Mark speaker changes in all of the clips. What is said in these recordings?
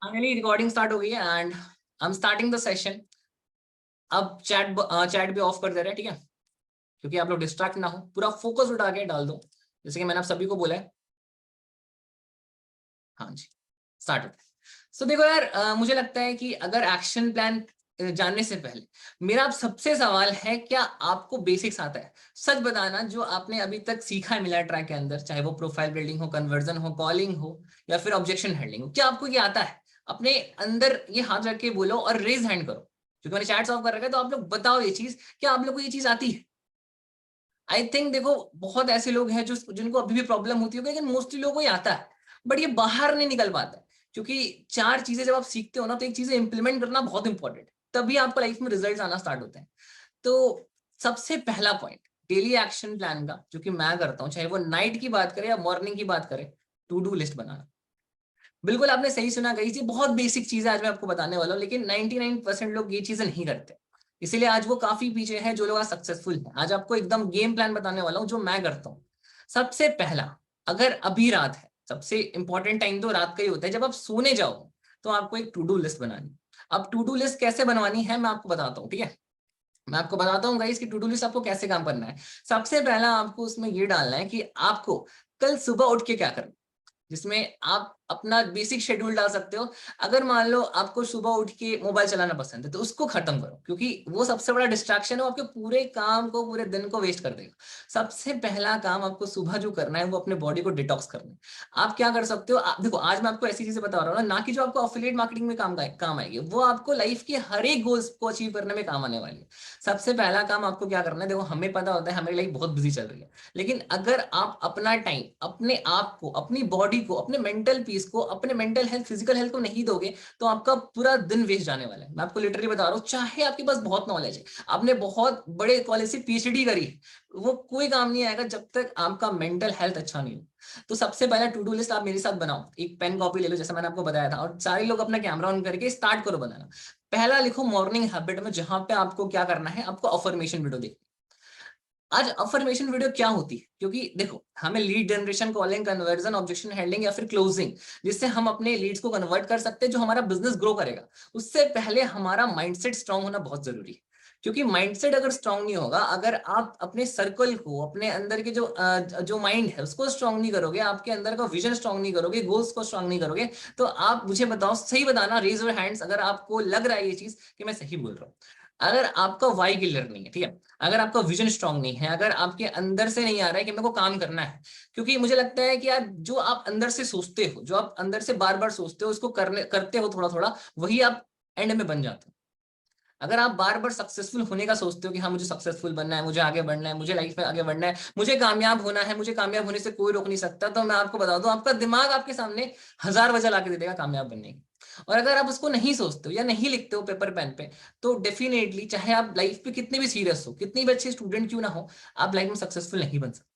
Speaker 1: Finally recording start हो गई है and I am starting the session. अब चैट भी ऑफ कर दे रहे हैं, ठीक है, क्योंकि आप लोग डिस्ट्रैक्ट ना हो, पूरा फोकस उठा के डाल दो, जैसे कि मैंने आप सभी को बोला है। हाँ जी, स्टार्ट होता है। सो देखो यार, मुझे लगता है कि अगर एक्शन प्लान जानने से पहले मेरा आप सबसे सवाल है, क्या आपको बेसिक्स आता है? सच बताना, जो आपने अभी तक सीखा है मिला ट्रैक के अंदर, चाहे वो प्रोफाइल बिल्डिंग हो, कन्वर्जन हो, कॉलिंग हो, या फिर ऑब्जेक्शन हैंडलिंग हो, क्या आपको ये आता है? अपने अंदर ये हाथ रख के बोलो और रेज हैंड करो, क्योंकि मैंने चैट्स ऑफ कर रखा है, तो आप लोग बताओ ये चीज, क्या आप लोग को ये चीज आती है? आई थिंक देखो, बहुत ऐसे लोग हैं जो जिनको अभी भी प्रॉब्लम होती है, लेकिन मोस्टली लोगों को ही आता है, बट ये बाहर नहीं निकल पाता है। क्योंकि चार चीजें जब आप सीखते हो ना, तो एक चीजें इंप्लीमेंट करना बहुत इंपॉर्टेंट है, तभी आपको लाइफ में रिजल्ट आना स्टार्ट होते हैं। तो सबसे पहला पॉइंट, डेली एक्शन प्लान का, जो कि मैं करता हूँ, चाहे वो नाइट की बात करें या मॉर्निंग की बात करें, टू डू लिस्ट बनाना। बिल्कुल आपने सही सुना, गई थी बहुत बेसिक चीज है आज मैं आपको बताने वाला हूँ, लेकिन 99% लोग ये चीजें नहीं करते, इसीलिए आज वो काफी पीछे हैं जो लोग आज सक्सेसफुल हैं। आज आपको एकदम गेम प्लान बताने वाला हूँ जो मैं करता हूँ। सबसे पहला, अगर अभी रात है, सबसे इंपॉर्टेंट टाइम तो रात का ही होता है, जब आप सोने जाओ, तो आपको एक टू डू लिस्ट बनानी। अब टू डू लिस्ट कैसे बनवानी है मैं आपको बताता हूँ, ठीक है। मैं आपको बताता हूँ गाइस कि टू डू लिस्ट आपको कैसे काम करना है। सबसे पहला आपको उसमें ये डालना है कि आपको कल सुबह उठ के क्या करना, जिसमें आप अपना बेसिक शेड्यूल डाल सकते हो। अगर मान लो आपको सुबह उठ के मोबाइल चलाना पसंद है, तो उसको खत्म करो, क्योंकि वो सबसे बड़ा डिस्ट्रैक्शन है, वो आपके पूरे काम को, पूरे दिन को वेस्ट कर देगा। सबसे पहला काम आपको सुबह जो करना है, वो अपने बॉडी को डिटॉक्स करना है। आप क्या कर सकते हो, आप देखो, आज मैं आपको ऐसी चीजें बता रहा हूँ ना कि जो आपको अफिलिएट मार्केटिंग में काम आएगी, वो आपको लाइफ के हर एक गोल्स को अचीव करने में काम आने वाली है। सबसे पहला काम आपको क्या करना है, देखो हमें पता होता है हमारी लाइफ बहुत बिजी चल रही है, लेकिन अगर आप अपना टाइम अपने आप को, अपनी बॉडी को, अपने मेंटल पीस को, अपने मेंटल हेल्थ, फिजिकल हेल्थ को नहीं दोगे, तो आपका पूरा दिन वेस्ट जाने वाला है। मैं आपको लिटरली बता रहा हूँ, चाहे आपके पास बहुत नॉलेज है, आपने बहुत बड़े कॉलेज से पीएचडी करी है, वो कोई काम नहीं आएगा जब तक आपका मेंटल हेल्थ अच्छा नहीं हो। तो सबसे पहला टू डू लिस्ट आप मेरे साथ बनाओ, एक पेन कॉपी ले लो जैसे मैंने आपको बताया था, और सारे लोग अपना कैमरा ऑन करके स्टार्ट करो बनाना। पहला लिखो मॉर्निंग हैबिट में, जहां पे आपको क्या करना है, आपको अफर्मेशन वीडियो देखनी। आज अफर्मेशन वीडियो क्या होती है, क्योंकि देखो हमें lead generation, calling, conversion, objection handling या फिर क्लोजिंग, जिससे हम अपने लीड्स को कन्वर्ट कर सकते हैं, जो हमारा बिजनेस ग्रो करेगा, उससे पहले हमारा माइंडसेट स्ट्रांग होना बहुत जरूरी है। क्योंकि माइंडसेट अगर स्ट्रांग नहीं होगा, अगर आप अपने सर्कल को, अपने अंदर के जो माइंड है उसको स्ट्रांग नहीं करोगे, आपके अंदर का विजन स्ट्रांग नहीं करोगे, गोल्स को स्ट्रांग नहीं करोगे, तो आप मुझे बताओ, सही बताना, रेज योर हैंड्स अगर आपको लग रहा है ये चीज कि मैं सही बोल रहा हूँ। अगर आपका वाई क्लियर नहीं है, ठीक है, अगर आपका विजन स्ट्रांग नहीं है, अगर आपके अंदर से नहीं आ रहा है कि मेरे को काम करना है, क्योंकि मुझे लगता है कि यार जो आप अंदर से सोचते हो, जो आप अंदर से बार बार सोचते हो, उसको करते हो थोड़ा थोड़ा, वही आप एंड में बन जाते हो। अगर आप बार बार सक्सेसफुल होने का सोचते हो कि हाँ मुझे सक्सेसफुल बनना है, मुझे आगे बढ़ना है, मुझे लाइफ में आगे बढ़ना है, मुझे कामयाब होना है, मुझे कामयाब होने से कोई रोक नहीं सकता, तो मैं आपको बता दूं, आपका दिमाग आपके सामने हजार वजह ला के दे देगा कामयाब बनने की। और अगर आप उसको नहीं सोचते हो या नहीं लिखते हो पेपर पेन पे, तो डेफिनेटली चाहे आप लाइफ पे कितने भी सीरियस हो, कितनी भी अच्छे स्टूडेंट क्यों ना हो, आप लाइफ में सक्सेसफुल नहीं बन सकते।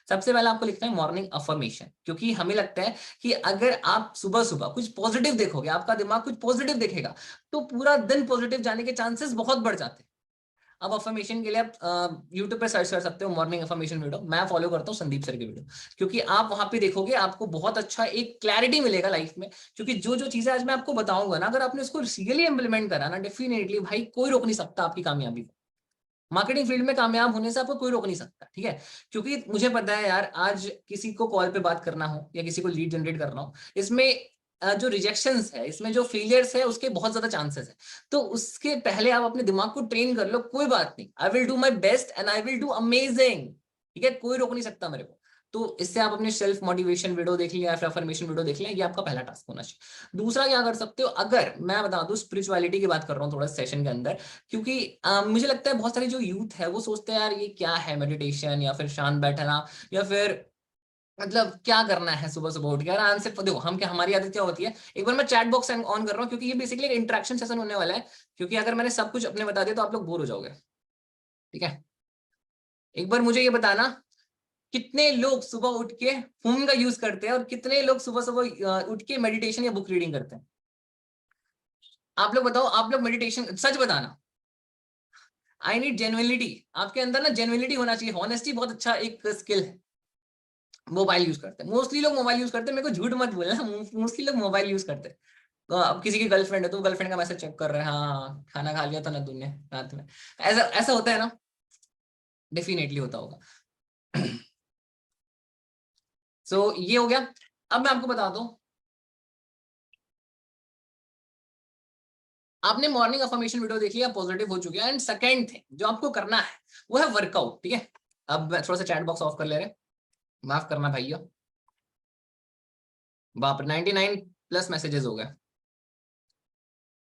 Speaker 1: सबसे पहले आपको लिखना है मॉर्निंग अफर्मेशन, क्योंकि हमें लगता है कि अगर आप सुबह सुबह कुछ पॉजिटिव देखोगे, आपका दिमाग कुछ पॉजिटिव देखेगा, तो पूरा दिन पॉजिटिव जाने के चांसेस बहुत बढ़ जाते हैं। अब अफर्मेशन के लिए आप यूट्यूब पे सर्च कर सकते हो मॉर्निंग अफर्मेशन वीडियो, मैं फॉलो करता हूँ संदीप सर के वीडियो, क्योंकि आप वहां पे देखोगे आपको बहुत अच्छा एक क्लैरिटी मिलेगा लाइफ में। क्योंकि जो जो चीजें आज मैं आपको बताऊंगा ना, अगर आपने उसको रियली इंप्लीमेंट करा ना, डेफिनेटली भाई कोई रोक नहीं सकता आपकी कामयाबी को। मार्केटिंग फील्ड में कामयाब होने से आपको कोई रोक नहीं सकता, ठीक है। क्योंकि मुझे पता है यार, आज किसी को कॉल पे बात करना हो या किसी को लीड जनरेट करना हो, इसमें जो रिजेक्शंस है, इसमें जो फेलियर्स है, उसके बहुत ज्यादा चांसेस है। तो उसके पहले आप अपने दिमाग को ट्रेन कर लो, कोई बात नहीं, I will do my best and I will do amazing, ठीक है, कोई रोक नहीं सकता मेरे को। तो इससे आप अपने सेल्फ मोटिवेशन वीडियो देख लिया या फिर अफर्मेशन वीडियो देख लिया, ये आपका पहला टास्क होना चाहिए। दूसरा क्या कर सकते हो, अगर मैं बता दूं, स्पिरिचुअलिटी की बात कर रहा हूँ थोड़ा सेशन के अंदर, क्योंकि मुझे लगता है बहुत सारे जो यूथ है वो सोचते हैं यार ये क्या है, मेडिटेशन या फिर शांत बैठना, या फिर मतलब क्या करना है सुबह सुबह उठ के। यार आंसर देखो, हम क्या, हमारी आदत क्या होती है, एक बार मैं चैट बॉक्स ऑन कर रहा हूँ, क्योंकि ये बेसिकली एक इंटरेक्शन सेशन होने वाला है, क्योंकि अगर मैंने सब कुछ अपने बता दिया तो आप लोग बोर हो जाओगे, ठीक है। एक बार मुझे ये बताना, कितने लोग सुबह उठ के फोन का यूज करते हैं और कितने लोग सुबह सुबह उठ के मेडिटेशन या बुक रीडिंग करते हैं? आप लोग बताओ, आप लोग मेडिटेशन, सच बताना। आई नीड जेन्युइनिटी, आपके अंदर ना जेन्युइनिटी होना चाहिए, हॉनेस्टी बहुत अच्छा एक स्किल है। मोबाइल यूज करते हैं मोस्टली लोग, मोबाइल यूज करते हैं, मेरे को झूठ मत बोलना, मोस्टली लोग मोबाइल यूज करते हैं। अब किसी की गर्लफ्रेंड है तो गर्लफ्रेंड का मैसेज चेक कर रहे हैं, हाँ खाना खा लिया था ना तूने रात में, ऐसा ऐसा होता है ना, डेफिनेटली होता होगा। सो ये हो गया। अब मैं आपको बता दूं, आपने मॉर्निंग अफर्मेशन वीडियो देख लिया, पॉजिटिव हो चुके हैं, एंड सेकंड थिंग जो आपको करना है वो है वर्कआउट, ठीक है। अब मैं थोड़ा सा चैट बॉक्स ऑफ कर ले रहे, माफ करना भैया, बाप रे 99 प्लस मैसेजेस हो गए।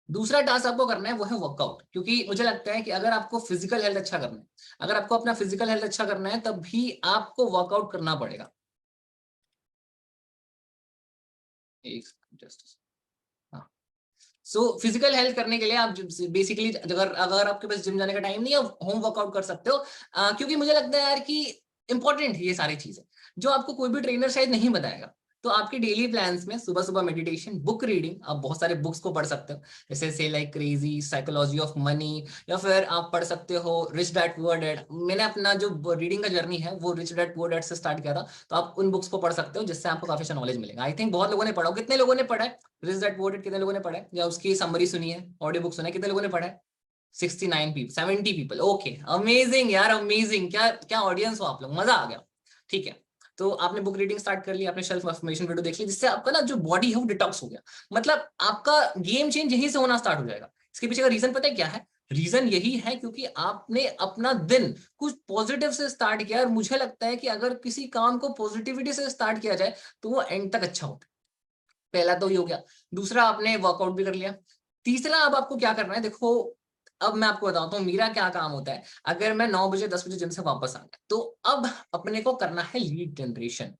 Speaker 1: दूसरा टास्क आपको करना है वो है वर्कआउट, क्योंकि मुझे लगता है कि अगर आपको फिजिकल हेल्थ अच्छा करना है, अगर आपको अपना फिजिकल हेल्थ अच्छा करना है, तब भी आपको वर्कआउट करना पड़ेगा। एक जस्ट, हाँ। सो फिजिकल हेल्थ करने के लिए आप बेसिकली अगर अगर आपके पास जिम जाने का टाइम नहीं है, होम वर्कआउट कर सकते हो, क्योंकि मुझे लगता है यार कि इंपॉर्टेंट है ये सारी चीजें, जो आपको कोई भी ट्रेनर शायद नहीं बताएगा। तो आपके डेली प्लान्स में सुबह सुबह मेडिटेशन, बुक रीडिंग, आप बहुत सारे बुक्स को पढ़ सकते हो, जैसे से like crazy, psychology of money, या फिर आप पढ़ सकते हो रिच डैड पुअर डैड। मैंने अपना जो रीडिंग का जर्नी है वो रिच डैड पुअर डैड से स्टार्ट किया था, तो आप उन बुक्स को पढ़ सकते हो, जिससे आपको काफी अच्छा नॉलेज मिलेगा। आई थिंक बहुत लोगों ने पढ़ा हो, कितने लोगों ने पढ़ा है रिच डैड पुअर डैड, कितने लोगों ने पढ़ा है या उसकी समरी सुनी है, ऑडियो बुक सुना है, कितने लोगों ने पढ़ा है? 69 पीपल, 70 पीपल, ओके अमेजिंग यार, अमेजिंग, क्या क्या ऑडियंस हो आप लोग, मजा आ गया। ठीक है, तो आपने बुक रीडिंग स्टार्ट कर लिया, आपने सेल्फ अफर्मेशन वीडियो देख ली, जिससे आपका ना जो बॉडी है वो डिटॉक्स हो गया, मतलब आपका गेम चेंज यहीं से होना स्टार्ट हो जाएगा। इसके पीछे का रीजन पता है क्या है? रीजन यही है क्योंकि आपने अपना दिन कुछ पॉजिटिव से स्टार्ट किया, और मुझे लगता है कि अगर किसी काम को पॉजिटिविटी से स्टार्ट किया जाए तो वो एंड तक अच्छा होता है। पहला तो ये हो गया। दूसरा, आपने वर्कआउट भी कर लिया। तीसरा, अब आपको क्या करना है, देखो अब मैं आपको बताता हूँ मेरा क्या काम होता है। अगर मैं 9 बजे 10 बजे जिम से वापस आ गया, तो अब अपने को करना है लीड जनरेशन,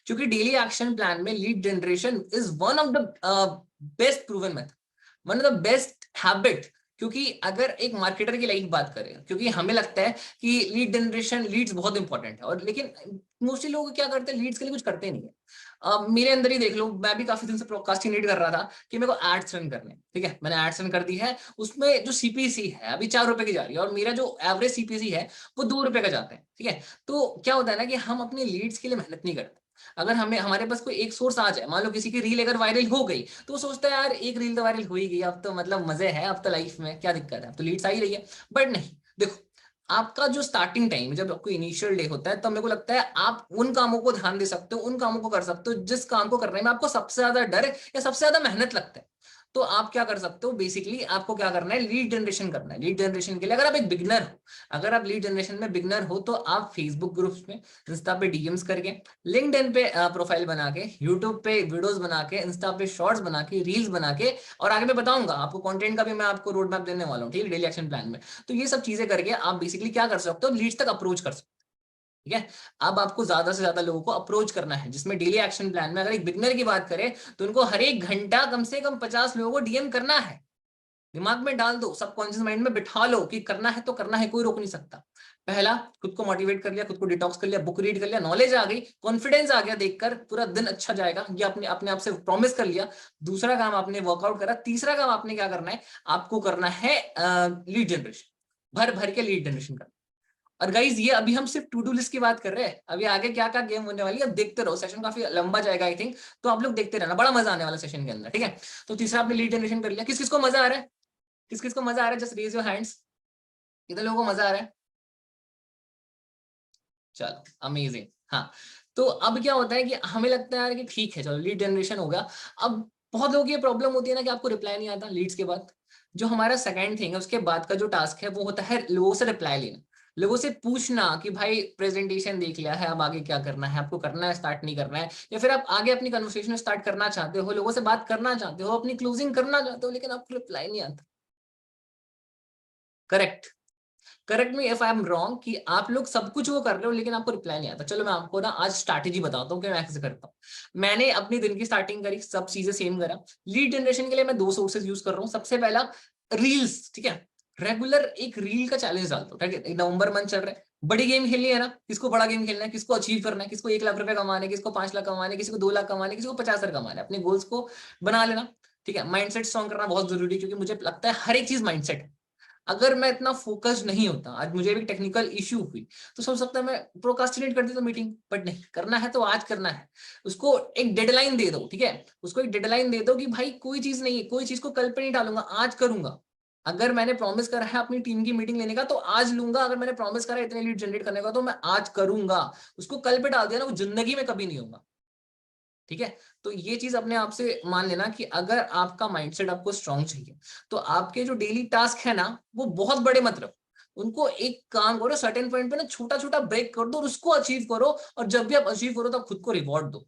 Speaker 1: क्योंकि डेली एक्शन प्लान में lead generation is one of the best proven method, one of the best habit. क्योंकि अगर एक मार्केटर की लाइफ बात करें, क्योंकि हमें लगता है कि लीड जनरेशन, लीड्स बहुत इंपॉर्टेंट है, और लेकिन मोस्टली लोग क्या करते हैं, लीड्स के लिए कुछ करते नहीं है। मेरे अंदर ही देख लो, मैं भी काफी दिन से प्रोकास्टिनेट कर रहा था कि मेरे को एड्स रन करने, ठीक है, मैंने एड्स रन कर दी है, उसमें जो सीपीसी है अभी 4 रुपए की जा रही है, और मेरा जो एवरेज सीपीसी है वो 2 रुपए का जाता है, ठीक है। तो क्या होता है ना कि हम अपने लीड्स के लिए मेहनत नहीं करते। अगर हमें हमारे पास कोई एक सोर्स आ जाए, मान लो किसी की रील अगर वायरल हो गई, तो वो सोचता है यार एक रील तो वायरल हो ही गई, अब तो मतलब मजे है, अब तो लाइफ में क्या दिक्कत है, अब तो लीड्स आ ही रही है। बट नहीं, देखो आपका जो स्टार्टिंग टाइम जब आपको इनिशियल डे होता है, तब मेरे को लगता है आप उन कामों को ध्यान दे सकते हो, उन कामों को कर सकते हो जिस काम को करने में आपको सबसे ज्यादा डर है या सबसे ज्यादा मेहनत लगता है। तो आप क्या कर सकते हो, बेसिकली आपको क्या करना है, लीड जनरेशन करना है। लीड जनरेशन के लिए अगर आप एक बिगनर हो, अगर आप लीड जनरेशन में बिगनर हो, तो आप फेसबुक ग्रुप्स में, इंस्टा पे डीएम्स करके, लिंक्डइन पे प्रोफाइल बना के, यूट्यूब पे वीडियोस बना के, इंस्टा पे शॉर्ट्स बना के, रील्स बना के, और आगे मैं बताऊंगा आपको कंटेंट का भी, मैं आपको रोड मैप देने वाला हूँ, ठीक है, डेली एक्शन प्लान में। तो ये सब चीजें करके आप बेसिकली क्या कर सकते हो, लीड्स तक अप्रोच कर सकते हो। ठीक है, अब आपको ज्यादा से ज्यादा लोगों को अप्रोच करना है, जिसमें डेली एक्शन प्लान में अगर एक बिगनर की बात करें, तो उनको हर एक घंटा कम से कम 50 लोगों को डीएम करना है। दिमाग में डाल दो, सबकॉन्शियस माइंड में बिठा लो कि करना है तो करना है, कोई रोक नहीं सकता। पहला, खुद को मोटिवेट कर लिया, खुद को डिटॉक्स कर लिया, बुक रीड कर लिया, नॉलेज आ गई, कॉन्फिडेंस आ गया, देखकर पूरा दिन अच्छा जाएगा, ये अपने अपने आप से प्रॉमिस कर लिया। दूसरा काम आपने वर्कआउट करा। तीसरा काम आपने क्या करना है, आपको करना है लीड जनरेशन, भर भर के लीड जनरेशन करना। और गाइज ये अभी हम सिर्फ टू डू लिस्ट की बात कर रहे हैं, अभी आगे क्या क्या गेम होने वाली है अब देखते रहो, सेशन काफी लंबा जाएगा आई थिंक, तो आप लोग देखते रहना, बड़ा मजा आने वाला सेशन के अंदर, ठीक है। तो तीसरा आपने लीड जनरेशन कर लिया। किस किस को मजा आ रहा है, किस किस को मजा आ रहा है, जस्ट रेज योर हैंड्स, कितने लोगों को मजा आ रहा है? चलो अमेजिंग। हाँ, तो अब क्या होता है कि हमें लगता है यार कि ठीक है चलो लीड जनरेशन हो गया। अब बहुत लोगों की ये प्रॉब्लम होती है ना कि आपको रिप्लाई नहीं आता लीड्स के बाद। जो हमारा सेकंड थिंग है, उसके बाद का जो टास्क है वो होता है लोगों से रिप्लाई लेना, लोगों से पूछना कि भाई प्रेजेंटेशन देख लिया है, अब आगे क्या करना है, आपको करना है, स्टार्ट नहीं करना है, या फिर आप आगे अपनी कन्वर्सेशन स्टार्ट करना चाहते हो, लोगों से बात करना चाहते हो, अपनी क्लोजिंग करना चाहते हो, लेकिन आपको रिप्लाई नहीं आता। Correct, correct me if I am wrong, कि आप लोग सब कुछ वो कर रहे हो लेकिन आपको रिप्लाई नहीं आता। चलो मैं आपको ना आज स्ट्रैटेजी बताता हूँ कि मैं कैसे करता हूँ। मैंने अपनी दिन की स्टार्टिंग करी, सब चीजें सेम करा। लीड जनरेशन के लिए मैं 2 सोर्सेज यूज कर रहा हूँ। सबसे पहला, रील्स, ठीक है, रेगुलर एक रील का चैलेंज डालता हूँ, ठीक है। नवंबर मंथ चल रहा है, बड़ी गेम खेलनी है ना, किसको बड़ा गेम खेलना है, किसको अचीव करना है, किसको 1 लाख रुपए कमाने, किसको 5 लाख कमाने, किसी को 2 लाख कमाने, किसी को 50 हजार कमाने, अपने गोल्स को बना लेना। ठीक है, माइंडसेट स्ट्रॉन्ग करना बहुत जरूरी है, क्योंकि मुझे लगता है हर एक चीज माइंडसेट है। अगर मैं इतना फोकस्ड नहीं होता, आज मुझे भी टेक्निकल इश्यू हुई तो सोच सकता है मैं प्रोकास्टिनेट कर देता मीटिंग, बट नहीं, करना है तो आज करना है। उसको एक डेडलाइन दे दो, ठीक है, उसको एक डेडलाइन दे दो कि भाई कोई चीज नहीं है, कोई चीज को कल पे नहीं डालूंगा, आज करूंगा। अगर मैंने प्रॉमिस करा है अपनी टीम की मीटिंग लेने का तो आज लूंगा, अगर मैंने प्रॉमिस करा है इतने लीड जनरेट करने का तो मैं आज करूंगा। उसको कल पे डाल दिया ना, वो जिंदगी में कभी नहीं होगा। ठीक है, तो ये चीज अपने आप से मान लेना कि अगर आपका माइंडसेट आपको स्ट्रांग चाहिए तो आपके जो डेली टास्क है ना वो बहुत बड़े मत रखो, उनको एक काम करो, सर्टेन पॉइंट पे ना छोटा छोटा ब्रेक कर दो और उसको अचीव करो, और जब भी आप अचीव करो तो आप खुद को रिवॉर्ड दो।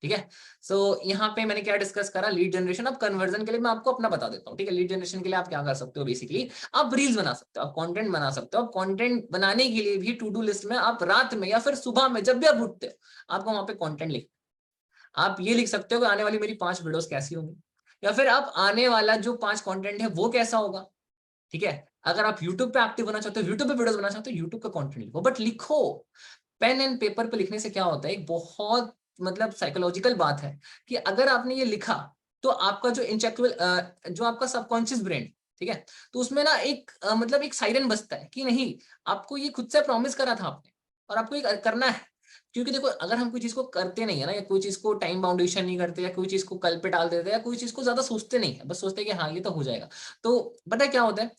Speaker 1: ठीक है, सो यहाँ पे मैंने क्या डिस्कस करा, लीड जनरेशन। अब कन्वर्जन के लिए मैं आपको अपना बता देता हूँ। ठीक है, लीड जनरेशन के लिए आप क्या कर सकते हो, बेसिकली आप रील्स बना सकते हो, आप कंटेंट बना सकते हो। आप कंटेंट बनाने के लिए भी टू डू लिस्ट में आप रात में या फिर सुबह में जब भी आप उठते हो आपको वहां पे कंटेंट लिख, आप ये लिख सकते हो कि आने वाली मेरी 5 वीडियोस कैसी होंगी, या फिर आप आने वाला जो 5 कंटेंट है वो कैसा होगा। ठीक है, अगर आप यूट्यूब पे एक्टिव होना चाहते हो, यूट्यूब पे वीडियोस बनाना चाहते हो, यूट्यूब का कंटेंट लिखो, बट लिखो। पेन एंड पेपर पे लिखने से क्या होता है, एक बहुत मतलब साइकोलॉजिकल बात है कि अगर आपने ये लिखा तो आपका जो इंटेलेक्चुअल जो आपका सबकॉन्शियस ब्रेन, ठीक है, तो उसमें ना एक मतलब एक साइरन बजता है कि नहीं, आपको ये खुद से प्रॉमिस करा था आपने और आपको ये करना है। क्योंकि देखो, अगर हम कोई चीज को करते नहीं है ना, या कोई चीज को टाइम बाउंडेशन नहीं करते, या कोई चीज को कल पे टाल देते, या कोई चीज को ज्यादा सोचते नहीं है, बस सोचते हैं कि हाँ ये तो हो जाएगा, तो पता है क्या होता है,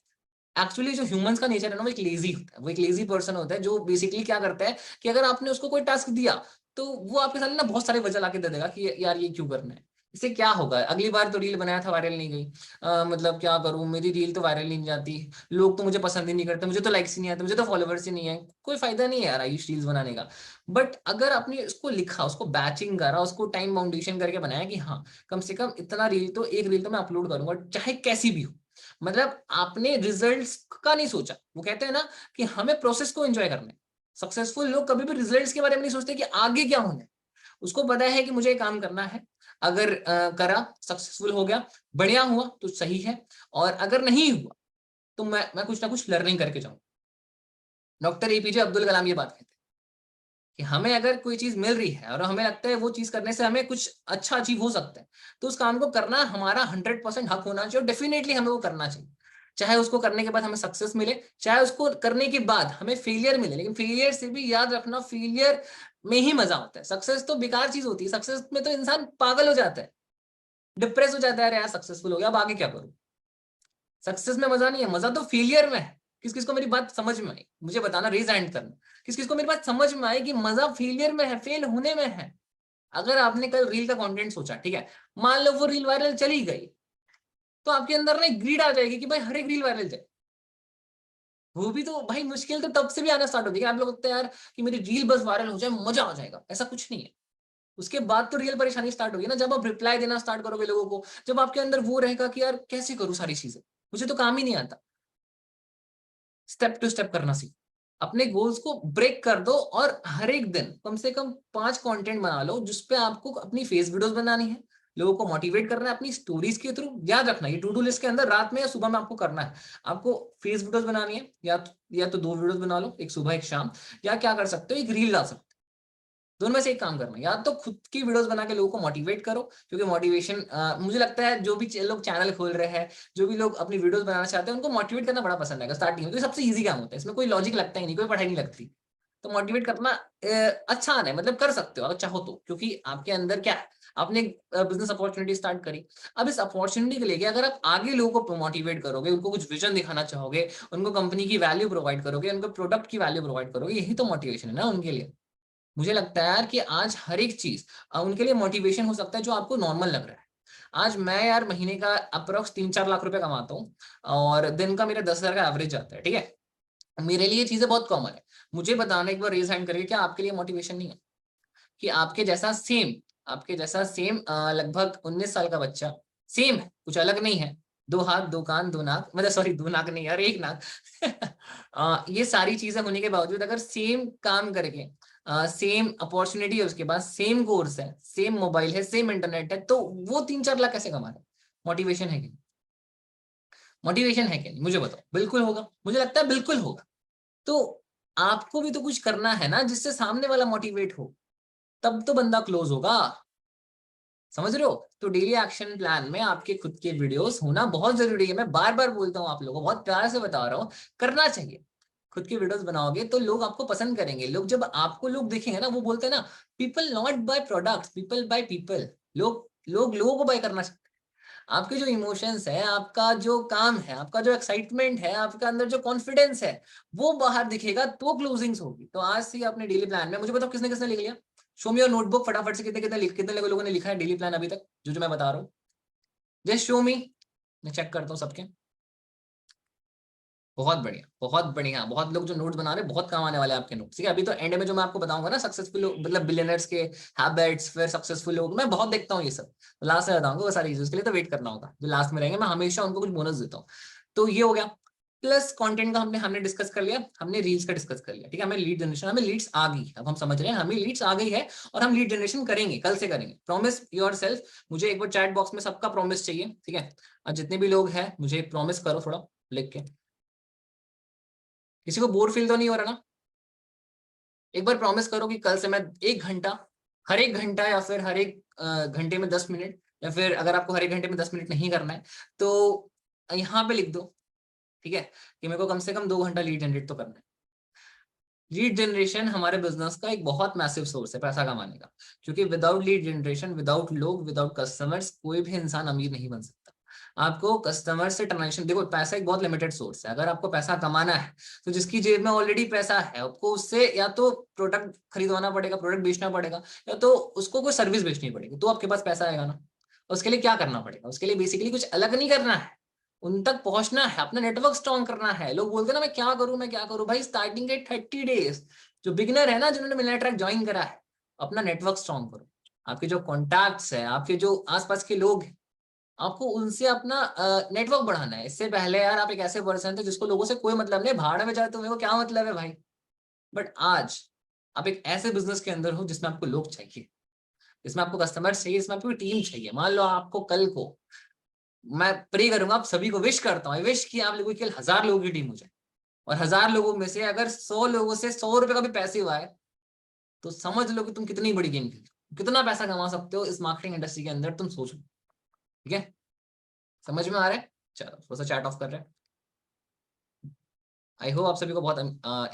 Speaker 1: एक्चुअली जो ह्यूमंस का नेचर है ना वो एक लेजी होता है, वो एक लेजी पर्सन होता है जो बेसिकली क्या करता है कि अगर आपने उसको कोई टास्क दिया तो वो आपके सामने ना बहुत सारे वजह लाके दे देगा कि यार ये क्यों करना है, इससे क्या होगा, अगली बार तो रील बनाया था वायरल नहीं गई, मतलब क्या करूं, मेरी रील तो वायरल नहीं जाती, लोग तो मुझे पसंद ही नहीं करते, मुझे तो लाइक्स ही नहीं आते, मुझे तो फॉलोवर्स ही नहीं है, कोई फायदा नहीं है यार आयुष रील्स बनाने का। बट अगर आपने उसको लिखा, उसको बैचिंग करा, उसको टाइम बाउंडेशन करके बनाया कि हाँ कम से कम इतना रील तो, एक रील तो मैं अपलोड करूंगा चाहे कैसी भी हो, मतलब आपने रिजल्ट्स का नहीं सोचा। वो कहते हैं ना कि हमें प्रोसेस को एंजॉय करना है। सक्सेसफुल लोग कभी भी रिजल्ट्स के बारे में नहीं सोचते कि आगे क्या होना है, उसको पता है कि मुझे ये काम करना है, अगर करा, सक्सेसफुल हो गया, बढ़िया हुआ तो सही है, और अगर नहीं हुआ तो मैं कुछ ना कुछ लर्निंग करके जाऊं। डॉक्टर एपीजे अब्दुल कलाम ये बात कहते हैं कि हमें अगर कोई चीज मिल रही है और हमें लगता है वो चीज करने से हमें कुछ अच्छा अचीव हो सकता है, तो उस काम को करना हमारा 100% हक होना चाहिए, और डेफिनेटली हमें वो करना चाहिए। चाहे उसको करने के बाद हमें सक्सेस मिले, चाहे उसको करने के बाद हमें फेलियर मिले, लेकिन फेलियर से भी याद रखना, फेलियर में ही मजा होता है। सक्सेस तो बेकार चीज होती है, सक्सेस में तो इंसान पागल हो जाता है, डिप्रेस हो जाता है, अरे यार सक्सेसफुल हो गया अब आगे क्या करूं। सक्सेस में मजा नहीं है, मजा तो फेलियर में है। किस किस को मेरी बात समझ में आई, मुझे बताना, रेज हैंड करना, किस किस को मेरी बात समझ में आई कि मजा फेलियर में है, फेल होने में है। अगर आपने कल रील का कंटेंट सोचा, ठीक है, मान लो वो रील वायरल चली गई, तो आपके अंदर ना एक ग्रीड आ जाएगी कि भाई हर एक रील वायरल जाए। वो भी तो भाई मुश्किल तो तब से भी आना स्टार्ट हो गई, आप लोग लगता है यार कि मेरी रील बस वायरल हो जाए मजा आ जाएगा, ऐसा कुछ नहीं है। उसके बाद तो रियल परेशानी स्टार्ट होगी ना, जब आप रिप्लाई देना स्टार्ट करोगे लोगों को, जब आपके अंदर वो रहेगा कि यार कैसे करूं सारी चीजें, मुझे तो काम ही नहीं आता। स्टेप टू स्टेप करना सीख, अपने गोल्स को ब्रेक कर दो, और हर एक दिन कम से कम 5 कंटेंट बना लो जिसपे आपको अपनी फेस वीडियोस बनानी है, लोगों को मोटिवेट करना है अपनी स्टोरीज के थ्रू। याद रखना ये टू डू लिस्ट के अंदर रात में या सुबह में आपको करना है। आपको फेस वीडियोस बनानी है, या तो 2 वीडियोस बना लो, एक सुबह एक शाम, या क्या कर सकते हो, एक रील डाल सकते हो। दोनों में से एक काम करना, या तो खुद की वीडियोस बना के लोगों को मोटिवेट करो, क्योंकि मोटिवेशन मुझे लगता है जो भी लोग चैनल खोल रहे हैं, जो भी लोग अपनी वीडियोस बनाना चाहते हैं, उनको मोटिवेट करना बड़ा पसंद है स्टार्टिंग में, क्योंकि सबसे इजी काम होता है, इसमें कोई लॉजिक लगता ही नहीं, कोई पढ़ाई नहीं लगती। तो मोटिवेट करना आसान है, मतलब कर सकते हो अगर चाहो तो, क्योंकि आपके अंदर क्या है, आपने बिजनेस अपॉर्चुनिटी स्टार्ट करी। अब इस अपॉर्चुनिटी को लेके अगर आप आगे लोगों को मोटिवेट करोगे, उनको कुछ विजन दिखाना चाहोगे, उनको कंपनी की वैल्यू प्रोवाइड करोगे, उनको प्रोडक्ट की वैल्यू प्रोवाइड करोगे, यही तो मोटिवेशन है ना उनके लिए। मुझे लगता है यार कि आज हर एक चीज उनके लिए मोटिवेशन हो सकता है जो आपको नॉर्मल लग रहा है। आज मैं यार महीने का अप्रोक्स 3-4 लाख रुपए कमाता हूँ, और दिन का मेरा 10,000 का एवरेज आता है, ठीक है, मेरे लिए चीजें बहुत कॉमन है। मुझे बताना एक बार रेज हैंड करके, क्या आपके लिए मोटिवेशन नहीं है कि आपके जैसा सेम लगभग 19 साल का बच्चा, सेम है, कुछ अलग नहीं है, 2 हाथ 2 कान 2 नाक, मतलब सॉरी 2 नाक नहीं यार, 1 नाक ये सारी चीजें होने के बावजूद अगर सेम काम करके, सेम अपॉर्चुनिटी है उसके पास, सेम कोर्स है, सेम मोबाइल है, सेम इंटरनेट है, तो वो 3-4 लाख कैसे कमा रहा है। मोटिवेशन है कि, मोटिवेशन है कि नहीं, मुझे बताओ। बिल्कुल होगा, मुझे लगता है बिल्कुल होगा। तो आपको भी तो कुछ करना है ना जिससे सामने वाला मोटिवेट हो, तब तो बंदा क्लोज होगा। समझ रहे हो? तो डेली एक्शन प्लान में आपके खुद के वीडियोस होना बहुत जरूरी है। मैं बार बार बोलता हूँ, आप लोगों को बहुत प्यार से बता रहा हूँ, करना चाहिए। खुद की वीडियोस बनाओगे तो लोग आपको पसंद करेंगे। लोग जब आपको लोग देखेंगे ना, वो बोलते हैं ना, people not buy products, people buy people. लोग लोग लोगों को बाय करना चाहते हैं। आपके जो इमोशंस है, आपका जो काम है, आपका जो एक्साइटमेंट है, आपके अंदर जो कॉन्फिडेंस है, वो बाहर दिखेगा तो क्लोजिंग्स होगी। तो आज से अपने डेली प्लान में, मुझे बताओ किसने किसने लिख लिया? शो मी योर नोटबुक फटाफट से, कितने लोगों ने लिखा है डेली प्लान अभी तक, जो जो मैं बता रहा हूँ? जस्ट शो मी, मैं चेक करता हूँ सबके। बहुत बढ़िया, बहुत बढ़िया। बहुत लोग जो नोट्स बना रहे हैं, बहुत काम आने वाले हैं आपके नोट्स। ठीक है, अभी तो एंड में जो मैं आपको बताऊंगा ना, सक्सेसफुल मतलब बिलियनर्स के हैबिट्स, फिर सक्सेसफुल लोग, मैं बहुत देखता हूँ ये सब। लास्ट में बताऊंगा वो सारी चीजें, उसके लिए तो वेट करना होगा। जो लास्ट में रहेंगे, मैं हमेशा उनको कुछ बोनस देता हूँ। तो ये हो गया। प्लस कंटेंट का हमने हमने डिस्कस कर लिया, हमने रील्स का डिस्कस कर लिया। ठीक है, हमें लीड जनरेशन, हमें लीड्स आ गई, अब हम समझ रहे हैं हमें लीड्स आ गई है, और हम लीड जनरेशन करेंगे, कल से करेंगे। Promise your self. मुझे एक बार चैट बॉक्स में सबका प्रॉमिस चाहिए, ठीक है? और जितने भी लोग हैं, मुझे प्रॉमिस करो थोड़ा लिख के। किसी को बोर फील तो नहीं हो रहा ना? एक बार प्रॉमिस करो कि कल से मैं 1 घंटा, हर एक घंटा, या फिर हर एक घंटे में 10 मिनट, या फिर अगर आपको हर एक घंटे में 10 मिनट नहीं करना है तो यहाँ पे लिख दो, ठीक है, कि मेरे को कम से कम 2 घंटा लीड जनरेट तो करना है। लीड जनरेशन हमारे बिजनेस का एक बहुत मैसिव सोर्स है पैसा कमाने का, क्योंकि विदाउट लीड जनरेशन, विदाउट लोग, विदाउट कस्टमर्स, कोई भी इंसान अमीर नहीं बन सकता। आपको कस्टमर से ट्रांजेक्शन, देखो पैसा एक बहुत लिमिटेड सोर्स है। अगर आपको पैसा कमाना है तो जिसकी जेब में ऑलरेडी पैसा है, आपको उससे या तो प्रोडक्ट खरीदवाना पड़ेगा, प्रोडक्ट बेचना पड़ेगा, या तो उसको कोई सर्विस बेचनी पड़ेगी, तो आपके पास पैसा आएगा ना। उसके लिए क्या करना पड़ेगा? उसके लिए बेसिकली कुछ अलग नहीं करना है, उन तक पहुंचना है, अपना नेटवर्क स्ट्रॉन्ग करना है। लोग बोलते हैं ना, मैं क्या करूं, मैं क्या करूं? भाई स्टार्टिंग के 30 डेज, जो बिगिनर है ना, जिन्होंने मिलियनेयर ट्रैक ज्वाइन करा है, अपना नेटवर्क स्ट्रॉन्ग करो। आपके जो कॉन्टैक्ट्स है, आपके जो आसपास के लोग हैं, आपको उनसे अपना नेटवर्क बढ़ाना है। इससे पहले यार आप एक ऐसे पर्सन थे जिसको लोगों से कोई मतलब नहीं, भाड़ में जाए तो मेरे को क्या मतलब है भाई। बट आज आप एक ऐसे बिजनेस के अंदर हो जिसमें आपको लोग चाहिए, जिसमें आपको कस्टमर चाहिए, जिसमें आपको टीम चाहिए। मान लो आपको कल को, मैं प्रे करूंगा, आप सभी को विश करता हूँ, विश कि आप लोगों की 1000 लोगों की टीम हो जाए, और 1000 लोगों में से अगर 100 लोगों से 100 रुपए का भी पैसे हुआ है, तो समझ लो कि तुम कितनी बड़ी गेम खेल, कितना पैसा कमा सकते हो इस मार्केटिंग इंडस्ट्री के अंदर, तुम सोचो। ठीक है, समझ में आ रहा है? चलो थोड़ा सा चैट ऑफ कर रहे हैं। आई होप आप सभी को बहुत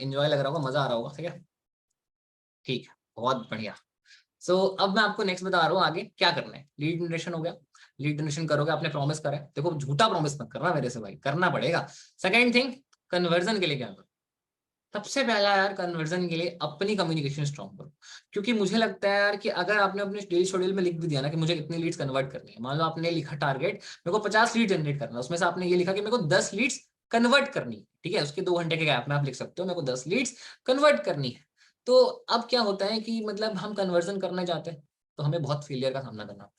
Speaker 1: एंजॉय लग रहा होगा, मजा आ रहा होगा। ठीक है, ठीक है, बहुत बढ़िया। सो अब मैं आपको नेक्स्ट बता रहा हूँ आगे क्या करना है। लीड जनरेशन हो गया, लीड जनरेशन करोगे, आपने प्रॉमिस करा है, देखो झूठा प्रॉमिस मत करना मेरे से भाई, करना पड़ेगा। सेकंड थिंग, कन्वर्जन के लिए क्या करो? सबसे पहला यार, कन्वर्जन के लिए अपनी कम्युनिकेशन स्ट्रॉन्ग करो। क्योंकि मुझे लगता है यार कि अगर आपने अपने डेली शेड्यूल में लिख भी दिया ना कि मुझे कितनी लीड्स कन्वर्ट करनी है, मान लो आपने लिखा टारगेट मेरे को 50 लीड जनरेट करना है, उसमें से आपने ये लिखा कि मेरे को 10 लीड्स कन्वर्ट करनी है, ठीक है, उसके 2 घंटे के गैप में आप लिख सकते हो मेरे को 10 लीड्स कन्वर्ट करनी है। तो अब क्या होता है कि मतलब हम कन्वर्जन करना चाहते हैं, तो हमें बहुत फेलियर का सामना करना,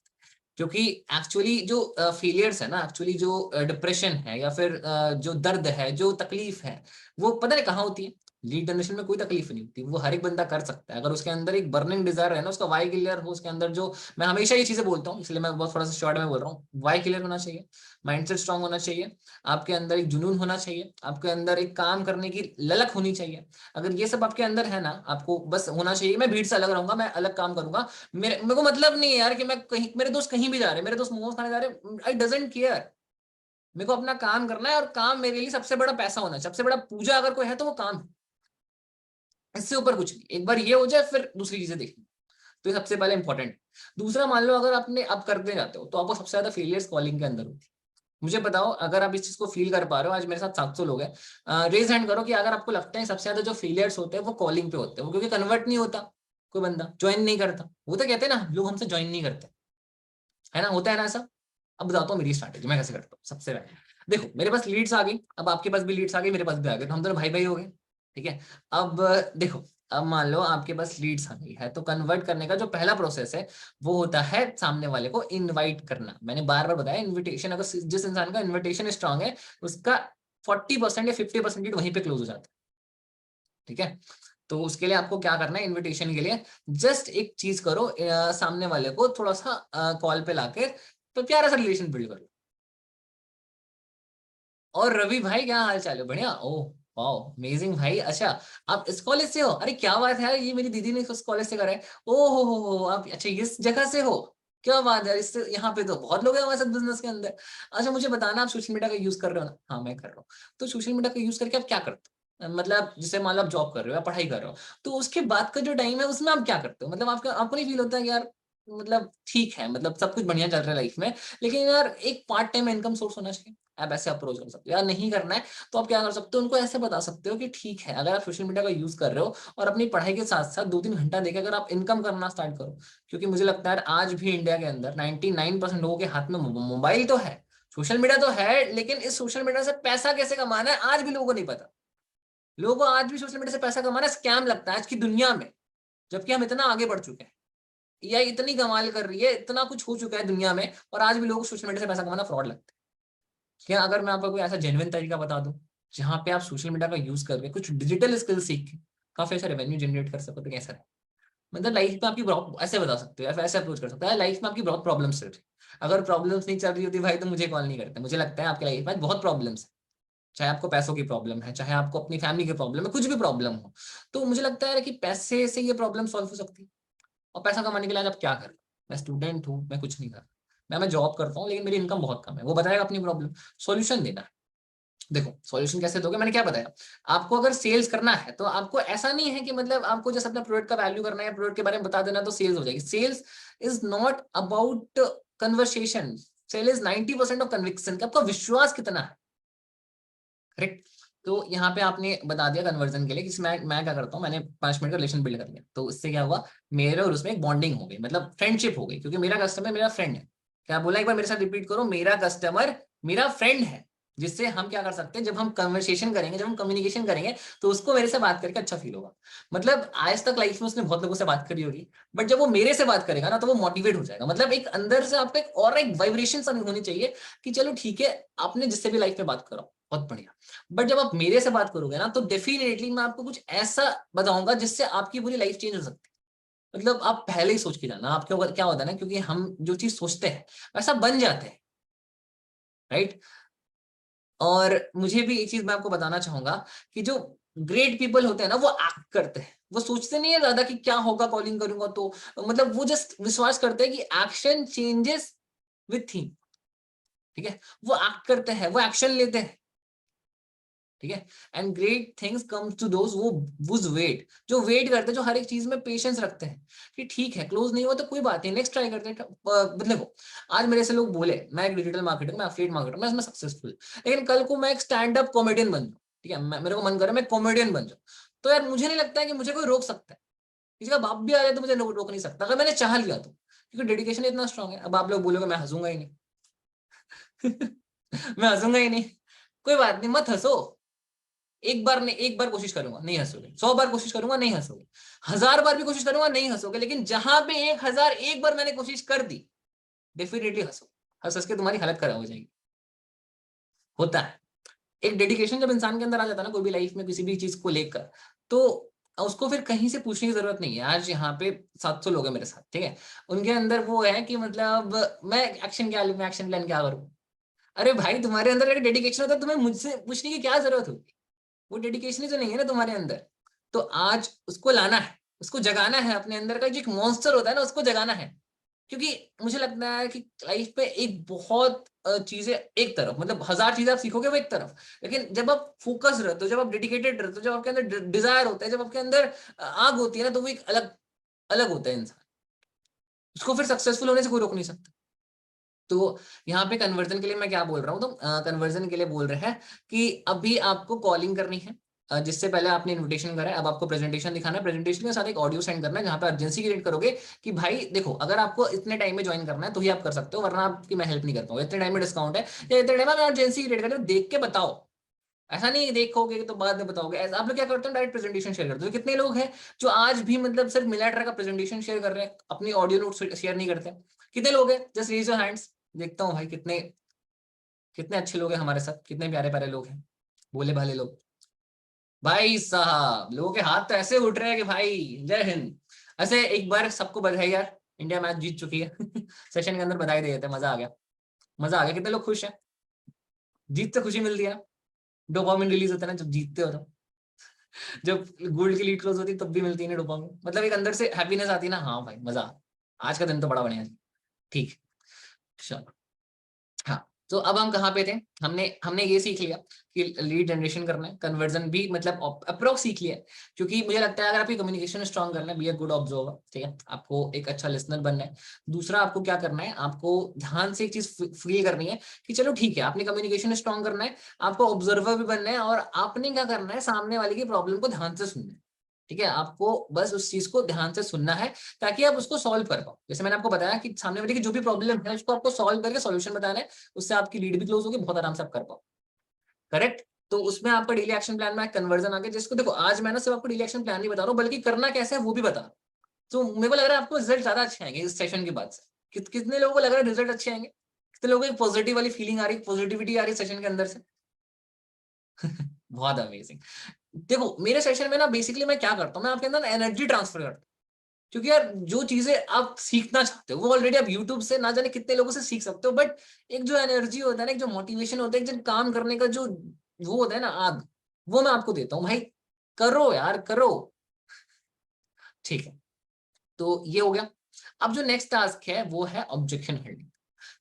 Speaker 1: क्योंकि एक्चुअली जो फेलियर्स है ना, एक्चुअली जो डिप्रेशन है, या फिर जो दर्द है, जो तकलीफ है, वो पता नहीं कहाँ होती है। लीड जनरेशन में कोई तकलीफ नहीं होती, वो हर एक बंदा कर सकता है अगर उसके अंदर एक बर्निंग डिजायर है ना, उसका वाई क्लियर हो उसके अंदर। जो मैं हमेशा ये चीजें बोलता हूँ, इसलिए मैं बहुत थोड़ा सा शॉर्ट में बोल रहा हूँ, वाई क्लियर होना चाहिए, माइंडसेट स्ट्रांग होना चाहिए, आपके अंदर एक जुनून होना चाहिए, आपके अंदर एक काम करने की ललक होनी चाहिए। अगर ये सब आपके अंदर है ना, आपको बस होना चाहिए मैं भीड़ से अलग रहूंगा, मैं अलग काम करूंगा, मेरे को मतलब नहीं है यार कि मैं कहीं, मेरे दोस्त कहीं भी जा रहे हैं, मेरे दोस्त मोमोज खाने जा रहे हैं, आई डजंट केयर। मेरे को अपना काम करना है, और काम मेरे लिए सबसे बड़ा पैसा होना है, सबसे बड़ा पूजा अगर कोई है तो वो काम है। इससे ऊपर कुछ नहीं, एक बार ये हो जाए फिर दूसरी चीजें देखनी। तो ये सबसे पहले इंपॉर्टेंट। दूसरा, मान लो अगर आपने अब करते जाते हो तो आपको सबसे ज्यादा फेलियर्स कॉलिंग के अंदर होती है। मुझे बताओ, अगर आप इस चीज को फील कर पा रहे हो, आज मेरे साथ 700 लोग हैं, रेज हैंड करो कि अगर आपको लगता है सबसे ज्यादा जो फेलियर्स होते हैं वो कॉलिंग पे होते हैं, वो क्योंकि कन्वर्ट नहीं होता, कोई बंदा ज्वाइन नहीं करता। वो तो कहते हैं ना, लोग हमसे ज्वाइन नहीं करते, है ना, होता है ना ऐसा। अब बताता हूँ मेरी स्ट्रैटेजी मैं कैसे करता हूँ। सबसे पहले देखो, मेरे पास लीड्स आ गई, अब आपके पास भी लीड्स आ गई, मेरे पास भी आ गए, तो हम दोनों भाई भाई हो गए। ठीक है, अब देखो, अब मान लो आपके पास लीड्स आ गई है, तो कन्वर्ट करने का जो पहला प्रोसेस है वो होता है सामने वाले को इनवाइट करना। मैंने बार बार बताया, इन्विटेशन, अगर जिस इंसान का इन्विटेशन स्ट्रांग है, उसका 40% या 50% वहीं पे क्लोज हो जाता है। ठीक है, तो उसके लिए आपको क्या करना है, इनविटेशन के लिए जस्ट एक चीज करो, सामने वाले को थोड़ा सा कॉल पे लाके तो प्यारा सा रिलेशन बिल्ड करो। और रवि भाई क्या हाल चाल है? बढ़िया, ओह वाओ अमेजिंग भाई। अच्छा, आप इस कॉलेज से हो? अरे क्या बात है यार, ये मेरी दीदी ने उस कॉलेज से करा है। ओ हो, आप अच्छा इस जगह से हो? क्या बात है, इससे यहाँ पे तो बहुत लोग हैं हमारे साथ बिजनेस के अंदर। अच्छा मुझे बताना, आप सोशल मीडिया का यूज कर रहे हो ना? हाँ मैं कर रहा हूँ। तो सोशल मीडिया का यूज करके आप क्या करते हो? मतलब जैसे मान लो आप जॉब कर रहे हो या पढ़ाई कर रहे हो, तो उसके बाद का जो टाइम है उसमें आप क्या करते हो? मतलब आपको नहीं फील होता है कि यार मतलब ठीक है, मतलब सब कुछ बढ़िया चल रहा है लाइफ में, लेकिन यार एक पार्ट टाइम इनकम सोर्स होना चाहिए? आप ऐसे अप्रोच कर सकते हो। यार नहीं करना है तो आप क्या कर सकते हो, उनको ऐसे बता सकते हो कि ठीक है, अगर आप सोशल मीडिया का यूज कर रहे हो और अपनी पढ़ाई के साथ साथ 2-3 घंटा देकर अगर आप इनकम करना स्टार्ट करो, क्योंकि मुझे लगता है आज भी इंडिया के अंदर 99% लोगों के हाथ में मोबाइल तो है, सोशल मीडिया तो है, लेकिन इस सोशल मीडिया से पैसा कैसे कमाना है आज भी लोगों को नहीं पता। लोगों को आज भी सोशल मीडिया से पैसा कमाना स्कैम लगता है आज की दुनिया में, जबकि हम इतना आगे बढ़ चुके हैं। एआई इतनी कमाल कर रही है, इतना कुछ हो चुका है दुनिया में, और आज भी लोगों को सोशल मीडिया से पैसा कमाना फ्रॉड लगता है। क्या अगर मैं आपको कोई ऐसा जेन्युइन तरीका बता दूं जहां पे आप सोशल मीडिया का यूज करके कुछ डिजिटल स्किल सीख के काफी ऐसा रेवेन्यू जनरेट कर सको, तो कैसा है? मतलब लाइफ में आपकी बहुत ऐसे बता सकते हो या फिर ऐसे अप्रोच कर सकते हो, लाइफ में आपकी बहुत प्रॉब्लम्स चल रही, अगर प्रॉब्लम्स नहीं चल रही होती भाई तो मुझे कॉल नहीं करते। मुझे लगता है आपकी लाइफ में बहुत प्रॉब्लम्स है, चाहे आपको पैसों की प्रॉब्लम है, चाहे आपको अपनी फैमिली की प्रॉब्लम है, कुछ भी प्रॉब्लम हो, तो मुझे लगता है कि पैसे से ये प्रॉब्लम सॉल्व हो सकती है। और पैसा कमाने के लिए आज आप क्या कर रहे हो? मैं स्टूडेंट हूँ, मैं कुछ नहीं कर रहा, मैं जॉब करता हूँ लेकिन मेरी इनकम बहुत कम है, वो बताएगा अपनी प्रॉब्लम, सॉल्यूशन देना है। देखो सॉल्यूशन कैसे दोगे, मैंने क्या बताया आपको, अगर सेल्स करना है तो आपको ऐसा नहीं है कि मतलब आपको जस्ट अपने प्रोडक्ट का वैल्यू करना है, प्रोडक्ट के बारे में बता देना तो सेल्स हो जाएगी। Sales is not about conversation, sale is 90% of conviction, कि आपका विश्वास कितना है। करेक्ट। तो यहाँ पे आपने बता दिया कन्वर्जन के लिए कि मैं क्या करता हूँ, मैंने 5 मिनट का रिलेशन बिल्ड कर लिया, तो इससे क्या हुआ, मेरे और उसमें एक बॉन्डिंग हो गई, मतलब फ्रेंडशिप हो गई, क्योंकि मेरा कस्टमर मेरा फ्रेंड है। क्या बोला एक बार मेरे साथ रिपीट करो, मेरा कस्टमर मेरा फ्रेंड है, जिससे हम क्या कर सकते हैं, जब हम कन्वर्सेशन करेंगे, जब हम कम्युनिकेशन करेंगे, तो उसको मेरे से बात करके अच्छा फील होगा। मतलब आज तक लाइफ में उसने बहुत लोगों से बात करी होगी, बट जब वो मेरे से बात करेगा ना तो वो मोटिवेट हो जाएगा, मतलब एक अंदर से आपका एक और एक वाइब्रेशन होनी चाहिए कि चलो ठीक है, आपने जिससे भी लाइफ में बात करो बहुत बढ़िया। बट जब आप मेरे से बात करोगे ना तो डेफिनेटली मैं आपको कुछ ऐसा बताऊंगा जिससे आपकी पूरी लाइफ चेंज हो सकती है। मतलब आप पहले ही सोच के जाना, आपके ऊपर क्या होता है ना, क्योंकि हम जो चीज सोचते हैं वैसा बन जाते हैं, राइट। और मुझे भी एक चीज मैं आपको बताना चाहूंगा कि जो ग्रेट पीपल होते हैं ना वो एक्ट करते हैं, वो सोचते नहीं है ज्यादा कि क्या होगा कॉलिंग करूंगा तो, मतलब वो जस्ट विश्वास करते हैं कि एक्शन चेंजेस विथ थीम। ठीक है, वो एक्ट करते हैं, वो एक्शन लेते हैं। ठीक है, and great things comes to those who was wait, जो वेट करते हैं, जो हर एक चीज में पेशेंस रखते हैं कि ठीक है क्लोज नहीं हुआ तो कोई बात नहीं, नेक्स्ट ट्राई करते हैं। देखो आज मेरे से लोग बोले मैं एक डिजिटल मार्केटर, मैं एफिलिएट मार्केटर, मैं इसमें सक्सेसफुल, लेकिन कल को मैं एक स्टैंड अप कॉमेडियन बन जाऊं, ठीक है, मेरे को मन करे मैं कॉमेडियन बन जाऊं, तो यार मुझे नहीं लगता है कि मुझे कोई रोक सकता है। किसी का बाप भी आ जाए तो मुझे रोक नहीं सकता, अगर मैंने चाह लिया तो, क्योंकि डेडिकेशन इतना स्ट्रांग है। अब आप लोग बोलोगे मैं हंसूंगा ही नहीं। मैं हंसूंगा ही नहीं, कोई बात नहीं, मत हंसो। एक बार नहीं, एक बार कोशिश करूंगा नहीं हंसोगे, 100 बार कोशिश करूंगा नहीं हंसोगे, 1000 बार भी कोशिश करूंगा नहीं हंसोगे, लेकिन जहां पे 1001 बार मैंने कोशिश कर दी डेफिनेटली हंसो, हंस हंस के तुम्हारी हालत खराब हो जाएगी। होता है एक डेडिकेशन जब इंसान के अंदर आ जाता है ना कोई भी लाइफ में किसी भी चीज को लेकर, तो उसको फिर कहीं से पूछने की जरूरत नहीं है। आज यहाँ पे 700 लोग हैं मेरे साथ, ठीक है, उनके अंदर वो है कि मतलब मैं एक्शन क्या लूं, मैं एक्शन प्लान क्या करूं। अरे भाई तुम्हारे अंदर एक डेडिकेशन होता है, तुम्हें मुझसे पूछने की क्या जरूरत होगी, वो डेडिकेशन ही तो नहीं है ना तुम्हारे अंदर। तो आज उसको लाना है, उसको जगाना है, अपने अंदर का जो एक मॉन्स्टर होता है ना उसको जगाना है। क्योंकि मुझे लगता है कि लाइफ पे एक बहुत चीजें एक तरफ, मतलब 1000 चीजें आप सीखोगे वो एक तरफ, लेकिन जब आप फोकस रहते हो, जब आप डेडिकेटेड रहते हो, जब आपके अंदर डिजायर होता है, जब आपके अंदर आग होती है ना, तो वो एक अलग अलग होता है इंसान, उसको फिर सक्सेसफुल होने से कोई रोक नहीं सकता। तो यहाँ पे कन्वर्जन के लिए मैं क्या बोल रहा हूँ, तो कन्वर्जन के लिए बोल रहे हैं कि अभी आपको कॉलिंग करनी है, जिससे पहले आपने इनविटेशन करा है, अब आपको प्रेजेंटेशन दिखाना है, प्रेजेंटेशन के साथ एक ऑडियो सेंड करना है जहाँ पे अर्जेंसी क्रिएट करोगे कि भाई देखो अगर आपको इतने टाइम में ज्वाइन करना है तो ही आप कर सकते हो, वरना आपकी मैं हेल्प नहीं कर पाऊंगा, इतने टाइम में डिस्काउंट है या इतने टाइम में अर्जेंसी क्रिएट करो, देख के बताओ। ऐसा नहीं देखोगे तो बाद में बताओगे, ऐसा आप लोग क्या करते हो डायरेक्ट प्रेजेंटेशन शेयर करते हो। कितने लोग हैं जो आज भी मतलब सिर्फ मिलाट्रा का प्रेजेंटेशन शेयर कर रहे हैं, अपनी ऑडियो नोट शेयर नहीं करते? कितने लोग हैं, जस्ट रेज योर हैंड्स, देखता हूँ भाई कितने कितने अच्छे लोग हैं हमारे साथ, कितने प्यारे प्यारे लोग हैं, भोले भाले लोग। भाई साहब लोगों के हाथ तो ऐसे उठ रहे हैं कि भाई जय हिंद। ऐसे एक बार सबको बधाई यार, इंडिया मैच जीत चुकी है। सेशन के अंदर बधाई दे देते हैं, मजा आ गया, मजा आ गया, कितने लोग खुश हैं, जीत से खुशी मिलती है ना, डोपामिन रिलीज होता है ना जब जीतते हो तो, जब गोल्ड की लीड क्लोज होती है तब भी मिलती है ना डोपामिन, मतलब एक अंदर से हैप्पीनेस आती है ना, हाँ भाई मजा, आज का दिन तो बड़ा बढ़िया है। ठीक, चलो। हाँ, तो अब हम कहाँ पे थे? हमने हमने ये सीख लिया कि लीड जनरेशन करना है, कन्वर्जन भी मतलब अप्रोक्स सीख लिया है। क्योंकि मुझे लगता है अगर आपकी कम्युनिकेशन स्ट्रांग करना है, बी अ गुड ऑब्जर्वर, ठीक है, आपको एक अच्छा लिसनर बनना है। दूसरा, आपको क्या करना है, आपको ध्यान से एक चीज फील करनी है कि चलो ठीक है, आपने कम्युनिकेशन स्ट्रांग करना है, आपको ऑब्जर्वर भी बनना है, और आपने क्या करना है, सामने वाले की प्रॉब्लम को ध्यान से सुनना है। ठीक है, आपको बस उस चीज को ध्यान से सुनना है ताकि आप उसको सॉल्व कर पाओ। जैसे मैंने आपको बताया कि सामने वाले की जो भी प्रॉब्लम है उसको आपको सॉल्व करके सॉल्यूशन बताना है, उससे आपकी लीड भी क्लोज होगी, बहुत आराम से आप कर पाओ। करेक्ट? तो उसमें आपका डेली एक्शन प्लान में कन्वर्जन आ गया, जिसको देखो आज मैं ना सिर्फ आपको डेली एक्शन प्लान नहीं बता रहा हूँ, बल्कि करना कैसे है वो भी बता रहा हूँ। तो मेरे को लग रहा है आपको रिजल्ट ज्यादा अच्छे आएंगे इस सेशन के बाद से। कितने लोगों को लग रहा है रिजल्ट अच्छे आएंगे? कितने लोगों को पॉजिटिव वाली फीलिंग आ रही है, पॉजिटिविटी आ रही है सेशन के अंदर से? बहुत अमेजिंग। देखो मेरे सेशन में ना बेसिकली मैं क्या करता हूँ, मैं आपके अंदर एनर्जी ट्रांसफर करता हूँ। क्योंकि यार जो चीजें आप सीखना चाहते हो वो ऑलरेडी आप यूट्यूब से ना जाने कितने लोगों से सीख सकते हो, बट एक जो एनर्जी होता है ना, एक जो मोटिवेशन होता है, एक जो काम करने का जो वो होता है ना, आग, वो मैं आपको देता हूँ भाई। करो यार, करो। ठीक है, तो ये हो गया। अब जो नेक्स्ट टास्क है वो है ऑब्जेक्शन हैंडलिंग।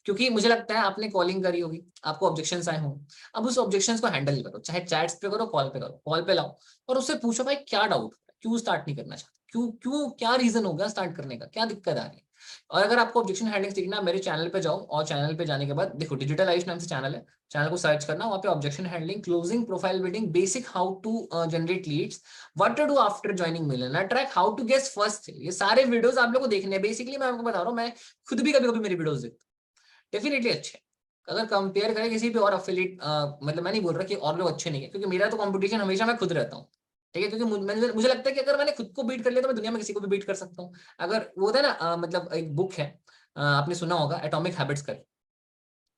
Speaker 1: क्योंकि मुझे लगता है आपने कॉलिंग करी होगी, आपको ऑब्जेक्शंस आए होंगे। अब उस ऑब्जेक्शंस को हैंडल करो, चाहे चैट्स पे करो, कॉल पे करो, कॉल पे लाओ और उससे पूछो भाई क्या डाउट, क्यों स्टार्ट नहीं करना चाहते, क्यों क्यों क्या रीजन हो गया स्टार्ट करने का, क्या दिक्कत आ रही है। और अगर आपको ऑब्जेक्शन हैंडलिंग सीखना, मेरे चैनल पे जाओ, और चैनल पे जाने के बाद देखो डिजिटल लाइफ नाम से चैनल है, चैनल को सर्च करना, वहाँ पे objection handling, closing, profile building, basic how to generate leads, what to do after joining millionaire track, how to get first, ये सारे वीडियोस आप लोगों को देखने हैं। बेसिकली मैं आपको बता रहा हूँ, मैं खुद भी कभी कभी मेरी वीडियोस देखता हूँ, डेफिनेटली अच्छे। अगर कंपेयर करें किसी भी और अफिलिएट, मतलब मैं नहीं बोल रहा कि और लोग अच्छे नहीं है, क्योंकि मेरा तो कंपटीशन हमेशा मैं खुद रहता हूँ। ठीक है, क्योंकि मुझे लगता है कि अगर मैंने खुद को बीट कर लिया तो मैं दुनिया में किसी को भी बीट कर सकता हूँ। अगर वो होता है ना, मतलब एक बुक है, आपने सुना होगा एटॉमिक हैबिट्स कर,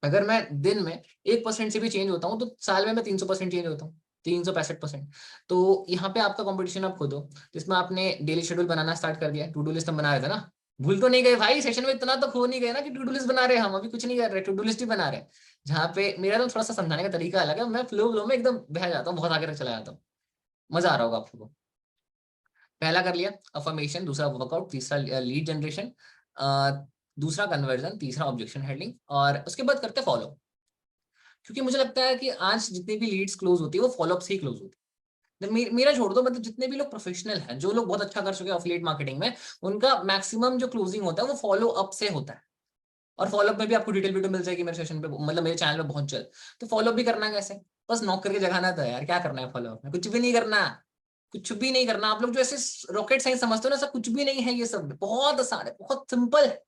Speaker 1: अगर मैं दिन में 1% से भी चेंज होता हूँ तो साल में मैं 300% चेंज होता हूँ, 365%। तो यहाँ पे आपका कंपटीशन आप खुद हो, जिसमें आपने डेली शेड्यूल बनाना स्टार्ट कर दिया, टू डू लिस्ट हम बना रहे थे ना, भूल तो नहीं गए भाई, सेशन में इतना तो खो नहीं गए ना कि टू डू लिस्ट बना रहे हैं, हम अभी कुछ नहीं कर रहे, टू डू लिस्ट ही बना रहे हैं। जहाँ पे मेरा तो थोड़ा सा समझाने का तरीका अलग है, मैं फ्लो में एकदम बह जाता हूँ, बहुत आगे तक चला जाता हूँ। मजा आ रहा होगा आपको। पहला कर लिया अफर्मेशन, दूसरा वर्कआउट, तीसरा लीड जनरेशन, दूसरा कन्वर्जन, तीसरा ऑब्जेक्शन हैंडलिंग, और उसके बाद करते फॉलो। क्योंकि मुझे लगता है कि आज जितनी भी लीड्स क्लोज होती है वो फॉलोअप से ही क्लोज होती है। मेरा छोड़ दो, मतलब जितने भी लोग प्रोफेशनल हैं, जो लोग बहुत अच्छा कर चुके हैं एफिलिएट मार्केटिंग में, उनका मैक्सिमम जो क्लोजिंग होता है वो फॉलो अप से होता है। और फॉलोअप में भी आपको डिटेल वीडियो मिल जाएगी मेरे सेशन पे, मतलब मेरे चैनल पे बहुत जल्द। तो फॉलोअप भी करना है कैसे? बस नॉक करके जगाना था यार, क्या करना है फॉलोअप में, कुछ भी नहीं करना, कुछ भी नहीं करना। आप लोग जो ऐसे रॉकेट साइंस समझते हो ना, ऐसा कुछ भी नहीं है, ये सब बहुत आसान है, बहुत सिंपल है।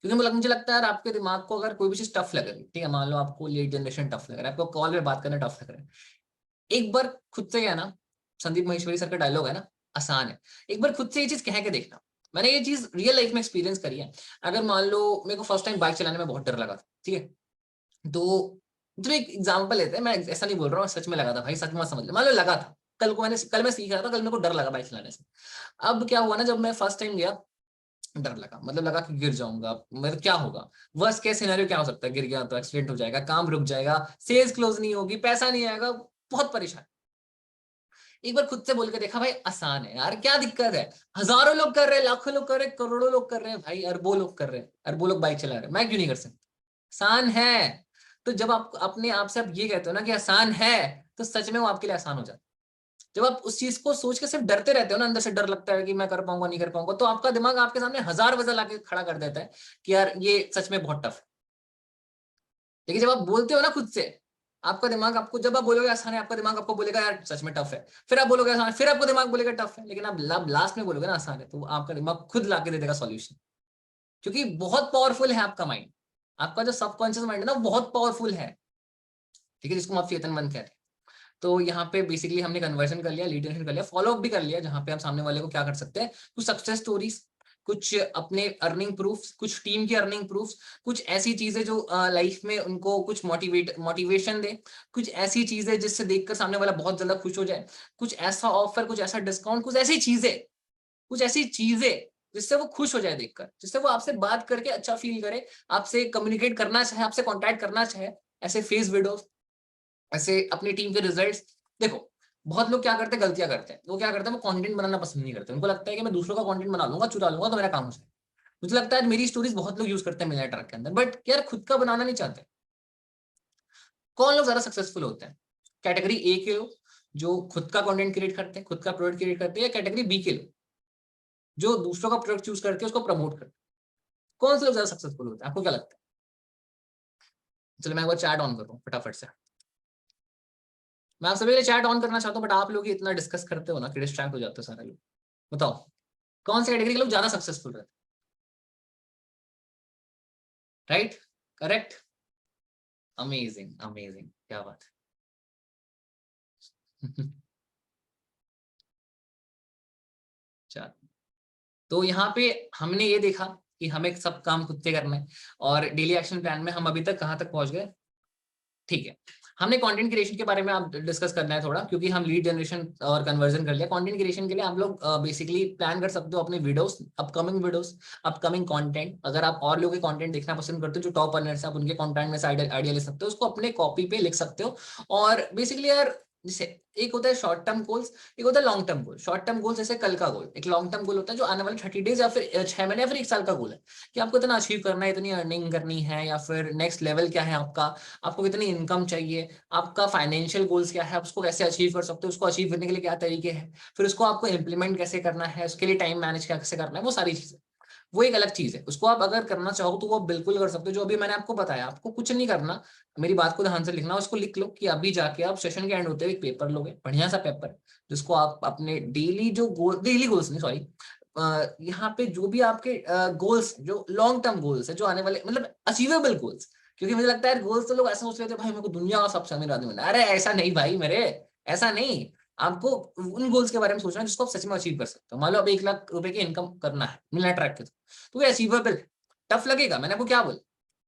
Speaker 1: क्योंकि मुझे लगता है यार आपके दिमाग को अगर कोई भी चीज टफ लग रही है, ठीक है, मान लो आपको लीड जनरेशन टफ लग रहा है, आपको कॉल पे बात करना टफ लग रहा है, एक बार खुद से क्या ना, संदीप महेश्वरी सर का डायलॉग है ना, आसान है, एक बार खुद से ये चीज कह के देखना। मैंने ये चीज रियल लाइफ में एक्सपीरियंस करी है। अगर मान लो मेरे को फर्स्ट टाइम बाइक चलाने में बहुत डर लगा था, ठीक है, तो एक एग्जांपल लेते हैं, मैं ऐसा नहीं बोल रहा हूँ सच में लगा था भाई, सच में समझ लो, मान लो लगा था, कल मैं सीख रहा था, कल मेरे को डर लगा बाइक चलाने से। अब क्या हुआ ना, जब मैं फर्स्ट टाइम गया, डर लगा, मतलब लगा कि गिर जाऊंगा, मतलब क्या होगा, वर्स्ट केस सिनेरियो क्या हो सकता है, गिर गया तो एक्सीडेंट हो जाएगा, काम रुक जाएगा, सेल्स क्लोज नहीं होगी, पैसा नहीं आएगा, बहुत परेशान। एक बार खुद से बोल के देखा भाई आसान है यार, क्या दिक्कत है, हजारों लोग कर रहे हैं, लाखों लोग कर रहे हैं, करोड़ों लोग कर रहे हैं भाई, अरबों लोग कर रहे हैं, अरबों लोग बाइक चला रहे हैं, मैं क्यों नहीं कर सकता? आसान है। तो जब आप अपने आप से आप ये कहते हो ना कि आसान है, तो सच में वो आपके लिए आसान हो जाता है। जब आप उस चीज को सोच के सिर्फ डरते रहते हो ना, अंदर से डर लगता है कि मैं कर पाऊंगा नहीं कर पाऊंगा, तो आपका दिमाग आपके सामने हजार वजह लाके खड़ा कर देता है कि यार ये सच में बहुत टफ है। लेकिन जब आप बोलते हो ना खुद से, आपका दिमाग आपको, जब आप बोलोगे आसान है, आपका दिमाग आपको बोलेगा यार सच में टफ है, फिर आप बोलोगे आसान है, फिर आपको दिमाग बोलेगा टफ है, लेकिन आप लास्ट में बोलोगे ना आसान है, तो आपका दिमाग खुद लाके दे देगा सॉल्यूशन। क्योंकि बहुत पावरफुल है आपका माइंड, आपका जो सबकॉन्शियस माइंड है ना, वो बहुत पावरफुल है। ठीक है, जिसको आप चेतन मन कहते हैं। तो यहाँ पे बेसिकली हमने कन्वर्जन कर लिया, लीड जनरेशन कर लिया, फॉलोअप भी कर लिया, जहाँ पे हम सामने वाले को क्या कर सकते हैं, कुछ सक्सेस स्टोरीज, कुछ अपने अर्निंग प्रूफ, कुछ टीम की अर्निंग प्रूफ, कुछ ऐसी चीजें जो लाइफ में उनको कुछ मोटिवेशन दे, कुछ ऐसी चीजें जिससे देखकर सामने वाला बहुत ज्यादा खुश हो जाए, कुछ ऐसा ऑफर, कुछ ऐसा डिस्काउंट, कुछ ऐसी चीजें जिससे वो खुश हो जाए देखकर, जिससे वो आपसे बात करके अच्छा फील करे, आपसे कम्युनिकेट करना चाहे, आपसे कॉन्टैक्ट करना चाहे। ऐसे फेस वीडियो, ऐसे अपनी टीम के रिजल्ट्स। देखो बहुत लोग क्या करते हैं, गलतियां करते हैं, वो क्या करते हैं, वो कंटेंट बनाना पसंद नहीं करते, उनको लगता है कि मैं दूसरों का कंटेंट बना लूंगा, चुरा लूंगा तो मेरा काम हो जाए। मुझे लगता है मेरी स्टोरीज बहुत लोग यूज करते हैं मिलियनेयर ट्रैक के अंदर, बट यार खुद का बनाना नहीं चाहते। कौन लोग ज्यादा सक्सेसफुल होते हैं? कैटेगरी ए के लोग जो खुद का कंटेंट क्रिएट करते हैं, खुद का प्रोडक्ट क्रिएट करते हैं, या कैटेगरी बी के लोग जो दूसरों का प्रोडक्ट चूज करके उसको प्रमोट करते हैं? कौन से लोग ज्यादा सक्सेसफुल होते हैं, आपको क्या लगता है? चलो मैं एक बार चैट ऑन कर रहा हूँ फटाफट से। मैं आप सभी के लिए चैट ऑन करना चाहता हूँ, बट आप लोग ही इतना डिस्कस करते हो ना कि डिस्ट्रैक्ट हो जाते हो सारे लोग। बताओ कौन से कैटेगरी के लोग ज्यादा सक्सेसफुल रहते हैं? राइट, करेक्ट, अमेजिंग अमेजिंग, क्या बात है। चलो, तो यहाँ पे हमने ये देखा कि हमें सब काम खुद से करना है, और डेली एक्शन प्लान में हम अभी तक कहाँ तक पहुंच गए? ठीक है, हमने कंटेंट क्रिएशन के बारे में आप डिस्कस करना है थोड़ा, क्योंकि हम लीड जनरेशन और कन्वर्जन कर लिया। कंटेंट क्रिएशन के लिए आप लोग बेसिकली प्लान कर सकते हो अपने वीडियोस, अपकमिंग कंटेंट। अगर आप और लोगों के कंटेंट देखना पसंद करते हो जो टॉप अर्नर्स हैं, आप उनके कंटेंट में से आइडिया ले सकते हो, उसको अपने कॉपी पे लिख सकते हो। और बेसिकली यार जैसे एक होता है शॉर्ट टर्म गोल्स, एक होता है long term goal. Short term goal जैसे कल का गोल, एक लॉन्ग टर्म गोल होता है जो आने वाले 30 डेज या फिर 6 महीने या फिर 1 साल का गोल है, कि आपको इतना अचीव करना है, इतनी अर्निंग करनी है, या फिर नेक्स्ट लेवल क्या है आपका, आपको कितनी इनकम चाहिए, आपका फाइनेंशियल गोल्स क्या है, उसको कैसे अचीव कर सकते हो, उसको अचीव करने के लिए क्या तरीके हैं, फिर उसको आपको इंप्लीमेंट कैसे करना है, उसके लिए टाइम मैनेज कैसे करना है, वो सारी चीजें। वो एक अलग चीज है, उसको आप अगर करना चाहो तो वो बिल्कुल कर सकते हो। जो अभी मैंने आपको बताया, आपको कुछ नहीं करना, मेरी बात को ध्यान से लिखना, उसको लिख लो कि अभी जाके आप सेशन के एंड होते हुए एक पेपर लोगे, बढ़िया सा पेपर, जिसको आप अपने डेली जो गोल, डेली गोल्स नहीं सॉरी, यहाँ पे जो भी आपके गोल्स, जो लॉन्ग टर्म गोल्स है, जो आने वाले मतलब अचीवेबल गोल्स, क्योंकि मुझे लगता है गोल्स तो लोग ऐसा सोच लेते हैं भाई मेरे को दुनिया का सबसे अमीर आदमी बनना है। अरे ऐसा नहीं भाई मेरे, ऐसा नहीं। आपको उन गोल्स के बारे में सोचना है जिसको आप सच में अचीव कर सकते हो। मान लो आप 1 लाख रुपए की इनकम करना है मिलियनेयर ट्रैक के, तो ये अचीवेबल। टफ लगेगा, मैंने आपको क्या बोला,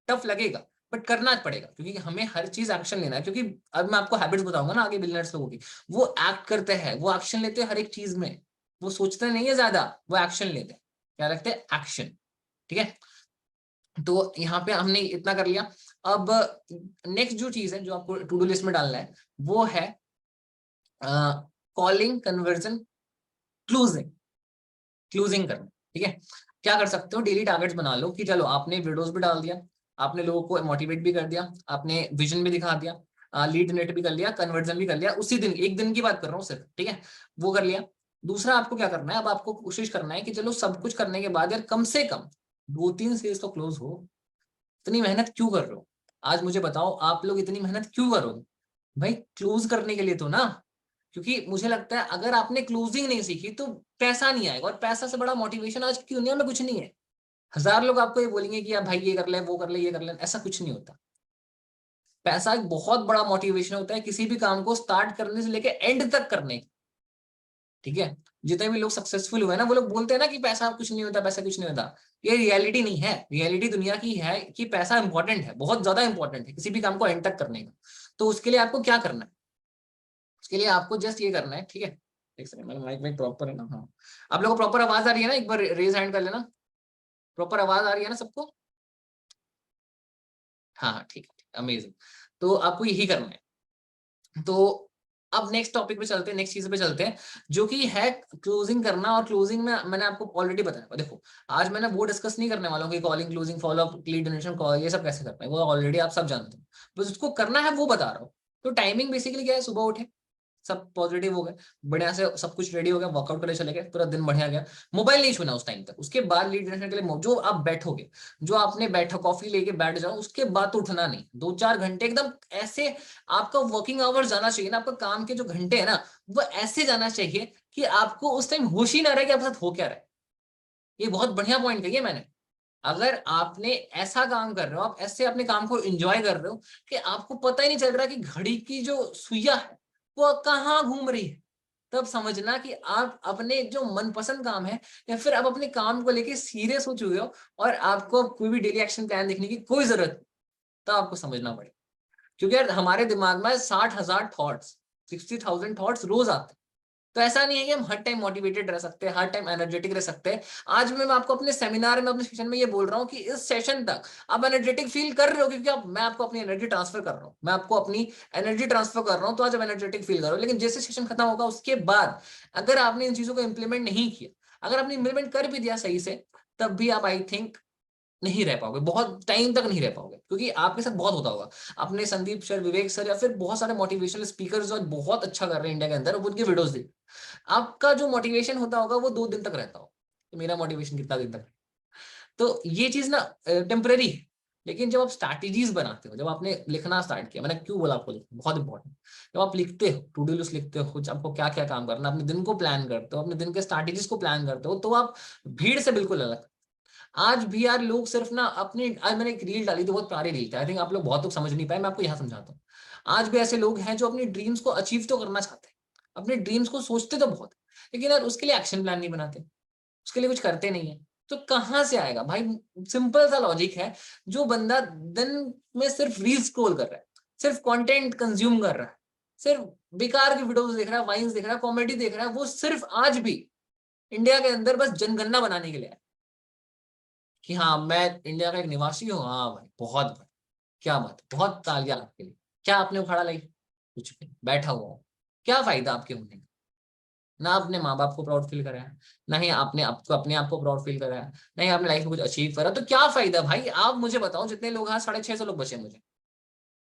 Speaker 1: टफ लगेगा, बट करना पड़ेगा, क्योंकि हमें हर चीज एक्शन लेना है। क्योंकि अब मैं आपको हैबिट्स बताऊंगा ना आगे बिलियनर्स लोगों की, वो एक्ट करते हैं, वो एक्शन लेते हैं हर एक चीज में, वो सोचते नहीं है ज्यादा, वो एक्शन लेते हैं। क्या रखते हैं? एक्शन। ठीक है, तो यहाँ पे हमने इतना कर लिया। अब नेक्स्ट जो चीज है जो आपको टू डू लिस्ट में डालना है, वो है कॉलिंग, कन्वर्जन, क्लोजिंग। क्लोजिंग करना, ठीक है। क्या कर सकते हो? डेली टारगेट्स बना लो कि चलो आपने वीडियोस भी डाल दिया, आपने लोगों को मोटिवेट भी कर दिया, आपने विजन भी दिखा दिया, लीड जनरेट भी कर लिया, कन्वर्जन भी कर लिया, उसी दिन, एक दिन की बात कर रहा हूँ सिर्फ, ठीक है, वो कर लिया। दूसरा आपको क्या करना है, अब आपको कोशिश करना है कि चलो सब कुछ करने के बाद यार कम से कम 2-3 सेल्स तो क्लोज हो। इतनी मेहनत क्यों कर रहे हो? आज मुझे बताओ, आप लोग इतनी मेहनत क्यों करोगे? भाई क्लोज करने के लिए तो ना। क्योंकि मुझे लगता है अगर आपने क्लोजिंग नहीं सीखी तो पैसा नहीं आएगा, और पैसा से बड़ा मोटिवेशन आज की दुनिया में कुछ नहीं है। 1000 लोग आपको ये बोलेंगे कि यार भाई ये कर ले, वो कर ले, ये कर ले, ऐसा कुछ नहीं होता। पैसा एक बहुत बड़ा मोटिवेशन होता है किसी भी काम को स्टार्ट करने से लेके एंड तक करने की। ठीक है, जितने भी लोग सक्सेसफुल हुए ना, वो लोग बोलते हैं ना कि पैसा कुछ नहीं होता, पैसा कुछ नहीं होता। ये रियलिटी नहीं है, रियलिटी दुनिया की है कि पैसा इंपॉर्टेंट है, बहुत ज्यादा इंपॉर्टेंट है किसी भी काम को एंड तक करने का। तो उसके लिए आपको क्या करना है? उसके लिए आपको जस्ट ये करना है, ठीक है। एक सेकंड, मेरा माइक में प्रॉपर है ना? हाँ, आप लोगों को प्रॉपर आवाज आ रही है ना? एक बार रेज हैंड कर लेना। प्रॉपर आवाज आ रही है ना सबको? हाँ हाँ, ठीक है, अमेजिंग। तो आपको यही करना है। तो अब नेक्स्ट टॉपिक पे चलते हैं, नेक्स्ट चीज पे चलते हैं, जो कि है क्लोजिंग करना। और क्लोजिंग में मैंने आपको ऑलरेडी बताया, देखो आज मैंने वो डिस्कस नहीं करने वाला हूँ कि calling, closing, follow up, lead generation, call, ये सब कैसे करना है, वो ऑलरेडी आप सब जानते हो। बस उसको करना है वो बता रहा हूँ। तो टाइमिंग बेसिकली क्या है, सुबह उठे, सब पॉजिटिव हो गए, बढ़िया से सब कुछ रेडी हो गया, वर्कआउट के लिए चले गए, पूरा दिन बढ़िया गया, मोबाइल नहीं छूना उस टाइम तक। उसके बाद लीड जनरेशन के लिए जो आप बैठोगे, जो आपने बैठा कॉफी लेके बैठ जाओ, उसके बाद तो उठना नहीं। 2-4 घंटे एकदम ऐसे आपका वर्किंग आवर्स जाना चाहिए ना, आपका काम के जो घंटे है ना, वो ऐसे जाना चाहिए कि आपको उस टाइम होश ही ना रहे कि आपके साथ हो क्या रहा है। ये बहुत बढ़िया पॉइंट कही है मैंने। अगर आपने ऐसा काम कर रहे हो, आप ऐसे अपने काम को एंजॉय कर रहे हो कि आपको पता ही नहीं चल रहा कि घड़ी की जो सुइया है वो कहाँ घूम रही है, तब समझना कि आप अपने जो मनपसंद काम है, या फिर आप अपने काम को लेके सीरियस हो चुके हो, और आपको कोई भी डेली एक्शन प्लान देखने की कोई जरूरत नहीं, तो आपको समझना पड़ेगा। क्योंकि यार हमारे दिमाग में 60,000 थॉट्स, 60,000 थॉट्स रोज आते हैं। तो ऐसा नहीं है कि हम हर टाइम मोटिवेटेड रह सकते हैं, हर टाइम एनर्जेटिक रह सकते हैं। आज मैं आपको अपने सेमिनार में, अपने सेशन में ये बोल रहा हूँ कि इस सेशन तक आप एनर्जेटिक फील कर रहे हो, क्योंकि मैं आपको अपनी एनर्जी ट्रांसफर कर रहा हूँ, मैं आपको अपनी एनर्जी ट्रांसफर कर रहा हूँ, तो आज आप एनर्जेटिक फील कर रहे हो। लेकिन जैसे सेशन खत्म होगा उसके बाद अगर आपने इन चीजों को इंप्लीमेंट नहीं किया, अगर आपने इंप्लीमेंट कर भी दिया सही से, तब भी आप आई थिंक नहीं रह पाओगे, बहुत टाइम तक नहीं रह पाओगे, क्योंकि आपके साथ बहुत होता होगा। आपने संदीप सर, विवेक सर या फिर बहुत सारे मोटिवेशनल स्पीकर्स जो बहुत अच्छा कर रहे हैं इंडिया के अंदर, उनके वीडियोस देख, आपका जो मोटिवेशन होता होगा वो 2 दिन तक रहता होगा। तो मेरा मोटिवेशन कितना दिन तक? तो ये चीज ना टेम्पररी है। लेकिन जब आप स्ट्रैटेजीज बनाते हो, जब आपने लिखना स्टार्ट किया, मैंने क्यों बोला आपको लिखना बहुत इंपॉर्टेंट, जब आप लिखते हो, टू डू लिस्ट लिखते हो, कुछ आपको क्या क्या काम करना, अपने दिन को प्लान करते हो, अपने दिन के स्ट्रैटेजीज को प्लान करते हो, तो आप भीड़ से बिल्कुल अलग। आज भी यार लोग सिर्फ ना अपने, आज मैंने एक रील डाली थी, बहुत प्यारी रील थी, आई थिंक आप लोग बहुत लोग समझ नहीं पाए, मैं आपको यहाँ समझाता हूँ। आज भी ऐसे लोग हैं जो अपनी ड्रीम्स को अचीव तो करना चाहते हैं, अपने ड्रीम्स को सोचते तो बहुत, लेकिन यार उसके लिए एक्शन प्लान नहीं बनाते, उसके लिए कुछ करते नहीं है। तो कहाँ से आएगा भाई? सिंपल सा लॉजिक है, जो बंदा दिन में सिर्फ रील स्क्रॉल कर रहा है, सिर्फ कंटेंट कंज्यूम कर रहा है, सिर्फ बेकार की वीडियोस देख रहा है, वाइन्स देख रहा है, कॉमेडी देख रहा है, वो सिर्फ आज भी इंडिया के अंदर बस जनगणना बनाने के लिए है कि हाँ मैं इंडिया का एक निवासी हूँ, हाँ भाई बहुत भाई, क्या बात, बहुत तालियां आपके लिए। क्या आपने उखाड़ा लाई? कुछ भी नहीं, बैठा हुआ हूँ। क्या फायदा आपके होने का? ना आपने माँ बाप को प्राउड फील कराया, ना ही आपने आपको अपने आप को प्राउड फील कराया, ना ही आपने लाइफ में कुछ अचीव करा, तो क्या फायदा भाई? आप मुझे बताओ, जितने लोग, हाँ 650 लोग बचे, मुझे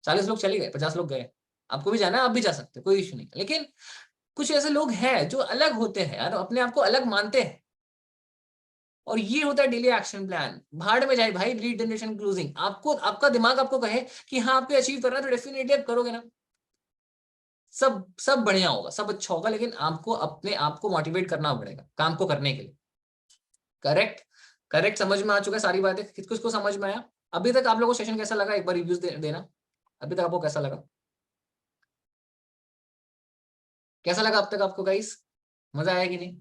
Speaker 1: 40 लोग चले गए, 50 लोग गए, आपको भी जाना है, आप भी जा सकते हो, कोई इशू नहीं, लेकिन कुछ ऐसे लोग हैं जो अलग होते हैं यार, अपने आप को अलग मानते हैं। और ये होता है डेली एक्शन प्लान। भाड़ में जाए भाई लीड जनरेशन क्लोजिंग, आपको आपका दिमाग आपको कहे कि हाँ आपको अचीव करना है, तो डेफिनेटली आप करोगे ना, सब सब बढ़िया होगा, सब अच्छा होगा, लेकिन आपको अपने आप को मोटिवेट करना पड़ेगा काम को करने के लिए। करेक्ट? करेक्ट, समझ में आ चुका है सारी बातें? किसको समझ में आया? अभी तक आप लोगों को सेशन कैसा लगा, एक बार रिव्यूज देना, अभी तक आपको कैसा लगा? कैसा लगा अब तक आपको गाइस? मजा आया कि नहीं?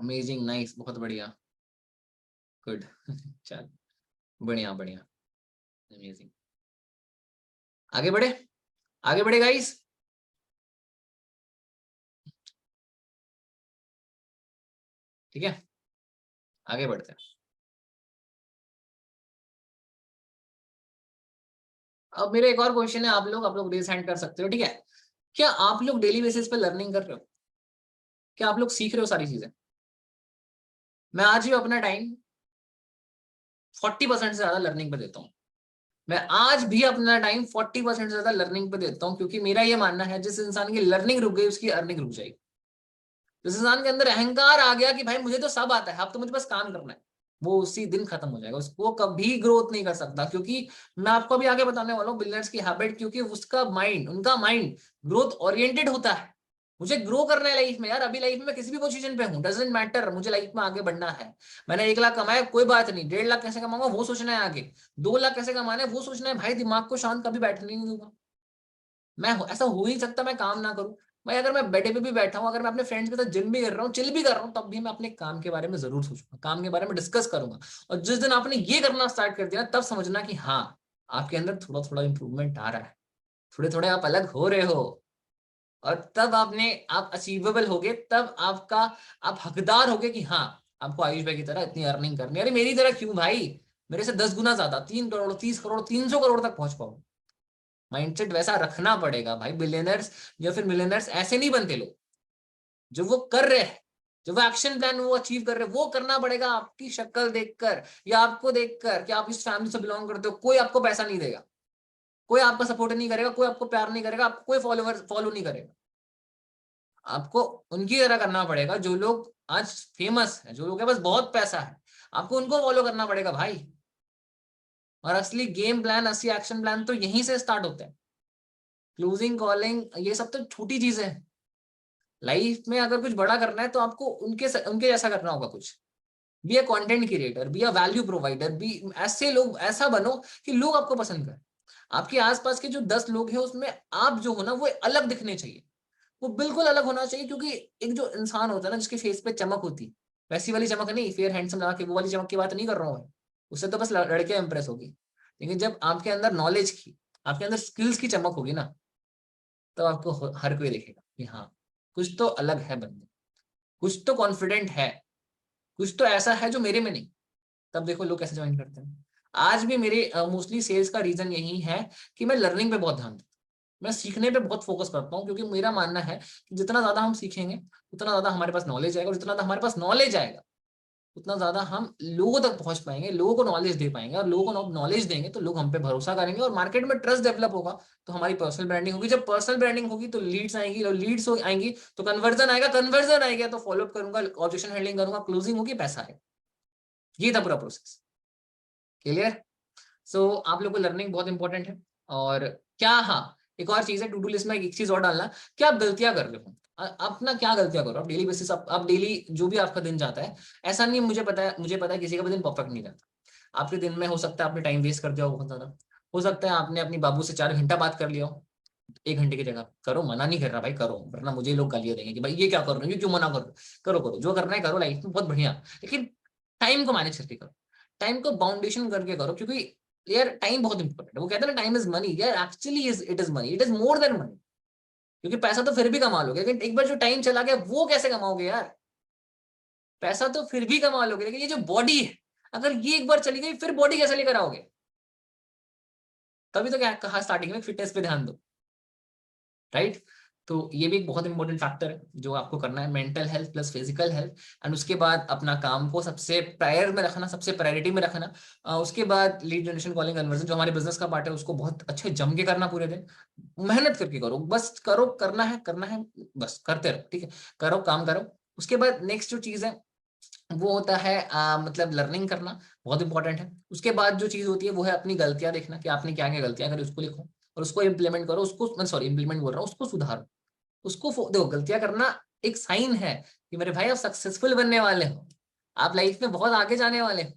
Speaker 1: अमेजिंग, नाइस, बहुत बढ़िया, गुड। चल, बढ़िया बढ़िया, अमेजिंग। आगे बढ़े, आगे बढ़े गाइस। ठीक है, आगे बढ़ते हैं। अब मेरा एक और क्वेश्चन है, आप लोग रेज हैंड कर सकते हो, ठीक है? क्या आप लोग डेली बेसिस पे लर्निंग कर रहे हो? क्या आप लोग सीख रहे हो सारी चीजें? मैं आज भी अपना टाइम 40% से ज्यादा लर्निंग पे देता हूँ। मैं आज भी अपना टाइम 40% से ज्यादा लर्निंग पे देता हूँ, क्योंकि मेरा ये मानना है जिस इंसान की लर्निंग रुक गई उसकी अर्निंग रुक जाएगी। जिस इंसान के अंदर अहंकार आ गया कि भाई मुझे तो सब आता है, अब तो मुझे बस काम करना है, वो उसी दिन खत्म हो जाएगा, उसको कभी ग्रोथ नहीं कर सकता। क्योंकि मैं आपको अभी आगे बताने वाला हूँ बिल्डर्स की हैबिट, क्योंकि उसका माइंड, उनका माइंड ग्रोथ ओरिएंटेड होता है। मुझे ग्रो करना है लाइफ में यार, अभी लाइफ में मैं किसी भी पोजीशन पे हूँ, डजेंट मैटर, मुझे लाइफ में आगे बढ़ना है। मैंने 1 लाख कमाया, कोई बात नहीं, 1.5 लाख कैसे कमाऊंगा वो सोचना है, आगे 2 लाख कैसे कमाना है वो सोचना है। भाई दिमाग को शांत कभी बैठने नहीं दूंगा मैं, ऐसा हो ही नहीं सकता मैं काम ना करूं। भाई अगर मैं बेडे पे भी बैठा हूँ, अगर मैं अपने फ्रेंड्स के साथ जिम भी कर रहा हूँ, चिल भी कर रहा हूँ, तब भी मैं अपने काम के बारे में जरूर सोचूंगा, काम के बारे में डिस्कस करूंगा। और जिस दिन आपने ये करना स्टार्ट कर दिया, तब समझना कि हाँ आपके अंदर थोड़ा थोड़ा इंप्रूवमेंट आ रहा है, थोड़े थोड़े आप अलग हो रहे हो। और तब आप अचीवेबल होगे, तब आप हकदार होगे कि हाँ आपको आयुष भाई की तरह इतनी अर्निंग करनी है। अरे मेरी तरह क्यों भाई, मेरे से 10 गुना ज्यादा, 3 करोड़, 30 करोड़, 300 करोड़ तक पहुंच पाओ। माइंडसेट वैसा रखना पड़ेगा भाई। बिलियनर्स या फिर मिलियनर्स ऐसे नहीं बनते लोग, जो वो कर रहे हैं, जो वो एक्शन प्लान वो अचीव कर रहे हैं, वो करना पड़ेगा आपकी शक्ल देखकर या आपको देखकर कि आप इस फैमिली से बिलोंग करते हो। कोई आपको पैसा नहीं देगा, कोई आपका सपोर्ट नहीं करेगा, कोई आपको प्यार नहीं करेगा, आपको कोई फॉलोवर फॉलो नहीं करेगा। आपको उनकी तरह करना पड़ेगा जो लोग आज फेमस है, जो लोग के पास बहुत पैसा है, आपको उनको फॉलो करना पड़ेगा भाई। और असली गेम प्लान, असली एक्शन प्लान तो यहीं से स्टार्ट होता है। क्लोजिंग, कॉलिंग, ये सब तो छोटी चीजें हैं। लाइफ में अगर कुछ बड़ा करना है तो आपको उनके जैसा करना होगा कुछ। Be a content creator, be a value provider, be ऐसे लोग, ऐसा बनो कि लोग आपको पसंद करें। आपके आसपास के जो 10 लोग हैं उसमें आप जो हो ना वो अलग दिखने चाहिए, वो बिल्कुल अलग होना चाहिए। क्योंकि एक जो इंसान होता है ना जिसके फेस पे चमक होती है, वैसी वाली चमक नहीं, फेयर हैंडसम लगा के वो वाली चमक की बात नहीं कर रहा हूँ मैं, उससे तो बस लड़कियां इंप्रेस होगी। लेकिन जब आपके अंदर नॉलेज की, आपके अंदर स्किल्स की चमक होगी ना, तो आपको हर कोई देखेगा कि हाँ कुछ तो अलग है बंदे, कुछ तो कॉन्फिडेंट है, कुछ तो ऐसा है जो मेरे में नहीं। तब देखो लोग कैसे ज्वाइन करते हैं। आज भी मेरे मोस्टली सेल्स का रीजन यही है कि मैं लर्निंग पे बहुत ध्यान देता हूँ। मैं सीखने पे बहुत फोकस करता हूँ, क्योंकि मेरा मानना है कि जितना ज्यादा हम सीखेंगे उतना ज्यादा हमारे पास नॉलेज आएगा, और जितना ज्यादा हमारे पास नॉलेज आएगा उतना ज्यादा हम लोगों तक पहुंच पाएंगे, लोगों को नॉलेज दे पाएंगे, और लोगों को नॉलेज देंगे तो लोग हम पे भरोसा करेंगे और मार्केट में ट्रस्ट डेवलप होगा। तो हमारी पर्सनल ब्रांडिंग होगी, जब पर्सनल ब्रांडिंग होगी तो लीड्स आएंगी, और लीड्स आएंगी तो कन्वर्जन आएगा, कन्वर्जन आएगा तो फॉलोअप करूंगा, ऑब्जेक्शन हैंडलिंग करूंगा, क्लोजिंग होगी, पैसा आएगा। ये था पूरा प्रोसेस। क्लियर? सो आप लोग को लर्निंग बहुत इंपॉर्टेंट है। और क्या, हाँ, एक और चीज है, टू डू लिस्ट में एक चीज और डालना, क्या आप गलतियां कर रहे हो, अपना क्या गलतियां करो आप डेली बेसिस, आप डेली जो भी आपका दिन जाता है, ऐसा नहीं, मुझे पता है किसी का भी दिन परफेक्ट नहीं जाता। आपके दिन में हो सकता है आपने टाइम वेस्ट कर दिया हो बहुत ज्यादा, हो सकता है आपने अपनी बाबू से 4 घंटा बात कर लिया हो 1 घंटे की जगह। करो, मना नहीं कर रहा भाई, करो, वरना मुझे लोग गालियां देंगे कि भाई ये क्या कर रहे हो, ये क्यों मना कर रहे हो। करो करो, जो करना है करो लाइफ में, बहुत बढ़िया, लेकिन टाइम को मैनेज करके करो, टाइम को बाउंडेशन करके करो, क्योंकि यार टाइम बहुत इंपॉर्टेंट है। वो कहते हैं ना टाइम इज मनी, यार actually it is money, it is more than money. क्योंकि पैसा तो फिर भी कमा लोगे, लेकिन एक बार जो टाइम चला गया वो कैसे कमाओगे यार। पैसा तो फिर भी कमा लोगे, लेकिन ये जो बॉडी है, अगर ये एक बार चली गई फिर बॉडी कैसे लेकर आओगे। तभी तो क्या कहा स्टार्टिंग में, फिटनेस पे ध्यान दो, राइट। तो ये भी एक बहुत इंपॉर्टेंट फैक्टर है जो आपको करना है, mental health plus physical health. And उसके बाद अपना काम को सबसे प्रायर में रखना, सबसे प्रायोरिटी में रखना। उसके बाद लीड जनरेशन, कॉलिंग, कन्वर्जन जो हमारे बिजनेस का पार्ट है उसको बहुत अच्छे जम के करना, पूरे दिन मेहनत करके करो, बस करो, करना है, बस करते रहो, ठीक है, करो, काम करो। उसके बाद नेक्स्ट जो चीज है वो होता है मतलब लर्निंग करना, बहुत इंपॉर्टेंट है। उसके बाद जो चीज होती है वो है अपनी गलतियां देखना, कि आपने क्या क्या गलतियां करी उसको लिखो और उसको इम्प्लीमेंट करो, उसको, मैं सॉरी इंप्लीमेंट बोल रहा हूँ, उसको सुधारो, उसको देखो, गलतियां करना एक साइन है कि मेरे भाई आप सक्सेसफुल बनने वाले हो, आप लाइफ में बहुत आगे जाने वाले हो,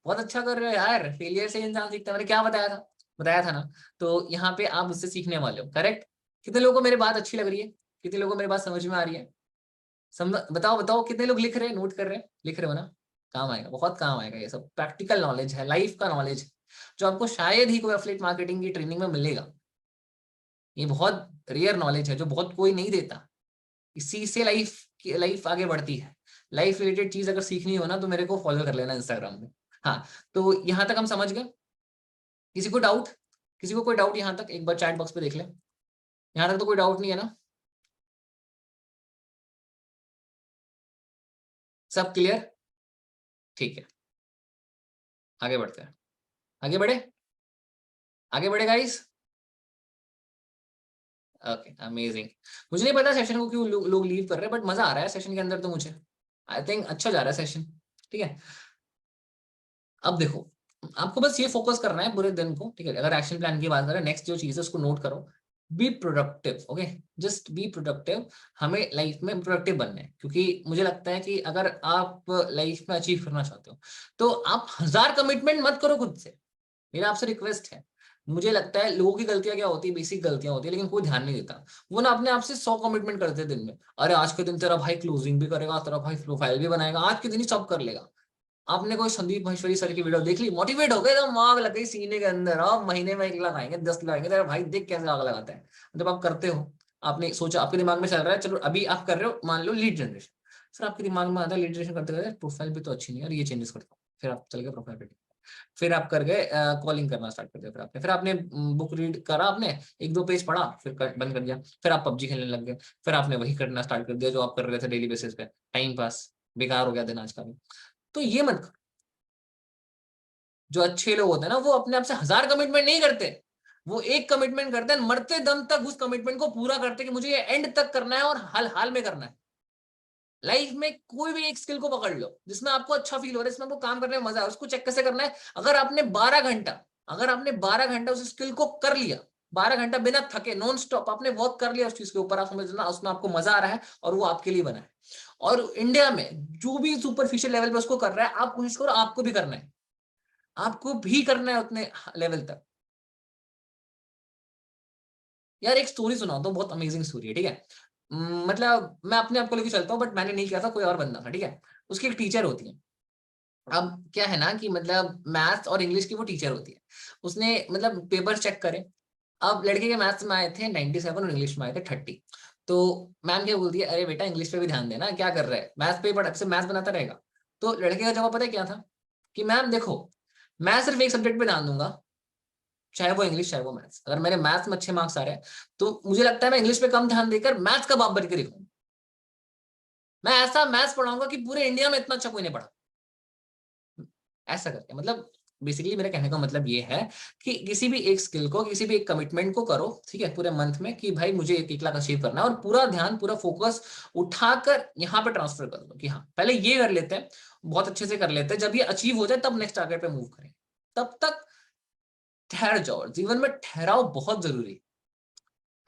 Speaker 1: बहुत अच्छा कर रहे हो यार। फेलियर से इंसान सीखता है, मैंने क्या बताया था ना। तो यहाँ पे आप उससे सीखने वाले हो, करेक्ट। कितने लोगों को मेरी बात अच्छी लग रही है, कितने लोगों को मेरी बात समझ में आ रही है, समझ, बताओ बताओ, कितने लोग लिख रहे हैं, नोट कर रहे हैं, लिख रहे हो ना। काम आएगा, बहुत काम आएगा, ये सब प्रैक्टिकल नॉलेज है, लाइफ का नॉलेज है, जो आपको शायद ही कोई एफिलिएट मार्केटिंग की ट्रेनिंग में मिलेगा। ये बहुत रेयर नॉलेज है जो बहुत कोई नहीं देता, इसी से लाइफ आगे बढ़ती है। लाइफ रिलेटेड चीज अगर सीखनी हो ना तो मेरे को फॉलो कर लेना इंस्टाग्राम पे। हाँ, तो यहाँ तक हम समझ गए। किसी को डाउट, किसी को कोई डाउट यहाँ तक, एक बार चैट बॉक्स पे देख ले, यहाँ तक तो कोई डाउट नहीं है ना, सब क्लियर, ठीक है, आगे बढ़ते हैं, आगे बढ़े, आगे बढ़े गाइस। Okay, amazing. मुझे नहीं पता सेशन को क्यों लोग लीव कर रहे हैं, बट मजा आ रहा है सेशन के अंदर, तो मुझे आई थिंक अच्छा जा रहा है सेशन, ठीक है। अब देखो, आपको बस ये फोकस करना है पूरे दिन को, ठीक है। अगर एक्शन प्लान की बात करें, नेक्स्ट जो चीज है उसको नोट करो, be productive, okay, just be productive. हमें लाइफ में प्रोडक्टिव बनना है, क्योंकि मुझे लगता है कि अगर आप लाइफ में अचीव करना चाहते हो तो आप 1000 कमिटमेंट मत करो खुद से, मेरा आपसे रिक्वेस्ट है। मुझे लगता है लोगों की गलतियां क्या होती है, बेसिक गलतियां होती है, लेकिन कोई ध्यान नहीं देता। वो ना अपने आप से 100 कमिटमेंट करते हैं दिन में, अरे आज के दिन तेरा भाई क्लोजिंग भी करेगा, तेरा भाई प्रोफाइल भी बनाएगा, आज के दिन ही सब कर लेगा। आपने कोई संदीप महेश्वरी सर की वीडियो देख ली, मोटिवेट हो गए, एकदम आग लग गई सीने के अंदर, आप महीने में 1 लाख आएंगे, 10 लाख आएंगे, तेरा भाई देख कैसे आग लगाता है। जब आप करते हो, आपने सोचा, आपके दिमाग में चल रहा है, चलो अभी आप कर रहे हो, मान लो लीड जनरेशन, सर आपके दिमाग में आता है लीड जनरेशन करते करते प्रोफाइल भी तो अच्छी नहीं है और ये चेंजेस करता हूँ, फिर आप चल गए प्रोफाइल पे, फिर आप कर गए कॉलिंग करना स्टार्ट कर दिया, फिर आपने बुक रीड करा, आपने 1-2 पेज पढ़ा, फिर बंद कर दिया, फिर आप पबजी खेलने लग गए, फिर आपने वही करना स्टार्ट कर दिया जो आप कर रहे थे डेली बेसिस पे, टाइम पास, बेकार हो गया दिन आज का भी। तो ये मत करो। जो अच्छे लोग होते हैं ना वो अपने आप से 1000 कमिटमेंट नहीं करते, वो एक कमिटमेंट करते हैं, मरते दम तक उस कमिटमेंट को पूरा करते हैं कि मुझे ये एंड तक करना है और हाल हाल में करना है। लाइफ में कोई भी एक स्किल को पकड़ लो जिसमें आपको अच्छा फील हो रहा है, जिसमें आपको काम करने में मजा है, उसको चेक कैसे करना है। अगर आपने 12 घंटा उस स्किल को कर लिया, 12 घंटा बिना थके नॉन स्टॉप आपने वर्क कर लिया उस चीज के ऊपर, आप समझना उसमें आपको मजा आ रहा है और वो आपके लिए बना है। और इंडिया में जो भी सुपरफिशियल लेवल पे उसको कर रहा है, आप कोशिश करो आपको भी करना है, आपको भी करना है उतने लेवल तक। यार एक स्टोरी सुनाओ तो, बहुत अमेजिंग स्टोरी है, ठीक है। मतलब मैं अपने आप को लेके चलता हूँ, बट मैंने नहीं किया था, कोई और बंदा था, ठीक है। उसकी एक टीचर होती है। अब क्या है ना कि मतलब मैथ्स और इंग्लिश की वो टीचर होती है। उसने मतलब पेपर चेक करे, अब लड़के के मैथ्स में आए थे 97 और इंग्लिश में आए थे 30। तो मैम क्या बोलती है, अरे बेटा इंग्लिश पे भी ध्यान देना, क्या कर रहा है, मैथ्स पे पढ़, मैथ्स बनाता रहेगा। तो लड़के का जवाब पता है क्या था, कि मैम देखो, मैं सिर्फ एक सब्जेक्ट पे ध्यान दूंगा, चाहे वो इंग्लिश चाहे वो मैथ्स। अगर मेरे मैथ्स में अच्छे मार्क्स आ रहे हैं तो मुझे लगता है मैं इंग्लिश पे कम ध्यान देकर मैथ्स का बाप बन के दिखाऊंगा। मैं ऐसा मैथ्स पढ़ाऊंगा कि पूरे इंडिया में इतना अच्छा कोई नहीं पढ़ा, ऐसा करके। मतलब बेसिकली मेरे कहने का मतलब ये है कि किसी भी एक स्किल को, किसी भी एक कमिटमेंट को करो, ठीक है, पूरे मंथ में, कि भाई मुझे 1 लाख अचीव करना है, और पूरा ध्यान पूरा फोकस उठाकर यहाँ पे ट्रांसफर कर दो कि हाँ पहले ये कर लेते हैं, बहुत अच्छे से कर लेते हैं, जब ये अचीव हो जाए तब नेक्स्ट टारगेट पे मूव करें। तब तक ठहर जाओ, जीवन में ठहराव बहुत जरूरी।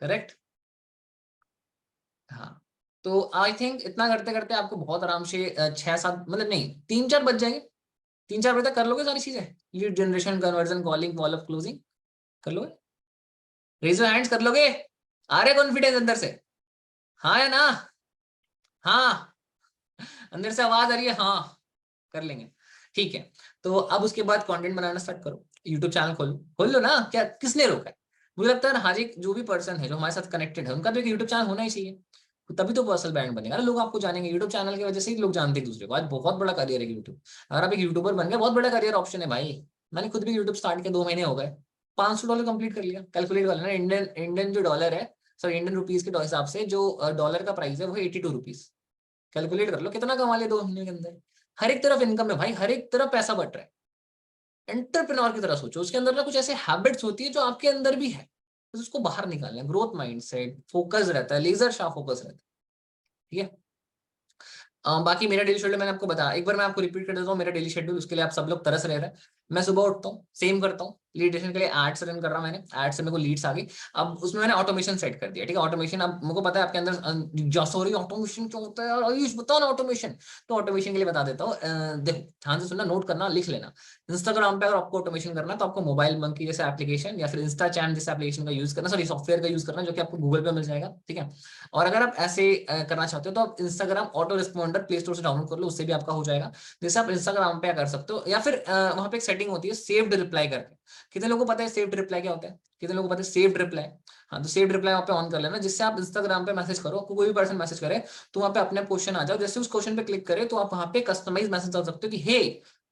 Speaker 1: करेक्ट। हाँ, तो आई थिंक इतना करते करते आपको बहुत आराम से 6-7, मतलब नहीं 3-4 बज जाएंगे। 3-4 बजे तक कर लोगे सारी चीजें, lead generation, conversion, calling, follow up, closing, कर लोगे? रेज योर हैंड्स, कर लोगे? आ रहे कॉन्फिडेंस अंदर से? हाँ या ना? हाँ, अंदर से आवाज आ रही है हाँ, कर लेंगे। ठीक है, तो अब उसके बाद कंटेंट बनाना स्टार्ट करो, यूट्यूब चैनल खोलो, खोल लो ना, क्या किसने रोका है? मुझे लगता है हर एक जो भी पर्सन है जो हमारे साथ कनेक्टेड है उनका तो एक यूट्यूब चैनल होना ही चाहिए, तो तभी तो पर्सनल ब्रांड बनेगा ना, लोग आपको जानेंगे। यूट्यूब चैनल की वजह से ही लोग जानते हैं दूसरे को। आज बहुत बड़ा करियर है यूट्यूब, अगर आप एक यूट्यूबर बन गए बहुत बड़ा करियर ऑप्शन है भाई। मैंने खुद भी यूट्यूब स्टार्ट किया, 2 महीने हो गए, $500 कंप्लीट कर लिया। कैलकुलेट कर लेना, इंडियन इंडियन जो डॉलर है, सॉरी इंडियन रुपीज के हिसाब से जो डॉलर का प्राइस है वो 82 रुपीज। कैलकुलेट कर लो कितना कमा लिया 2 महीने के अंदर। हर एक तरफ इनकम है भाई, हर एक तरफ पैसा बट रहा है। एंटरप्रेन्योर की तरह सोचो, उसके अंदर ना कुछ ऐसे हैबिट्स होती है जो आपके अंदर भी है, बस उसको बाहर निकालना है। ग्रोथ माइंडसेट, फोकस रहता है, लेजर शार्प फोकस रहता है। ठीक है। बाकी मेरा डेली शेड्यूल मैंने आपको बताया, एक बार मैं आपको रिपीट कर देता हूँ मेरा डेली शेड्यूल, उसके लिए आप सब लोग तरस रहे थे। मैं सुबह उठता हूँ, सेम करता हूँ, लीड जनरेशन के लिए एड्स रन कर रहा हूँ, मैंने एड्स से मेरे को लीड्स आ गई। अब उसमें मैंने ऑटोमेशन सेट कर दिया, ठीक है। ऑटोमेशन, अब मेरे को पता है आपके अंदर सॉरी ऑटोमेशन क्या होता है यार आयुष, बताओ ना ऑटोमेशन। तो ऑटोमेशन के लिए बता देता हूँ, देखो ध्यान से सुनना, नोट करना, लिख लेना। इंस्टाग्राम पे अगर आपको ऑटोमेशन करना है तो आपको मोबाइल मंकी जैसे एप्लीकेशन या फिर इंस्टा चैम जैसे एप्लीकेशन का यूज करना, सॉरी सॉफ्टवेयर का यूज करना, जो कि आपको गूगल पे मिल जाएगा, ठीक है। और अगर आप ऐसे करना चाहते हो तो आप Instagram auto responder play store से डाउनलोड कर लो, उससे भी आपका हो जाएगा। जैसे आप इंस्टाग्राम पे कर सकते हो, या फिर वहां पे एक सेटिंग होती है सेव्ड रिप्लाई करके। कितने लोगों को पता है सेव्ड रिप्लाई क्या होता है? कितने लोगों को पता है सेव्ड रिप्लाई? हाँ, तो सेव्ड रिप्लाई वहाँ पे ऑन कर लेना, जिससे आप इंस्टाग्राम पे मैसेज करो, कोई भी पर्सन मैसेज करे तो वहाँ पे अपने क्वेश्चन आ जाओ, जैसे उस क्वेश्चन पे क्लिक करे तो आप वहाँ पे कस्टमाइज मैसेज डाल सकते हो कि hey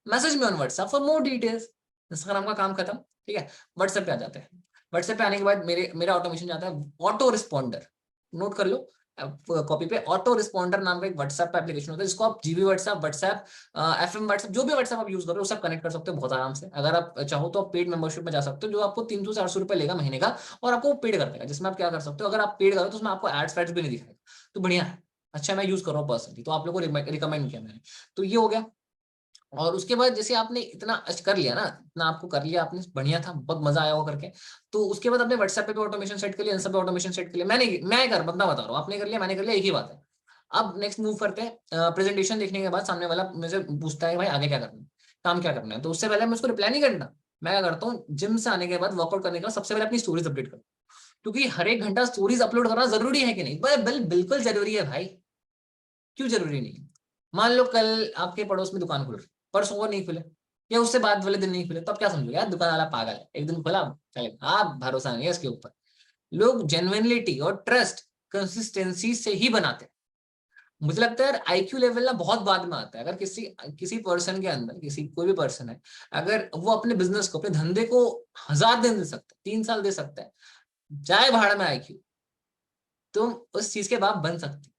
Speaker 1: message me on WhatsApp for more details. Instagram का काम खत्म, ठीक है। व्हाट्सएप पे आ जाते हैं। व्हाट्सएप पे आने के बाद मेरा ऑटोमेशन जाता है ऑटो रिस्पॉन्डर, नोट कर लो कॉपी पे। ऑटो रिस्पॉन्डर नाम का एक व्हाट्सएप एप्लीकेशन होता है, जिसको आप GB WhatsApp, WhatsApp, FM WhatsApp, जो भी व्हाट्सएप आप यूज करो वो सब कनेक्ट कर सकते हो बहुत आराम से। अगर आप चाहो तो आप पेड मेंबरशिप में जा सकते हो, जो आपको 300-400 रुपए लेगा महीने का, और आपको पेड कर देगा, जिसमें आप क्या कर सकते हो, अगर आप पेड करो तो उसमें आपको एड्स वैड्स भी नहीं दिखाएगा, तो बढ़िया है। अच्छा, मैं यूज कर रहा हूँ पर्सनली, तो आप लोगों को रिकमेंड किया मैंने। तो ये हो गया। और उसके बाद जैसे आपने इतना कर लिया ना, इतना आपको कर लिया आपने, बढ़िया था, बहुत मजा आया वो करके। तो उसके बाद अपने व्हाट्सएप पे भी ऑटोमेशन सेट कर लिया, इंस्टा पे ऑटोमेशन सेट कर लिया, मैं कर बंदा बता रहा हूँ, आपने कर लिया मैंने कर लिया, एक ही बात है। अब नेक्स्ट मूव करते हैं। प्रेजेंटेशन देखने के बाद सामने वाला मुझे पूछता है भाई आगे क्या करना है, काम क्या करना है, तो उससे पहले मैं उसको रिप्लाई नहीं करना। मैं क्या करता हूँ, जिम से आने के बाद, वर्कआउट करने के बाद सबसे पहले अपनी स्टोरीज अपडेट करता हूँ, क्योंकि हर एक घंटा स्टोरीज अपलोड करना जरूरी है कि नहीं? बिल्कुल जरूरी है भाई। क्यों जरूरी नहीं है? मान लो कल आपके पड़ोस में दुकान खुल रही, परसों वो नहीं खुले, या उससे बाद वाले दिन नहीं खुले, तो आप क्या समझोगे? यार दुकान वाला पागल है, एक दिन खुला चलेगा, आप भरोसा नहीं है इसके ऊपर। लोग जेन्युइनलिटी और ट्रस्ट कंसिस्टेंसी से ही बनाते हैं। मुझे लगता है यार आईक्यू लेवल ना बहुत बाद में आता है। अगर किसी किसी पर्सन के अंदर, किसी कोई भी पर्सन है, अगर वो अपने बिजनेस को, अपने धंधे को 1000 दिन दे सकता है, 3 साल दे सकता है, जाए भाड़ में आईक्यू, तुम उस चीज के बाप बन सकते हो,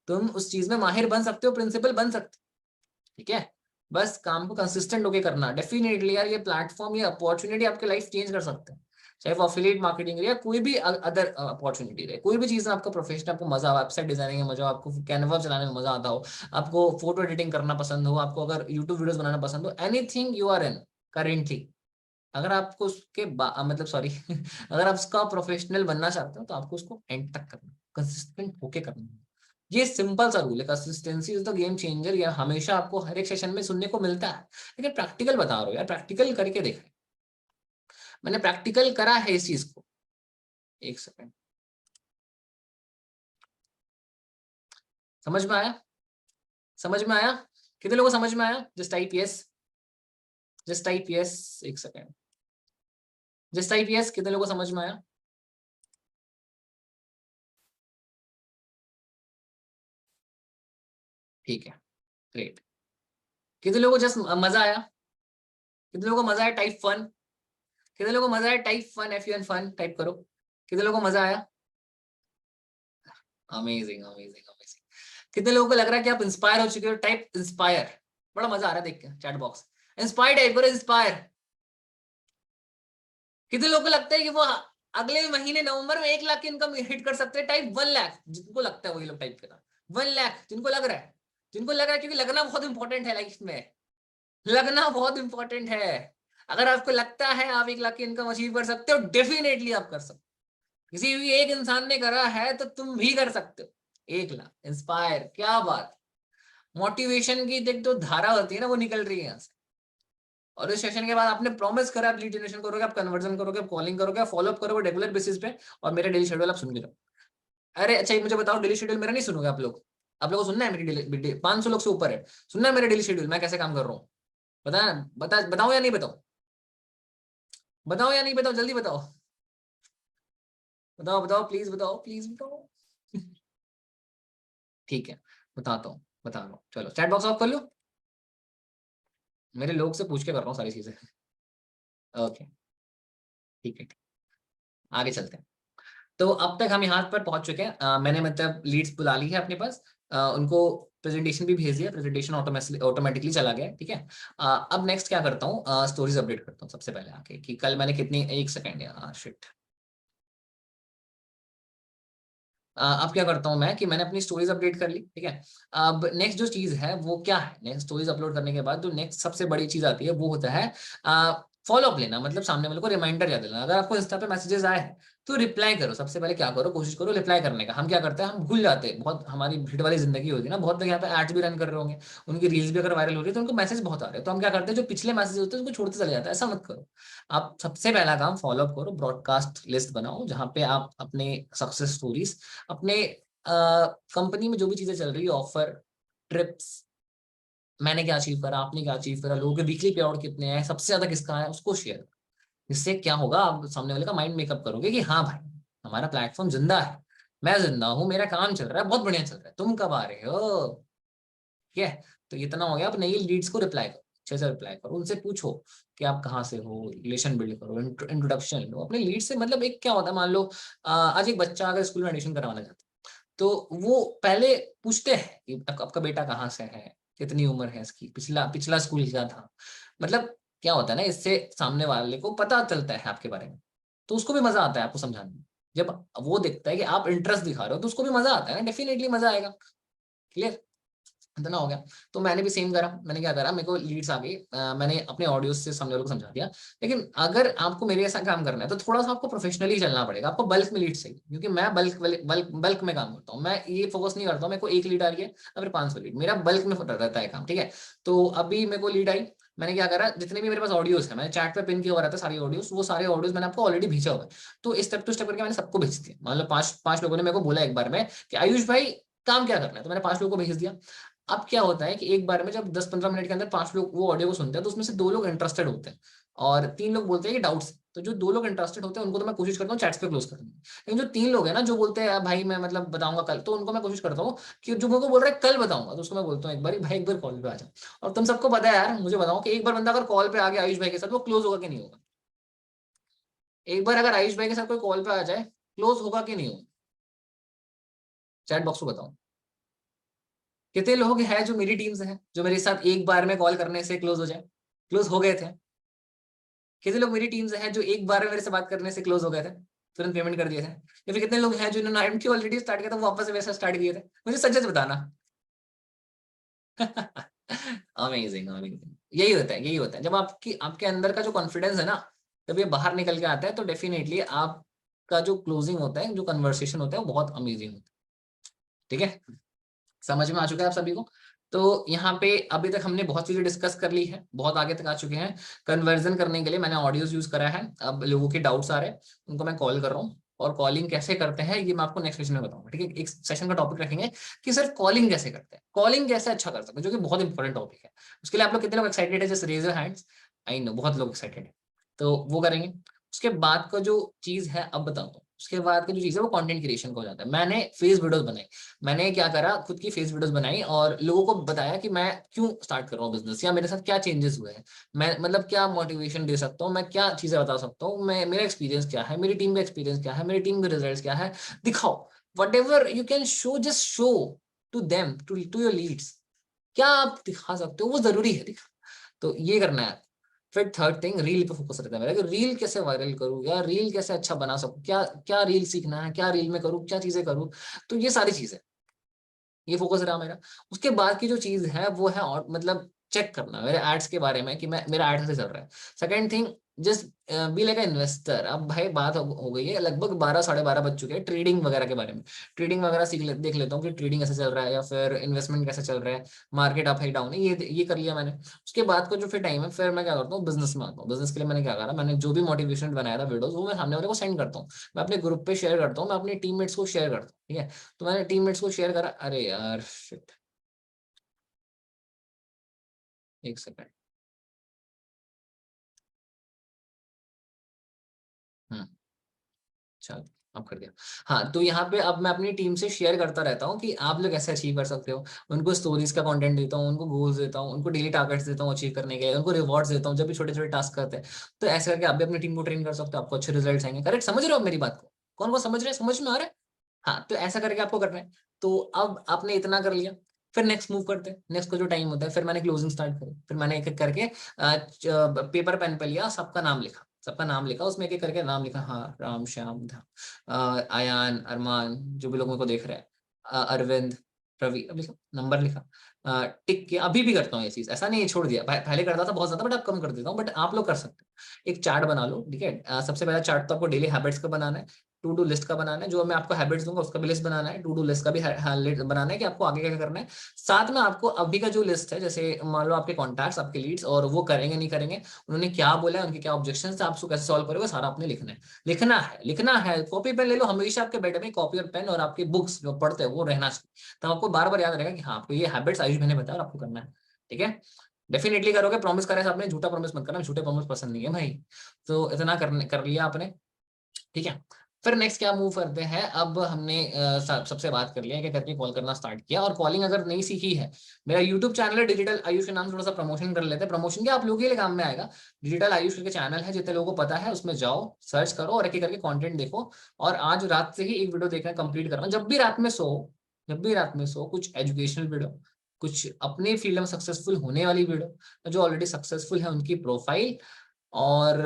Speaker 1: तुम उस चीज में माहिर बन सकते हो, प्रिंसिपल बन सकते हो, ठीक है। बस काम को कंसिस्टेंट होके करना, डेफिनेटली यार ये प्लेटफॉर्म, ये अपॉर्चुनिटी आपके लाइफ चेंज कर सकते हैं। चाहे वो अफिलिएट मार्केटिंग या कोई भी अदर अपॉर्चुनिटी रहे, कोई भी चीज में आपका प्रोफेशन, आपको मजा हो, वेबसाइट डिजाइनिंग में मजा हो, आपको कैनवा चलाने में मजा आता हो, आपको फोटो एडिटिंग करना पसंद हो, आपको अगर यूट्यूब वीडियोस बनाना पसंद हो, anything you are in currently, अगर आपको उसके मतलब सॉरी अगर आप उसका प्रोफेशनल बनना चाहते हो तो आपको उसको एंड तक करना, कंसिस्टेंट होके करना। ये सिंपल सा रूल है, consistency is the game changer. ये हमेशा आपको हर एक सेशन में सुनने को मिलता है, लेकिन प्रैक्टिकल बता रहा हूँ यार, प्रैक्टिकल करके देखा है मैंने, प्रैक्टिकल करा है इस चीज को। एक सेकंड, समझ में आया? समझ में आया? कितने लोगों को समझ में आया? Just type yes, just type yes. एक सेकंड, जस्ट टाइप यस, कितने लोगों को समझ में आया? ठीक है, ग्रेट। कितने लोगों को जस्ट मजा आया? कितने लोगों को मजा आया? Type fun. कितने लोगों को मजा आया? Type fun, FUN fun type करो। कितने लोगों को मजा आया? Amazing amazing amazing. कितने लोगों को लग रहा है कि आप इंस्पायर हो चुके हो? Type inspire. बड़ा मजा आ रहा है देख के चैट बॉक्स। इंस्पायर टाइप करो, इंस्पायर। कितने लोगों को लगता है कि वो अगले महीने नवंबर में 1 लाख की इनकम हिट कर सकते हैं? टाइप 1 लाख। जिनको लगता है वही लोग टाइप करा 1 लाख। जिनको लग रहा है, जिनको लग रहा है, क्योंकि लगना बहुत इंपॉर्टेंट है लाइफ में। लगना बहुत इंपॉर्टेंट है। अगर आपको लगता है आप 1 लाख की इनकम अचीव कर सकते हो, डेफिनेटली आप कर सकते हो। किसी भी एक इंसान ने करा है तो तुम भी कर सकते हो। 1 लाख इंस्पायर, क्या बात। मोटिवेशन की देख जो धारा होती है ना, वो निकल रही है यहाँ से। और इस सेशन के बाद आपने प्रॉमिस करा, आप लीड जनरेशन करोगे, आप कन्वर्जन करोगे, आप कॉलिंग करोगे, आप फॉलोअप करोगे रेगुलर बेसिस पे, और मेरे डेली शेड्यूल आप सुन के रहो। अरे अच्छा, ये मुझे बताओ, डेली शेड्यूल मेरा नहीं सुनोगे आप लोग? आप लोगों को सुनना है मेरी डेली? 500 लोग से ऊपर है, सुनना है मेरा डेली शेड्यूल, मैं कैसे काम कर रहा हूँ? बताओ या नहीं बताओ? बताओ या नहीं बताओ? जल्दी बताओ। बताओ बताओ, प्लीज बताओ, प्लीज बताओ। ठीक है, बताता हूँ, बता रहा हूँ। चलो चैट बॉक्स ऑफ कर लो। मेरे लोग से पूछ के कर रहा हूँ सारी चीजें। ओके, ठीक है, आगे चलते हैं। तो अब तक हम यहाँ पर पहुंच चुके हैं। मैंने मतलब लीड्स बुला ली है अपने पास। उनको प्रेजेंटेशन भी भेज दिया, प्रेजेंटेशन ऑटोमेटिकली चला गया। ठीक है। अब नेक्स्ट क्या करता हूँ, स्टोरीज अपडेट करता हूँ सबसे पहले आके, कि कल मैंने कितनी, एक सेकेंड यार, शिट। अब क्या करता हूँ मैं, कि मैंने अपनी स्टोरीज अपडेट कर ली। ठीक है। अब नेक्स्ट जो चीज है वो क्या है, नेक्स्ट स्टोरीज अपलोड करने के बाद जो नेक्स्ट सबसे बड़ी चीज आती है वो होता है फॉलो अप लेना, मतलब सामने वाले को रिमाइंडर याद दिलाना। अगर आपको इंस्टा पे मैसेजेस आए हैं तो रिप्लाई करो। सबसे पहले क्या करो, कोशिश करो रिप्लाई करने का। हम क्या करते हैं, हम भूल जाते हैं बहुत, हमारी भीड़ वाली जिंदगी होती है ना, बहुत लोग यहाँ पे एड्स भी रन कर रहे होंगे, उनकी रील्स भी अगर वायरल हो रही है तो उनको मैसेज बहुत आ रहे हैं, तो हम क्या करते हैं, जो पिछले मैसेज होते हैं उसको छोड़ते चले जाते हैं। ऐसा मत करो। आप सबसे पहला काम फॉलो अप करो, ब्रॉडकास्ट लिस्ट बनाओ जहां पे आप अपने सक्सेस स्टोरीज, अपने कंपनी में जो भी चीजें चल रही है, ऑफर, ट्रिप्स, मैंने क्या अचीव करा, आपने क्या अचीव करा, लोगों के वीकली पे आउट कितने हैं, सबसे ज्यादा किसका है, उसको शेयर। इससे क्या होगा, आप सामने वाले का माइंड मेकअप करोगे कि हाँ भाई, हमारा प्लेटफॉर्म जिंदा है, मैं जिंदा हूँ, मेरा काम चल रहा है, बहुत बढ़िया चल रहा है, तुम कब आ रहे हो? ठीक है। तो इतना हो गया। अब नई लीड्स को रिप्लाई करो, अच्छे से रिप्लाई करो, उनसे पूछो कि आप कहाँ से हो, रिलेशन बिल्ड करो, इंट्रोडक्शन लो अपने लीड से। मतलब एक क्या होता है, मान लो आज एक बच्चा अगर स्कूल में एडमिशन करवाना चाहता है तो वो पहले पूछते हैं कि आपका बेटा कहाँ से है, कितनी उम्र है इसकी, पिछला पिछला स्कूल क्या था। मतलब क्या होता है ना, इससे सामने वाले को पता चलता है आपके बारे में, तो उसको भी मजा आता है आपको समझाने में। जब वो देखता है कि आप इंटरेस्ट दिखा रहे हो तो उसको भी मजा आता है ना, डेफिनेटली मजा आएगा। क्लियर? इतना हो गया। तो मैंने भी सेम करा। मैंने क्या करा, मेरे को लीड्स आ गई, मैंने अपने ऑडियो से सामने वालों को समझा दिया। लेकिन अगर आपको मेरे ऐसा काम करना है तो थोड़ा सा आपको प्रोफेशनली चलना पड़ेगा, आपको बल्क में लीड्स चाहिए, क्योंकि मैं बल्क बल्क बल्क में काम करता हूँ। मैं ये फोकस नहीं करता हूँ मेरे को एक लीड आ रही है या फिर 500 लीड, मेरा बल्क में रहता है काम। ठीक है। तो अभी मेरे को लीड आई, मैंने क्या करा, जितने भी मेरे पास ऑडियोज है, मैंने चैट पे पिन किया हुआ रहता है सारी ऑडियोज, वो सारे ऑडियोज मैंने आपको ऑलरेडी भेजा हुआ है। तो स्टेप टू स्टेप करके मैंने सबको भेज दिया। मान लो पांच पांच लोगों ने मेरे को बोला एक बार में कि आयुष भाई काम क्या करना है, तो मैंने 5 लोगों को भेज दिया। अब क्या होता है कि एक बार में जब 10-15 मिनट के अंदर 5 लोग वो ऑडियो को सुनते हैं तो उसमें से 2 लोग इंटरेस्टेड होते हैं और 3 लोग बोलते हैं कि डाउट्स। तो जो 2 लोग इंटरेस्टेड होते हैं उनको तो मैं कोशिश करता हूँ चैट्स पे क्लोज करने की। लेकिन जो 3 लोग हैं ना जो बोलते हैं भाई मैं मतलब बताऊंगा कल, तो उनको मैं कोशिश करता हूँ कि जो मेरे को बोल रहा है कल बताऊंगा तो उसको मैं बोलता हूँ एक बार भाई एक बार कॉल पे आ जाओ। और तुम सबको पता है यार, मुझे बताओ कि एक बार बंदा अगर कॉल पे आ गया आयुष भाई के साथ, वो क्लोज होगा कि नहीं होगा? एक बार अगर आयुष भाई के साथ कोई कॉल पे आ जाए, क्लोज होगा कि नहीं होगा? चैट बॉक्स को बताओ। कितने लोग हैं जो मेरी टीम से हैं जो मेरे साथ एक बार में कॉल करने से क्लोज हो जाए, क्लोज हो गए थे? कितने लोग मेरी टीम से हैं जो एक बार में मेरे से बात करने से क्लोज हो गए थे, तुरंत पेमेंट कर दिए थे? या फिर कितने लोग हैं जिन्होंने IMT ऑलरेडी स्टार्ट किया था, वो वापस से वैसा स्टार्ट किए थे? मुझे सच सच बताना। Amazing amazing. यही होता है, यही होता है। जब आपकी आपके अंदर का जो कॉन्फिडेंस है ना, जब ये बाहर निकल के आता है तो डेफिनेटली आपका जो क्लोजिंग होता है, जो कन्वर्सेशन होता है, वो बहुत अमेजिंग होता है। ठीक है, समझ में आ चुका है आप सभी को? तो यहाँ पे अभी तक हमने बहुत चीजें डिस्कस कर ली है, बहुत आगे तक आ चुके हैं। कन्वर्जन करने के लिए मैंने ऑडियोज यूज करा है। अब लोगों के डाउट्स आ रहे हैं, उनको मैं कॉल कर रहा हूँ। और कॉलिंग कैसे करते हैं ये मैं आपको नेक्स्ट सेशन में बताऊंगा। ठीक है, एक सेशन का टॉपिक रखेंगे कि सर कॉलिंग कैसे करते हैं, कॉलिंग कैसे अच्छा कर सकते हैं, जो कि बहुत इंपॉर्टेंट टॉपिक है। उसके लिए आप लोग कितने लोग एक्साइटेड है? Just raise your hands. I know बहुत लोग एक्साइटेड है, तो वो करेंगे। उसके बाद का जो चीज है अब बताता हूँ। उसके बाद की जो चीज़ है वो कंटेंट क्रिएशन को हो जाता है। मैंने फेस वीडियोस बनाई, मैंने क्या करा, खुद की फेस वीडियोस बनाई और लोगों को बताया कि मैं क्यों स्टार्ट कर रहा हूँ बिजनेस, या मेरे साथ क्या चेंजेस हुए हैं, मैं मतलब क्या मोटिवेशन दे सकता हूँ, मैं क्या चीजें बता सकता हूँ, मैं मेरा एक्सपीरियंस क्या है, मेरी टीम का एक्सपीरियंस क्या है, मेरी टीम के रिजल्ट क्या है, दिखाओ। Whatever you can show, just show to them, to your leads. क्या आप दिखा सकते हो वो जरूरी है दिखा, तो ये करना है। फिर थर्ड थिंग, रील पे फोकस रहता है मेरा कि रील कैसे वायरल करूँ या रील कैसे अच्छा बना सकूँ, क्या क्या रील सीखना है, क्या रील में करूँ, क्या चीजें करूँ। तो ये सारी चीजें, ये फोकस रहा मेरा। उसके बाद की जो चीज है वो है और मतलब चेक करना मेरे एड्स के बारे में कि मैं मेरा एड से चल रहा है। Second thing, just be like investor. अब भाई बात हो गई है, लगभग 12 साढ़े 12 बज चुके हैं ट्रेडिंग वगैरह के बारे में। ट्रेडिंग वगैरह देख लेता हूँ कि ट्रेडिंग कैसे चल रहा है या फिर इन्वेस्टमेंट कैसे चल रहा है, मार्केट अप है डाउन है, ये कर लिया मैंने। उसके बाद का जो फिर टाइम है, फिर मैं क्या करता हूँ, बिजनेस में आता हूँ। बिजनेस के लिए मैंने क्या करा, मैंने जो भी मोटिवेशन बनाया था वीडियोस वो मैं सामने वाले को सेंड करता हूँ, मैं अपने ग्रुप पे शेयर करता हूँ, मैं अपने टीममेट्स को शेयर करता हूँ, ठीक है। तो मैंने टीममेट्स को शेयर करा, अरे यार शिट, एक सेकंड। हम्म, चलो, अब कर दिया। हाँ, तो यहाँ पे अब मैं अपनी टीम से शेयर करता रहता हूँ कि आप लोग ऐसे अचीव कर सकते हो। उनको स्टोरीज का कंटेंट देता हूँ, उनको गोल्स देता हूँ, उनको डेली टारगेट्स देता हूँ अचीव करने के, उनको रिवॉर्ड्स देता हूँ जब भी छोटे छोटे टास्क करते हैं। तो ऐसे करके आप भी अपनी टीम को ट्रेन कर सकते हो, आपको अच्छे रिजल्ट आएंगे। करेक्ट, समझ रहे हो आप मेरी बात को? कौन कौन समझ रहे हैं, समझ में आ रहा है? हाँ, तो ऐसा करके आपको करना है। तो अब आपने इतना कर लिया, फिर नेक्स्ट मूव करते हैं। नेक्स्ट का जो टाइम होता है, फिर मैंने क्लोजिंग स्टार्ट करी, फिर मैंने एक एक करके पेपर पेन पे लिया, सबका नाम लिखा, सबका नाम लिखा, उसमें एक एक करके नाम लिखा। हाँ, राम श्याम आयान अरमान, जो भी लोग मेरे को देख रहे हैं, अरविंद, रवि, अब लिखा, नंबर लिखा, टिक किया। अभी भी करता हूँ ये चीज, ऐसा नहीं है छोड़ दिया, पहले करता था बहुत ज्यादा, बट अब कम कर देता हूँ। बट आप लोग कर सकते हो, एक चार्ट बना लो, ठीक है। सबसे पहला चार्ट तो आपको डेली हैबिट्स का बनाना है, टू डू लिस्ट का बनाना है, जो मैं आपको हैबिट्स दूंगा उसका भी लिस्ट बनाना है, टू डू लिस्ट का भी बनाना है कि आपको आगे क्या करना है। साथ में आपको अभी का जो लिस्ट है, जैसे मान लो आपके कॉन्टैक्ट्स, आपके लीड्स, और वो करेंगे नहीं करेंगे, उन्होंने क्या बोला है, उनके क्या ऑब्जेक्शन है, आप उसको कैसे सॉल्व करोगे, सारा आपने लिखना है। लिखना है, लिखना है। कॉपी पेन ले लो, हमेशा आपके बेड में कॉपी और पेन और आपकी बुक्स जो पढ़ते हैं वो रहना चाहिए, तो आपको बार बार याद रहेगा कि हाँ, आपको ये हैबिट्स आयुष मैंने बताया और आपको करना है, ठीक है। डेफिनेटली करोगे, प्रॉमिस करे आपने, झूठा प्रॉमिस मत करना, झूठे प्रॉमिस पसंद नहीं है भाई। तो इतना करने कर लिया आपने, ठीक है। फिर नेक्स्ट क्या मूव करते हैं, अब हमने सबसे बात कर लिया, क्या करके कॉल करना स्टार्ट किया, और कॉलिंग अगर नहीं सीखी है, मेरा यूट्यूब चैनल है डिजिटल आयुष के नाम से, थोड़ा सा प्रमोशन कर लेते हैं। प्रमोशन क्या, आप लोगों के लिए काम में आएगा। डिजिटल आयुष के चैनल है, जितने लोगों को पता है, उसमें जाओ, सर्च करो और एक एक करके कंटेंट देखो। और आज रात से ही एक वीडियो देखना कंप्लीट करना, जब भी रात में सो, जब भी रात में सो, कुछ एजुकेशनल वीडियो, कुछ अपने फील्ड में सक्सेसफुल होने वाली वीडियो, जो ऑलरेडी सक्सेसफुल है उनकी प्रोफाइल, और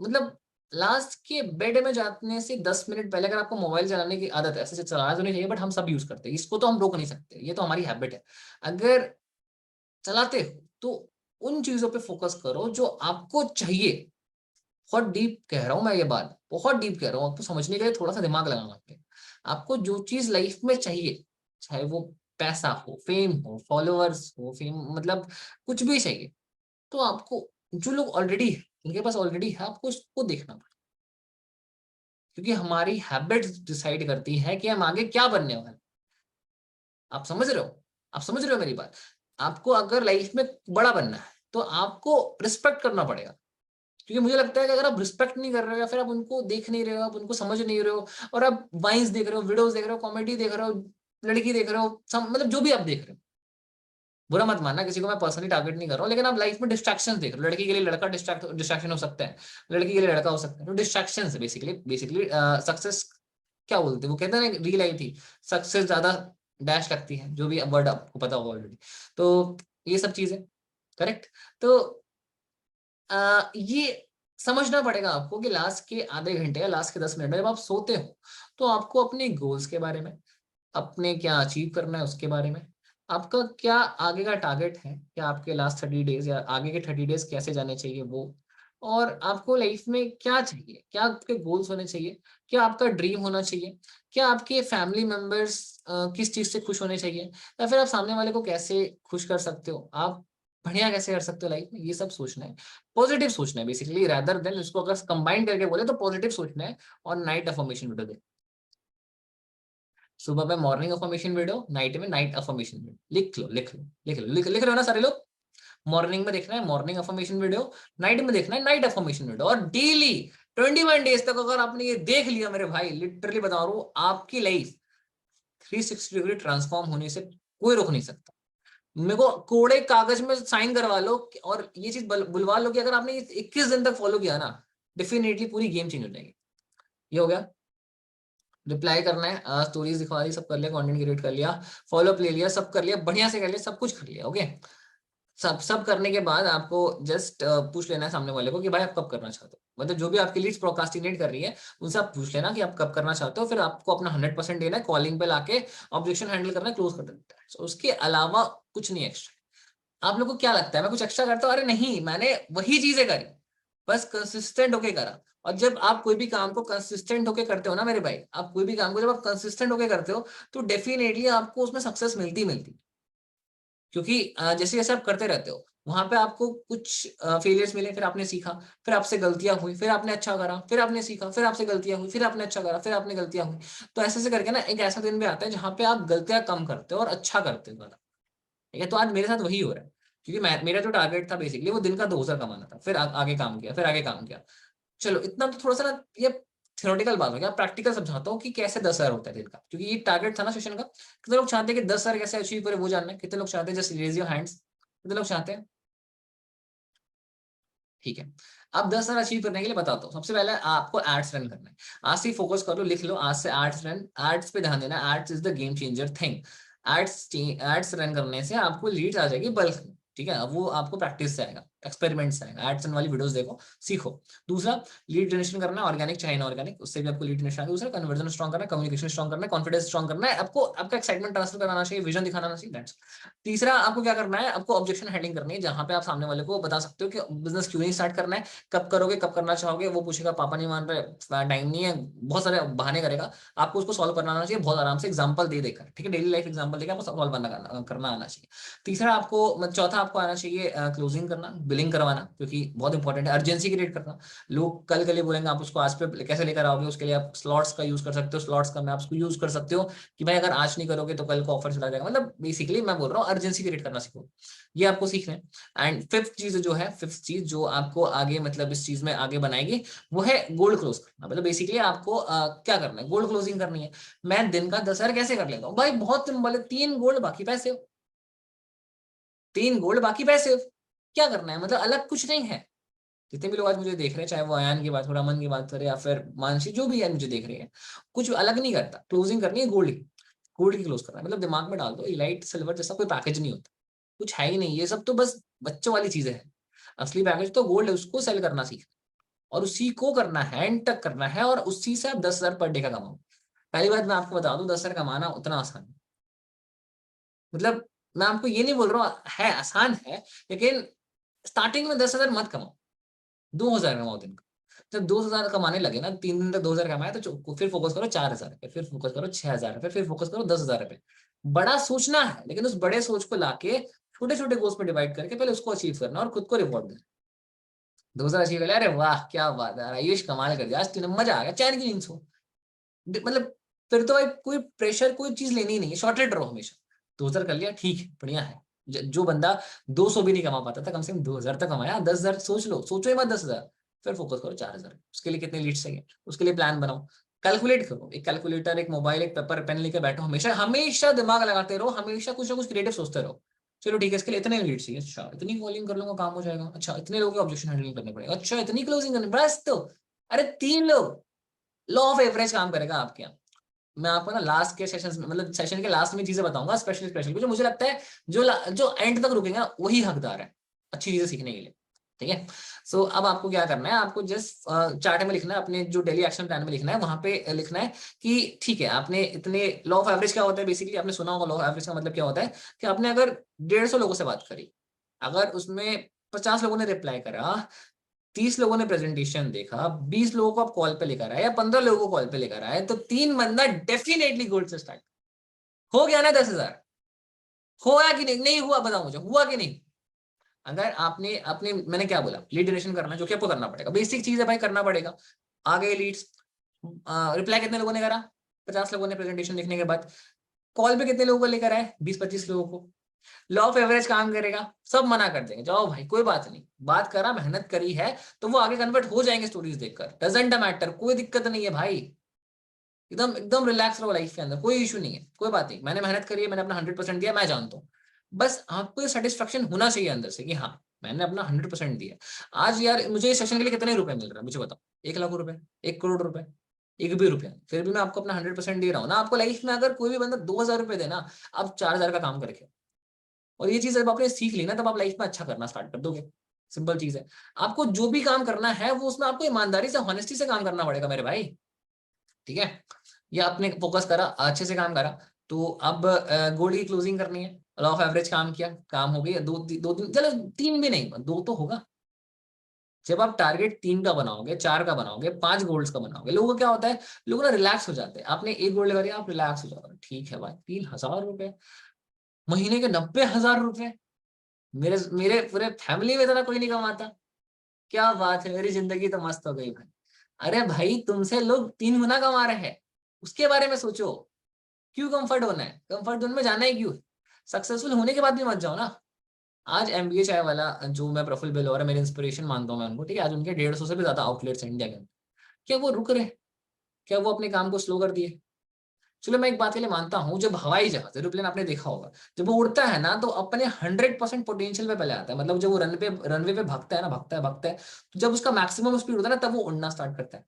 Speaker 1: मतलब लास्ट के बेड में जाने से 10 मिनट पहले अगर आपको मोबाइल चलाने की आदत है, ऐसे चलाना तो नहीं चाहिए, बट हम सब यूज करते हैं, इसको तो हम रोक नहीं सकते, ये तो हमारी हैबिट है। अगर चलाते हो तो उन चीजों पे फोकस करो जो आपको चाहिए। बहुत डीप कह रहा हूं मैं ये बात, बहुत डीप कह रहा हूँ, आपको समझने के लिए थोड़ा सा दिमाग लगाना है। आपको जो चीज लाइफ में चाहिए, चाहे वो पैसा हो, फेम हो, फॉलोअर्स हो, फेम मतलब कुछ भी चाहिए, तो आपको, जो लोग ऑलरेडी है, उनके पास ऑलरेडी है, आपको उसको देखना पड़ेगा। क्योंकि हमारी हैबिट्स डिसाइड करती है कि हम आगे क्या बनने वाले हैं। आप समझ रहे हो? आप समझ रहे हो मेरी बात? आपको अगर लाइफ में बड़ा बनना है तो आपको रिस्पेक्ट करना पड़ेगा। क्योंकि मुझे लगता है कि अगर आप रिस्पेक्ट नहीं कर रहे हो, या फिर आप उनको देख नहीं रहे हो, आप उनको समझ नहीं रहे हो, और आप वाइन्स देख रहे हो, वीडियोस देख रहे हो, कॉमेडी देख रहे हो, लड़की देख रहे हो, मतलब जो भी आप देख रहे हो, बुरा मत मानना, किसी को मैं पर्सनली टारगेट नहीं कर रहा हूँ, लेकिन आप लाइफ में डिस्ट्रैक्शंस देख रहे हो। लड़की के लिए लड़का डिस्ट्रैक्शन हो सकता है, लड़की के लिए लड़का हो सकता है, तो डिस्ट्रैक्शन है बेसिकली। बेसिकली सक्सेस क्या बोलते हैं, वो कहते हैं ना, रील आई थी, सक्सेस ज्यादा डैश लगती है, जो भी वर्ड आपको पता होगा ऑलरेडी। तो ये सब चीजें, करेक्ट। तो ये समझना पड़ेगा आपको कि लास्ट के आधे घंटे या लास्ट के 10 मिनट में जब आप सोते हो, तो आपको अपने गोल्स के बारे में, अपने क्या अचीव करना है उसके बारे में, आपका क्या आगे का टारगेट है, क्या आपके लास्ट 30 डेज या आगे के 30 डेज कैसे जाने चाहिए वो, और आपको लाइफ में क्या चाहिए, क्या आपके गोल्स होने चाहिए, क्या आपका ड्रीम होना चाहिए, क्या आपके फैमिली मेंबर्स किस चीज से खुश होने चाहिए, या फिर आप सामने वाले को कैसे खुश कर सकते हो, आप बढ़िया कैसे कर सकते हो लाइफ में, ये सब सोचना है। पॉजिटिव सोचना है बेसिकली, रादर देन इसको अगर कंबाइन करके बोले तो पॉजिटिव सोचना है। और नाइट अफर्मेशन वीडियो, सुबह में मॉर्निंग अफर्मेशन वीडियो, नाइट में नाइट अफर्मेशन वीडियो, लिख लो लिख लो लिख लो, लिख लो ना सारे लोग। मॉर्निंग में देखना है मॉर्निंग अफर्मेशन वीडियो, नाइट में देखना है नाइट अफर्मेशन वीडियो, और डेली 21 डेज तक अगर आपने ये देख लिया मेरे भाई, लिटरली बता रहा हूँ, आपकी लाइफ 360 डिग्री ट्रांसफॉर्म होने से कोई रोक नहीं सकता। मेरे को कोड़े कागज में साइन करवा लो और ये चीज बुलवा लो कि अगर आपने 21 दिन तक फॉलो किया ना, डेफिनेटली पूरी गेम चेंज हो जाएगी। ये हो गया। रिप्लाई करना है, स्टोरीज दिखवा दी, सब कर लिया, कंटेंट क्रिएट कर लिया, फॉलो अप ले लिया, सब कर लिया, बढ़िया से कर लिया, सब कुछ कर लिया। ओके, सब करने के बाद आपको जस्ट पूछ लेना है सामने वाले को कि भाई आप कब करना चाहते हो। मतलब जो भी आपकी लीड्स प्रोकास्टिनेट कर रही है उनसे आप पूछ लेना कि आप कब करना चाहते हो, फिर आपको अपना 100% देना है, कॉलिंग पे लाके ऑब्जेक्शन हैंडल करना है, क्लोज कर देना है। उसके अलावा कुछ नहीं एक्स्ट्रा। आप लोग को क्या लगता है मैं कुछ एक्स्ट्रा करता हूँ? अरे नहीं, मैंने वही चीजें करी, बस कंसिस्टेंट होके करा। और जब आप कोई भी काम को कंसिस्टेंट होके करते हो ना मेरे भाई, आप कोई भी काम को जब आप कंसिस्टेंट होके करते हो तो डेफिनेटली आपको उसमें सक्सेस मिलती मिलती। क्योंकि जैसे जैसे आप करते रहते हो वहां पे आपको कुछ फेलियर्स मिले, फिर आपने सीखा, फिर आपसे गलतियां हुई, फिर आपने अच्छा करा, फिर आपने सीखा, फिर आपसे गलतियां हुई, फिर आपने अच्छा करा, फिर आपने गलतियां हुई। तो ऐसे ऐसे करके ना एक ऐसा दिन भी आता है जहां पे आप गलतियां कम करते हो और अच्छा करते हो ज्यादा। ठीक है, तो आज मेरे साथ वही हो रहा है। क्योंकि मेरा जो टारगेट था बेसिकली वो दिन का 2,000 कमाना था, फिर आगे काम किया, फिर आगे काम किया। चलो इतना तो थोड़ा सा ना ये थ्योरेटिकल बात हो गया, प्रैक्टिकल समझाता हूँ कि कैसे 10,000 होता है दिन का। क्योंकि ये टारगेट था ना सेशन का। कितने लोग चाहते हैं कि 10,000 कैसे अचीव करे वो जानना है? कितने लोग चाहते हैं? Just raise your hands. कितने लोग चाहते हैं? ठीक है, अब 10,000 अचीव करने के लिए बताता हूँ। सबसे पहले आपको एड्स रन करना है। आज से फोकस करो, लिख लो आज से एड्स रन, एड्स पे ध्यान देना। Ads is the game changer thing. Ads run करने से आपको लीड्स आ जाएगी बल्क में। ठीक है, अब वो आपको प्रैक्टिस से आएगा, एक्सपेरिमेंट से आएगा। एड्स वाली वीडियोस देखो, सीखो। दूसरा, लीड जनरेशन करना है, ऑर्गेनिक चाहे इनऑर्गेनिक, उससे भी आपको लीड जनरेशन आएगा। दूसरा, कन्वर्जन स्ट्रॉन्ग करना है, कम्युनिकेशन स्ट्रॉन्ग करना है, कॉन्फिडेंस स्ट्रॉन्ग करना है, आपको आपका एक्साइटमेंट ट्रांसफर कराना चाहिए, विजन दिखाना चाहिए। दैट्स। तीसरा, आपको क्या करना है? आपको ऑब्जेक्शन हैंडलिंग करनी है, जहां पे आप सामने वाले को बता सकते हो कि बिजनेस क्यों नहीं स्टार्ट करना है, कब करोगे, कब करना चाहोगे। वो पूछेगा पापा नहीं मान रहे, टाइम नहीं है, बहुत सारे बहाने करेगा। आपको उसको सॉल्व करना आना चाहिए बहुत आराम से, एग्जांपल दे देकर। ठीक है, डेली लाइफ एग्जांपल देकर आपको सॉल्व करना आना चाहिए। तीसरा आपको चौथा आपको आना चाहिए क्लोजिंग करना, बिलिंग करवाना, क्योंकि बहुत इंपॉर्टेंट है। अर्जेंसी क्रिएट करना। लोग कल के लिए बोलेंगे, आप उसको आज पे कैसे लेकर आओगे? उसके लिए आप स्लॉट्स का यूज कर सकते हो, स्लॉट्स का मैं आपको यूज कर सकते हो कि भाई अगर आज नहीं करोगे तो कल को ऑफर चला जाएगा। मतलब बेसिकली मैं बोल रहा हूँ अर्जेंसी क्रिएट करना सीखो, ये आपको सीखना है। एंड फिफ्थ चीज जो आपको आगे मतलब इस चीज में आगे बनाएगी वो है गोल्ड क्लोज करना। मतलब बेसिकली आपको क्या करना है? गोल्ड क्लोजिंग करनी है। मैं दिन का 10,000 कैसे कर लेता हूँ भाई? बहुत सिंपल है, 3 गोल्ड बाकी पैसे, 3 गोल्ड बाकी पैसे। क्या करना है? मतलब अलग कुछ नहीं है। जितने भी लोग आज मुझे देख रहे हैं, चाहे वो अयान की बात हो, रमन की बात करे या फिर मानसी, जो भी है मुझे देख रहे हैं, कुछ अलग नहीं करता। क्लोजिंग करनी है गोल्ड की, गोल्ड की क्लोज करना है। मतलब दिमाग में डाल दो, इलाइट सिल्वर जैसा कोई पैकेज नहीं होता, कुछ है ही नहीं। ये सब तो बस बच्चों वाली चीजें हैं। असली पैकेज तो गोल्ड है, उसको सेल करना सीखना और उसी को करना है, एंड तक करना है, और उसी से आप 10,000 पर डे का कमाओ। पहली बात मैं आपको बता दूं, 10,000 कमाना उतना आसान है। मतलब मैं आपको ये नहीं बोल रहा हूँ है आसान है, लेकिन स्टार्टिंग में 10,000 मत कमाओ, 2,000 कमाओ दिन का। जब 2,000 कमाने लगे ना, 3 दिन तक 2,000 कमाया, तो फिर फोकस करो 4,000 रुपये, फिर फोकस करो 6,000 रुपये, फिर फोकस करो 10,000 रुपये। बड़ा सोचना है, लेकिन उस बड़े सोच को लाके छोटे छोटे गोल्स में डिवाइड करके पहले उसको अचीव करना और खुद को रिवॉर्ड देना। 2,000 अचीव कर लिया, अरे वाह क्या बात है आयुष, कमाल कर दिया आज तूने, मजा आ गया, चैन की नींद सो। मतलब फिर तो भाई कोई प्रेशर, कोई चीज लेनी ही नहीं है, शॉर्टेड रहो हमेशा। 2,000 कर लिया, ठीक है, बढ़िया है। जो बंदा 200 भी नहीं कमा पाता था, कम से कम 2,000 तक कमाया। 10,000 सोच लो, सोचो ही मत 10,000। फिर फोकस करो 4,000। उसके लिए कितने लीड्स चाहिए, उसके लिए प्लान बनाओ, कैलकुलेट करो। एक कैलकुलेटर, एक मोबाइल, एक पेपर पेन लेकर बैठो, हमेशा हमेशा दिमाग लगाते रहो, हमेशा कुछ ना कुछ क्रिएटिव सोचते रहो। चलो ठीक है, इसके लिए इतने लीड्स चाहिए, अच्छा इतनी कॉलिंग कर लूंगा काम हो जाएगा, अच्छा इतने लोगों के ऑब्जेक्शन हैंडलिंग करने पड़ेगा, अच्छा इतनी क्लोजिंग करनी, बस तो अरे 3 लोग, लॉ ऑफ एवरेज काम करेगा आपके यहाँ। मैं आपको ना लास्ट के सेशन में, मतलब सेशन के लास्ट में चीजें बताऊंगा स्पेशल स्पेशल, जो मुझे लगता है जो जो एंड तक रुकेंगे ना वही हकदार है अच्छी चीजें सीखने के लिए। ठीक है, सो अब आपको क्या करना है? आपको जस्ट चार्ट में लिखना है, अपने जो डेली एक्शन प्लान में लिखना है, वहां पे लिखना है कि ठीक है आपने इतने, लॉ ऑफ एवरेज क्या होता है बेसिकली आपने सुना होगा। लॉ ऑफ एवरेज का मतलब क्या होता है कि आपने अगर 150 लोगों से बात करी, अगर उसमें 50 लोगों ने रिप्लाई करा, 30 लोगों ने प्रेजेंटेशन देखा, 20 लोगों को आप कॉल पे लेकर आए या 15 लोगों को कॉल पे लेकर आए, तो 3 बंदा डेफिनेटली गोल्ड से स्टार्ट हो गया ना। 10,000 हुआ कि नहीं? नहीं हुआ, बताओ मुझे, हुआ कि नहीं? अगर आपने अपने, मैंने क्या बोला, लीड जनरेशन करना, जो कि आपको करना पड़ेगा, बेसिक चीज है भाई, करना पड़ेगा। आ गए लीड्स, रिप्लाई कितने लोगों ने करा? 50 लोगों ने प्रेजेंटेशन देखने के बाद। कॉल पे कितने लोगों को लेकर आए? 20-25 लोगों को। लॉ ऑफ एवरेज काम करेगा, सब मना कर देंगे, जाओ भाई कोई बात नहीं, बात करा, मेहनत करी है तो वो आगे कन्वर्ट हो जाएंगे स्टोरीज देखकर, डजेंट मैटर, कोई दिक्कत नहीं है भाई। एकदम एकदम रिलैक्स रहो लाइफ के अंदर, कोई इशू नहीं है, कोई बात नहीं, मैंने मेहनत करी है, मैंने अपना 100% दिया, मैं जानता हूँ। बस आपको सेटिस्फेक्शन होना चाहिए अंदर से कि हाँ मैंने अपना 100% दिया। आज यार मुझे इस सेशन के लिए कितने रुपए मिल रहे हैं मुझे बताओ, 1 लाख रुपए, 1 करोड़ रुपए, एक भी रुपया, फिर भी मैं आपको अपना 100% दे रहा हूँ ना। आपको लाइफ में अगर कोई भी बंदा 2,000 रुपए देना, आप 4,000 का काम करके, और ये चीज जब आपने सीख ली ना तब आप लाइफ में अच्छा करना स्टार्ट कर दोगे। सिंपल चीज है। आपको जो भी काम करना है वो उसमें आपको ईमानदारी से, हॉनेस्टी से काम करना पड़ेगा मेरे भाई, ठीक है। या आपने फोकस करा, अच्छे से काम करा, तो अब गोल्ड की क्लोजिंग करनी है, लॉ ऑफ एवरेज काम किया, काम हो गई, दो दिन, चलो 3 भी नहीं, 2 तो होगा। जब आप टारगेट 3 का बनाओगे, 4 का बनाओगे, 5 गोल्ड्स का बनाओगे, लोगों को क्या होता है, लोग ना रिलैक्स हो जाते हैं। आपने एक गोल्ड लगा दिया, आप रिलैक्स हो जाओगे, ठीक है भाई 3,000 रुपए, महीने के 90,000 रुपए, मेरे मेरे पूरे फैमिली में इतना कोई नहीं कमाता, क्या बात है, मेरी जिंदगी तो मस्त हो गई भाई। अरे भाई तुमसे लोग 3 गुना कमा रहे हैं, उसके बारे में सोचो। क्यों कंफर्ट होना है, कंफर्ट जोन में जाना है क्यों? सक्सेसफुल होने के बाद भी मत जाओ ना। आज एमबीए चाय वाला जो मैं प्रफुल्ल बेलोरा मेरे इंस्पिरेशन मानता हूँ मैं उनको, ठीक है, आज उनके 150 से भी ज्यादा आउटलेट्स हैं इंडिया के अंदर। क्या वो रुक रहे? क्या वो अपने काम को स्लो कर दिए? चलो मैं एक बात के लिए मानता हूँ, जब हवाई जहाज एरोप्लेन आपने देखा होगा, जब वो उड़ता है ना तो अपने 100% पोटेंशियल पे पहले आता है। मतलब जब वो रनवे पे भागता है ना, भागता है, तो जब उसका मैक्सिमम स्पीड होता है ना, तब वो उड़ना स्टार्ट करता है।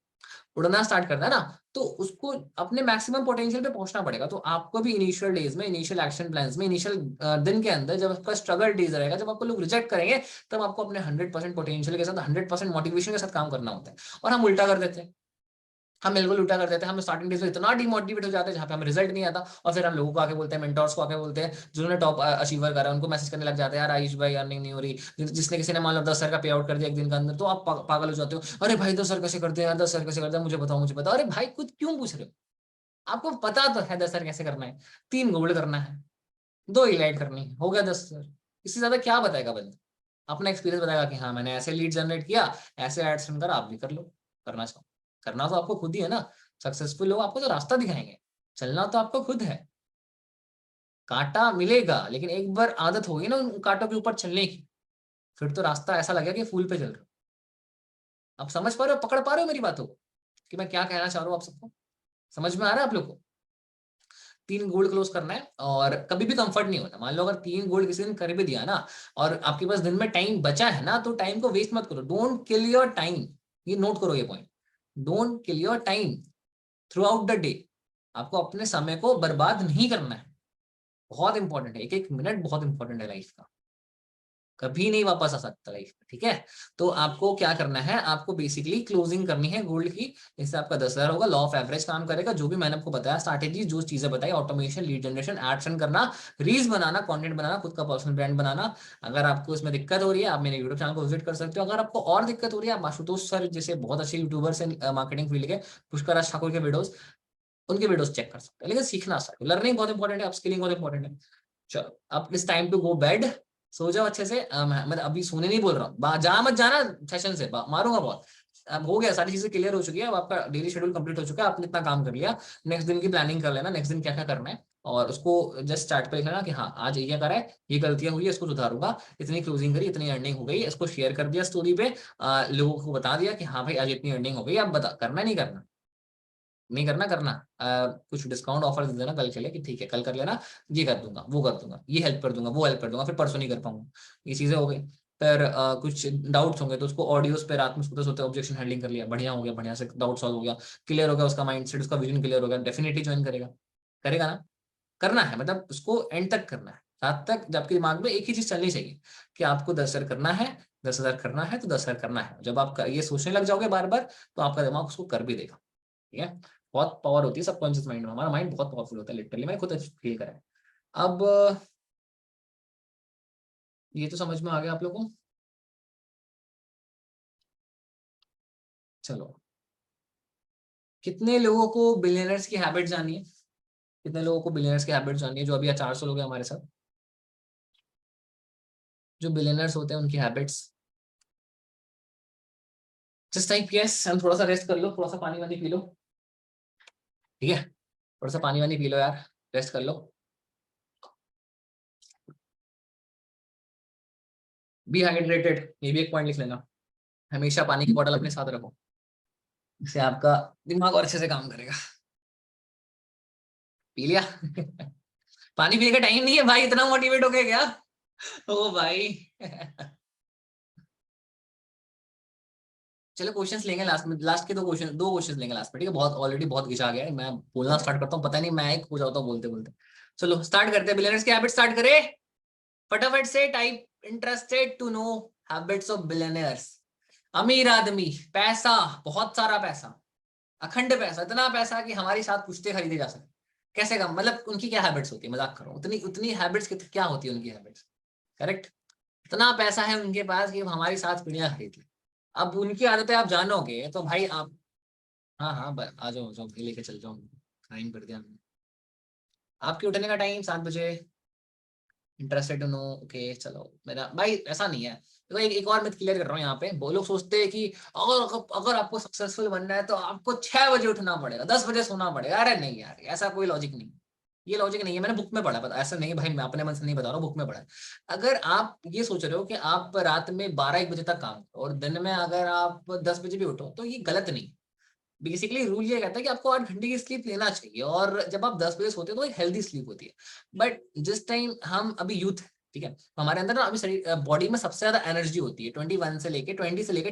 Speaker 1: उड़ना स्टार्ट करता है ना, तो उसको अपने मैक्सिमम पोटेंशियल पे पहुंचना पड़ेगा। तो आपको भी इनिशियल डेज में, इनिशियल एक्शन प्लान्स में, इनिशियल दिन के अंदर जब आपका स्ट्रगल डेज रहेगा, जब आपको लोग रिजेक्ट करेंगे, तब आपको अपने 100% पोटेंशियल के साथ, 100% मोटिवेशन के साथ काम करना होता है। और हम उल्टा कर देते हैं, हम बिल्कुल उल्टा कर देते हैं। हम स्टार्टिंग डेज में इतना डिमोटिवेट हो जाते हैं जहाँ पे हमें रिजल्ट नहीं आता, और फिर हम लोगों को आके बोलते हैं, मेंटोर्स को आके बोलते हैं, जिन्होंने टॉप अचीवर करा, उनको मैसेज करने लग जाते हैं, यार आयुष भाई अर्निंग नहीं हो रही। जिसने किसी ने मान लो 10 सर का पे आउट कर दिया एक दिन के अंदर, तो आप पागल हो जाते हो, अरे भाई 10 सर कैसे करते हैं यार, 10 सर कैसे करते हैं, मुझे बताओ मुझे बताओ। अरे भाई खुद क्यों पूछ रहे हो? आपको पता तो है 10 सर कैसे करना है, 3 गोल्ड करना है, 2 इलाइट करनी है, हो गया 10 सर। इससे ज्यादा क्या बताएगा बंदा? अपना एक्सपीरियंस बताएगा कि हाँ मैंने ऐसे लीड जनरेट किया, ऐसे एड्स रन करा, आप भी कर लो। करना चाहो, करना तो आपको खुद ही है ना। सक्सेसफुल लोग आपको तो रास्ता दिखाएंगे, चलना तो आपको खुद है। कांटा मिलेगा, लेकिन एक बार आदत होगी ना उन कांटों के ऊपर चलने की, फिर तो रास्ता ऐसा लगेगा कि फूल पे चल रहे हो। आप समझ पा रहे हो, पकड़ पा रहे हो मेरी बातों को, कि मैं क्या कहना चाह रहा हूँ आप सबको? समझ में आ रहा है आप लोग को? 3 गोल्ड क्लोज करना है, और कभी भी कंफर्ट नहीं होता। मान लो अगर 3 गोल्ड किसी दिन कर भी दिया ना, और आपके पास दिन में टाइम बचा है ना, तो टाइम को वेस्ट मत करो, डोंट किल योर टाइम। ये नोट करो ये point, don't kill your time through out the day. आपको अपने समय को बर्बाद नहीं करना है, बहुत इंपॉर्टेंट है, एक एक मिनट बहुत इंपॉर्टेंट है लाइफ का, कभी नहीं वापस आ सकता लाइफ में, ठीक है। तो आपको क्या करना है, आपको बेसिकली क्लोजिंग करनी है गोल्ड की, इससे आपका 10,000 होगा। लॉ ऑफ एवरेज काम करेगा, जो भी मैंने आपको बताया स्ट्रैटेजी, जो चीजें बताई, automation, lead generation, ads run करना, रील्स बनाना, कंटेंट बनाना, खुद का पर्सनल ब्रांड बनाना। अगर आपको इसमें दिक्कत हो रही है, आप मेरे यूट्यूब चैनल को विजिट कर सकते हो। अगर आपको और दिक्कत हो रही है, आप आशुतोष सर जैसे बहुत अच्छे यूट्यूबर्स हैं मार्केटिंग फील्ड के, पुष्कर राज ठाकुर के वीडियोस, उनके वीडियोस चेक कर सकते हैं। लेकिन सीखना स्टार्ट, लर्निंग बहुत इंपॉर्टेंट है, अपस्किलिंग बहुत इंपॉर्टेंट है। चलो अब it's time to go bed, सो जाओ अच्छे से। मैं अभी सोने नहीं बोल रहा हूँ, जहां मत जाना, सेशन से मारूंगा बहुत। अब हो गया, सारी चीजें क्लियर हो चुकी है, अब आपका डेली शेड्यूल कंप्लीट हो चुका है, आपने इतना काम कर लिया। नेक्स्ट दिन की प्लानिंग कर लेना, नेक्स्ट दिन क्या क्या करना है, और उसको जस्ट स्टार्ट पे लिख लेना कि हाँ आज ये करा है, ये गलतियां हुई है, इसको सुधारूंगा, इतनी क्लोजिंग करी, इतनी अर्निंग हो गई, इसको शेयर कर दिया स्टोरी पे, लोगों को बता दिया कि हाँ भाई आज इतनी अर्निंग हो गई। आप बता, करना नहीं करना? नहीं करना, करना कुछ डिस्काउंट ऑफर दे देना कल के लिए, कि ठीक है कल कर लेना, ये कर दूंगा, वो कर दूंगा, ये हेल्प कर दूंगा, वो हेल्प कर दूंगा, फिर परसों नहीं कर पाऊंगा। ये चीजें हो गई। फिर कुछ डाउट्स होंगे तो उसको ऑडियोस पे रात में सोते सोते ऑब्जेक्शन हैंडलिंग कर लिया, बढ़िया हो गया, बढ़िया से डाउट सॉल्व हो गया, क्लियर हो गया उसका माइंडसेट, उसका विजन क्लियर हो गया, डेफिनेटली ज्वाइन करेगा। करेगा ना? करना है, मतलब उसको एंड तक करना है, रात तक, जब आपके दिमाग में एक ही चीज चलनी चाहिए कि आपको 10,000 करना है, 10,000 करना है, तो 10,000 करना है। जब आप ये सोचने लग जाओगे बार बार, तो आपका दिमाग उसको कर भी देगा, ठीक है। बहुत पावर होती है सबकॉन्शियस माइंड में, हमारा माइंड बहुत पावरफुल होता है, लिटरली मैंने खुद फील करा है। अब ये तो समझ में आ गया आप लोगों को? चलो, कितने लोगों को बिलियनर्स की हैबिट जानी है? कितने लोगों को बिलियनर्स की हैबिट जानी है, जो अभी 400 लोग हैं हमारे साथ, जो बिलियनर्स होते हैं उनकी हैबिट्स? जस्ट टाइप यस, हम थोड़ा सा रेस्ट कर लो, थोड़ा सा पानी वानी पी लो, ठीक है, थोड़ा सा पानी वानी पी लो यार, रेस्ट कर लो। बी हाइड्रेटेड, ये भी एक पॉइंट लिख लेना। हमेशा पानी की बोतल अपने साथ रखो, इससे आपका दिमाग और अच्छे से काम करेगा। पी लिया? पानी पीने का टाइम नहीं है भाई, इतना मोटिवेट हो गया क्या? ओ भाई। चलो क्वेश्चंस लेंगे लास्ट में, लास्ट के दो क्वेश्चंस लेंगे लास्ट में, ठीक है? बहुत ऑलरेडी बहुत घिसा गया है, मैं बोलना स्टार्ट करता हूँ, पता नहीं मैं एक हो जाता हूँ बोलते बोलते। चलो स्टार्ट करते हैं, बिलियनर्स की हैबिट स्टार्ट करें। फटाफट से type, interested to know habits of billionaires. अमीर आदमी, पैसा, बहुत सारा पैसा, अखंड पैसा, इतना पैसा कि हमारी साथ पुश्ते खरीदे जा सके। कैसे कम, मतलब उनकी क्या हैबिट्स होती है, मजाक कर रहा हूँ, उतनी उतनी हैबिट्स क्या होती है उनकी हैबिट्स, करेक्ट? इतना पैसा है उनके पास कि वो हमारी साथ पीढ़ियां खरीद ले। अब उनकी आदतें आप जानोगे तो भाई आप, हाँ हाँ आ जाओ जाओ, लेके चल जाओ, टाइम कर दिया हमने। आपके उठने का टाइम 7 बजे। इंटरेस्टेड टू नो, ओके चलो। मेरा भाई ऐसा नहीं है, देखो एक और मिथ क्लियर कर रहा हूँ यहाँ पे। वो लोग सोचते हैं कि अगर अगर आपको सक्सेसफुल बनना है तो आपको 6 बजे उठना पड़ेगा, 10 बजे सोना पड़ेगा। अरे नहीं यार, ऐसा कोई लॉजिक नहीं। ये लॉजिक नहीं है, मैंने बुक में पढ़ा, पता ऐसा नहीं भाई, मैं अपने मन से नहीं बता रहा हूँ, बुक में पढ़ा है। अगर आप ये सोच रहे हो कि आप रात में 12-1 बजे तक काम करो और दिन में अगर आप 10 बजे भी उठो, तो ये गलत नहीं। बेसिकली रूल ये कहता है कि आपको 8 घंटे की स्लीप लेना चाहिए, और जब आप 10 बजे सोते हो तो एक हेल्दी स्लीप होती है। बट जिस टाइम हम अभी यूथ है, ठीक है, हमारे अंदर ना अभी शरीर बॉडी में सबसे ज्यादा एनर्जी होती है 20 से लेके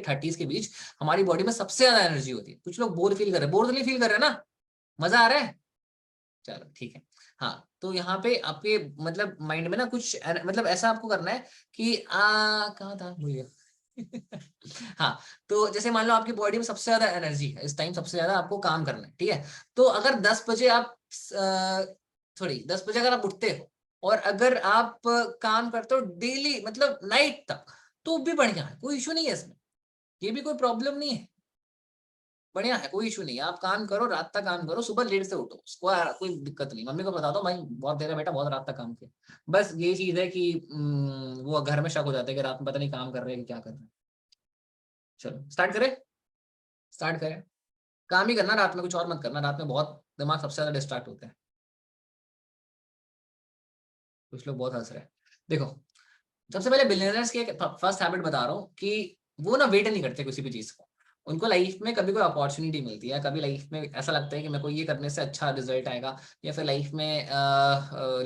Speaker 1: 30 के बीच। हमारी बॉडी में सबसे ज्यादा एनर्जी होती है। कुछ लोग बोर फील कर रहे हैं, बोर तो नहीं फील कर रहे ना? मजा आ रहा है? चलो ठीक है। हाँ, तो यहाँ पे आपके मतलब माइंड में ना कुछ मतलब ऐसा आपको करना है कि कहाँ था, भूल गया। हाँ, तो जैसे मान लो आपकी बॉडी में सबसे ज्यादा एनर्जी है इस टाइम, सबसे ज्यादा आपको काम करना है, ठीक है? तो अगर 10 बजे आप सॉरी 10 बजे अगर आप उठते हो और अगर आप काम करते हो डेली, मतलब नाइट तक, तो भी बढ़िया है, कोई इशू नहीं है इसमें। ये भी कोई प्रॉब्लम नहीं है, बढ़िया है, कोई इशू नहीं है। आप काम करो, रात तक काम करो, सुबह लेट से उठो, उसको कोई दिक्कत नहीं। मम्मी को बता दो भाई बहुत देर है बेटा, बहुत रात तक काम किया। बस ये चीज है कि वो घर में शक हो जाता है कि रात में पता नहीं काम कर रहे हैं कि क्या कर रहे हैं। चलो स्टार्ट करें, स्टार्ट करें। काम ही करना रात में, कुछ और मत करना, रात में बहुत दिमाग सबसे ज्यादा डिस्ट्रैक्ट होता है। कुछ लोग बहुत हंस रहे हैं, देखो। सबसे पहले बिलियनर्स की एक फर्स्ट हैबिट बता रहा हूँ कि वो ना वेट नहीं करते किसी भी चीज को। उनको लाइफ में कभी कोई अपॉर्चुनिटी मिलती है, कभी लाइफ में ऐसा लगता है कि मेरे को ये करने से अच्छा रिजल्ट आएगा, या फिर लाइफ में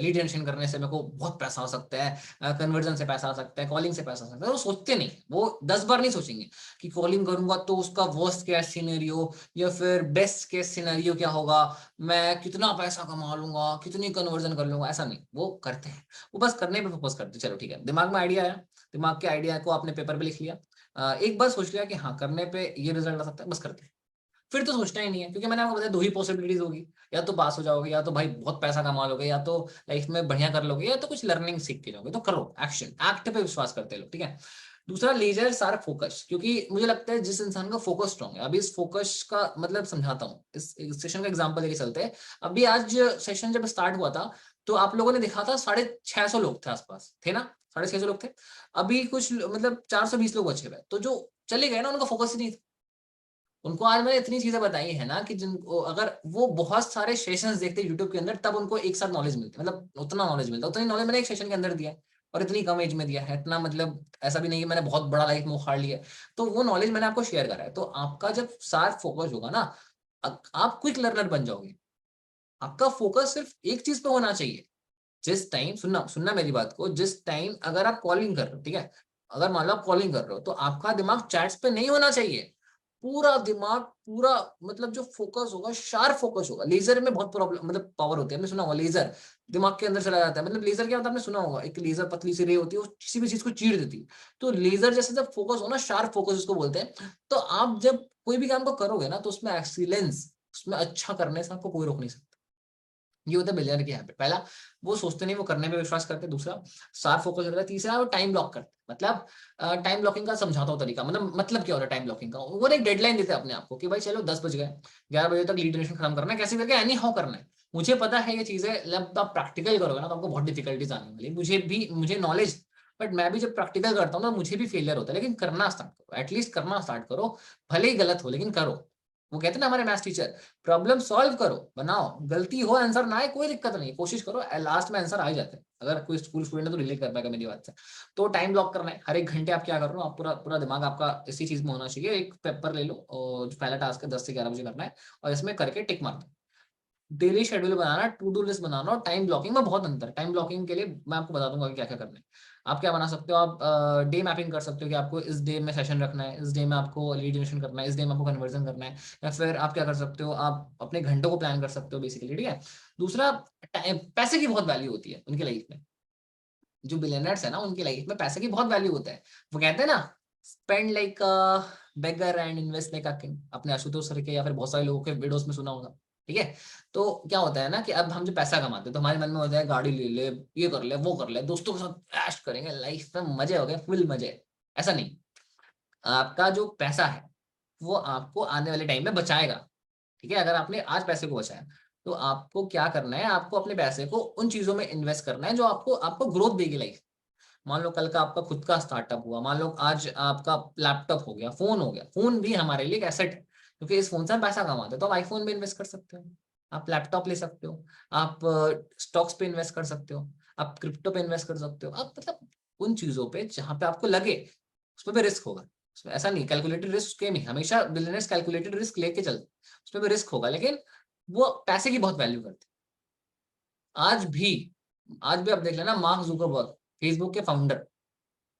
Speaker 1: लीड जनरेशन करने से मेरे को बहुत पैसा हो सकता है, कन्वर्जन से पैसा आ सकता है, कॉलिंग से पैसा आ सकता है। वो सोचते नहीं, वो 10 बार नहीं सोचेंगे कि कॉलिंग करूंगा तो उसका वर्स्ट केस सिनेरियो या फिर बेस्ट केस सिनेरियो क्या होगा, मैं कितना पैसा कमा लूंगा, कितनी कन्वर्जन कर लूंगा। ऐसा नहीं, वो करते हैं, वो बस करने पे फोकस करते। चलो ठीक है, दिमाग में आइडिया आया, दिमाग के आइडिया को आपने पेपर पे लिख लिया, एक बार सोच लिया कि हाँ करने पे ये रिजल्ट आ सकता है, बस करते हैं। फिर तो सोचना ही नहीं है, क्योंकि मैंने आपको बताया दो ही पॉसिबिलिटीज होगी, या तो पास हो जाओगे, या तो भाई बहुत पैसा कमा लोगे, या तो लाइफ में बढ़िया कर लोगे, या तो कुछ लर्निंग सीख के जाओगे। तो करो, एक्शन, एक्ट पे विश्वास करते लोग, ठीक है? दूसरा, लेजर शार्प फोकस, क्योंकि मुझे लगता है जिस इंसान का फोकस स्ट्रॉन्ग है, अभी इस फोकस का मतलब समझाता हूँ, इस सेशन का एग्जांपल लेके चलते हैं। अभी आज सेशन जब स्टार्ट हुआ था, तो आप लोगों ने देखा था 650 लोग थे आसपास, थे ना? 650 लोग थे। अभी कुछ मतलब 420 लोग बचे हुए, तो जो चले गए ना, उनका फोकस ही नहीं था। उनको आज मैंने इतनी चीजें बताई है ना कि जिनको अगर वो बहुत सारे सेशंस देखते यूट्यूब के अंदर, तब उनको एक साथ नॉलेज मिलती है, मतलब उतना नॉलेज मिलता है, उतनी नॉलेज मैंने एक सेशन के अंदर दिया है, और इतनी कम एज में दिया है। इतना मतलब ऐसा भी नहीं कि मैंने बहुत बड़ा लाइफ में उखाड़ लिया है। तो वो नॉलेज मैंने आपको शेयर करा है। तो आपका जब साथ फोकस होगा ना, आप क्विक लर्नर बन जाओगे। आपका फोकस सिर्फ एक चीज पे होना चाहिए। जिस टाइम, सुनना सुनना मेरी बात को, जिस टाइम अगर आप कॉलिंग कर रहे हो, ठीक है, अगर मान लो आप कॉलिंग कर रहे हो, तो आपका दिमाग चैट्स पे नहीं होना चाहिए। पूरा दिमाग, पूरा मतलब जो फोकस होगा, शार्प फोकस होगा। लेजर में बहुत प्रॉब्लम, मतलब पावर होती है, हमने सुना होगा लेजर दिमाग के अंदर चला जाता है। मतलब लेजर क्या होता है, आपने सुना होगा, एक लेजर पतली सी रे होती है, वो किसी भी चीज को चीर देती है। तो लेजर जैसे जब फोकस हो ना, शार्प फोकस उसको बोलते हैं। तो आप जब कोई भी काम को करोगे ना, तो उसमें एक्सीलेंस, उसमें अच्छा करने से आपको कोई रोक नहीं सकता। ये होता है बिलियनर की हैबिट। पहला, वो सोचते नहीं, वो करने पे विश्वास करते। दूसरा, शार्प फोकस होता है। तीसरा, वो टाइम ब्लॉक करते। मतलब टाइम ब्लॉकिंग का समझाता हूँ तरीका, मतलब क्या होता है टाइम ब्लॉकिंग का। वो एक डेडलाइन देते हैं अपने आप को कि भाई चलो 10 बज गए, 11 बजे तक लीड जनरेशन खत्म करना है, कैसे करके एनी हाउ करना है। मुझे पता है ये चीजें, जब आप प्रैक्टिकल करोगे ना, तो आपको बहुत डिफिकल्टीज आने वाली। मुझे नॉलेज, बट मैं भी जब प्रैक्टिकल करता हूँ ना, मुझे भी फेलियर होता है। लेकिन करना स्टार्ट करो, एटलीस्ट करना स्टार्ट करो, भले ही गलत हो लेकिन करो। वो कहते हैं ना हमारे मैथ्स टीचर, प्रॉब्लम सॉल्व करो, बनाओ, गलती हो आंसर ना आए कोई दिक्कत नहीं, कोशिश करो, लास्ट में आंसर आ ही जाते हैं। अगर कोई स्कूल स्टूडेंट है तो रिलेट कर पाएगा मेरी बात से। तो टाइम ब्लॉक करना है, हर एक घंटे आप क्या कर रहे हो, आप पूरा पूरा दिमाग आपका इसी चीज में होना चाहिए। एक पेपर ले लो और जो पहला टास्क है 10 से 11 बजे करना है, और इसमें करके टिक मार दो। डेली शेड्यूल बनाना, टू डू लिस्ट बनाना, और टाइम ब्लॉकिंग में बहुत अंतर है। टाइम ब्लॉकिंग के लिए मैं आपको बता दूंगा कि क्या क्या करना है। आप क्या बना सकते हो, आप डे मैपिंग कर सकते हो कि आपको इस डे में सेशन रखना है, इस डे में आपको लीड जनरेशन करना है, इस डे में आपको कन्वर्जन करना है। या फिर आप क्या कर सकते हो, आप अपने घंटों को प्लान कर सकते हो बेसिकली, ठीक है। दूसरा, पैसे की बहुत वैल्यू होती है उनकी लाइफ में। जो बिलियनर्स है ना, उनकी लाइफ में पैसे की बहुत वैल्यू होता है। वो कहते हैं ना, spend like beggar and invest like a king. अपने आशुतोष सर के या फिर बहुत सारे लोगों के वीडियोस में सुना होगा, ठीक है। तो क्या होता है ना कि अब हम जो पैसा कमाते हैं तो हमारे मन में होता है गाड़ी ले ले, ये कर ले, वो कर ले, दोस्तों के साथ ऐश करेंगे, लाइफ में मजे हो गए, फुल मजे। ऐसा नहीं। आपका जो पैसा है वो आपको आने वाले टाइम में बचाएगा, ठीक है। अगर आपने आज पैसे को बचाया तो आपको क्या करना है, आपको अपने पैसे को उन चीजों में इन्वेस्ट करना है जो आपको आपको ग्रोथ देगी लाइफ। मान लो कल का आपका खुद का स्टार्टअप हुआ, मान लो आज आपका लैपटॉप हो गया, फोन हो गया, फोन भी हमारे लिए एक एसेट है, क्योंकि इस फोन से हम पैसा कमाते हैं। तो आप आईफोन में इन्वेस्ट कर सकते हो, आप लैपटॉप ले सकते हो, आप स्टॉक्स पे इन्वेस्ट कर सकते हो, आप क्रिप्टो पे इन्वेस्ट कर सकते हो, आप मतलब उन चीजों पे जहां पे आपको लगे उसमें भी रिस्क होगा। उसमें ऐसा नहीं, कैलकुलेटेड रिस्क के नहीं, हमेशा बिजनेस कैलकुलेटेड रिस्क लेके चलते, उसमें भी रिस्क होगा, लेकिन वो पैसे की बहुत वैल्यू करते हैं। आज भी आप देख लेना, मार्क जुकरबर्ग, फेसबुक के founder,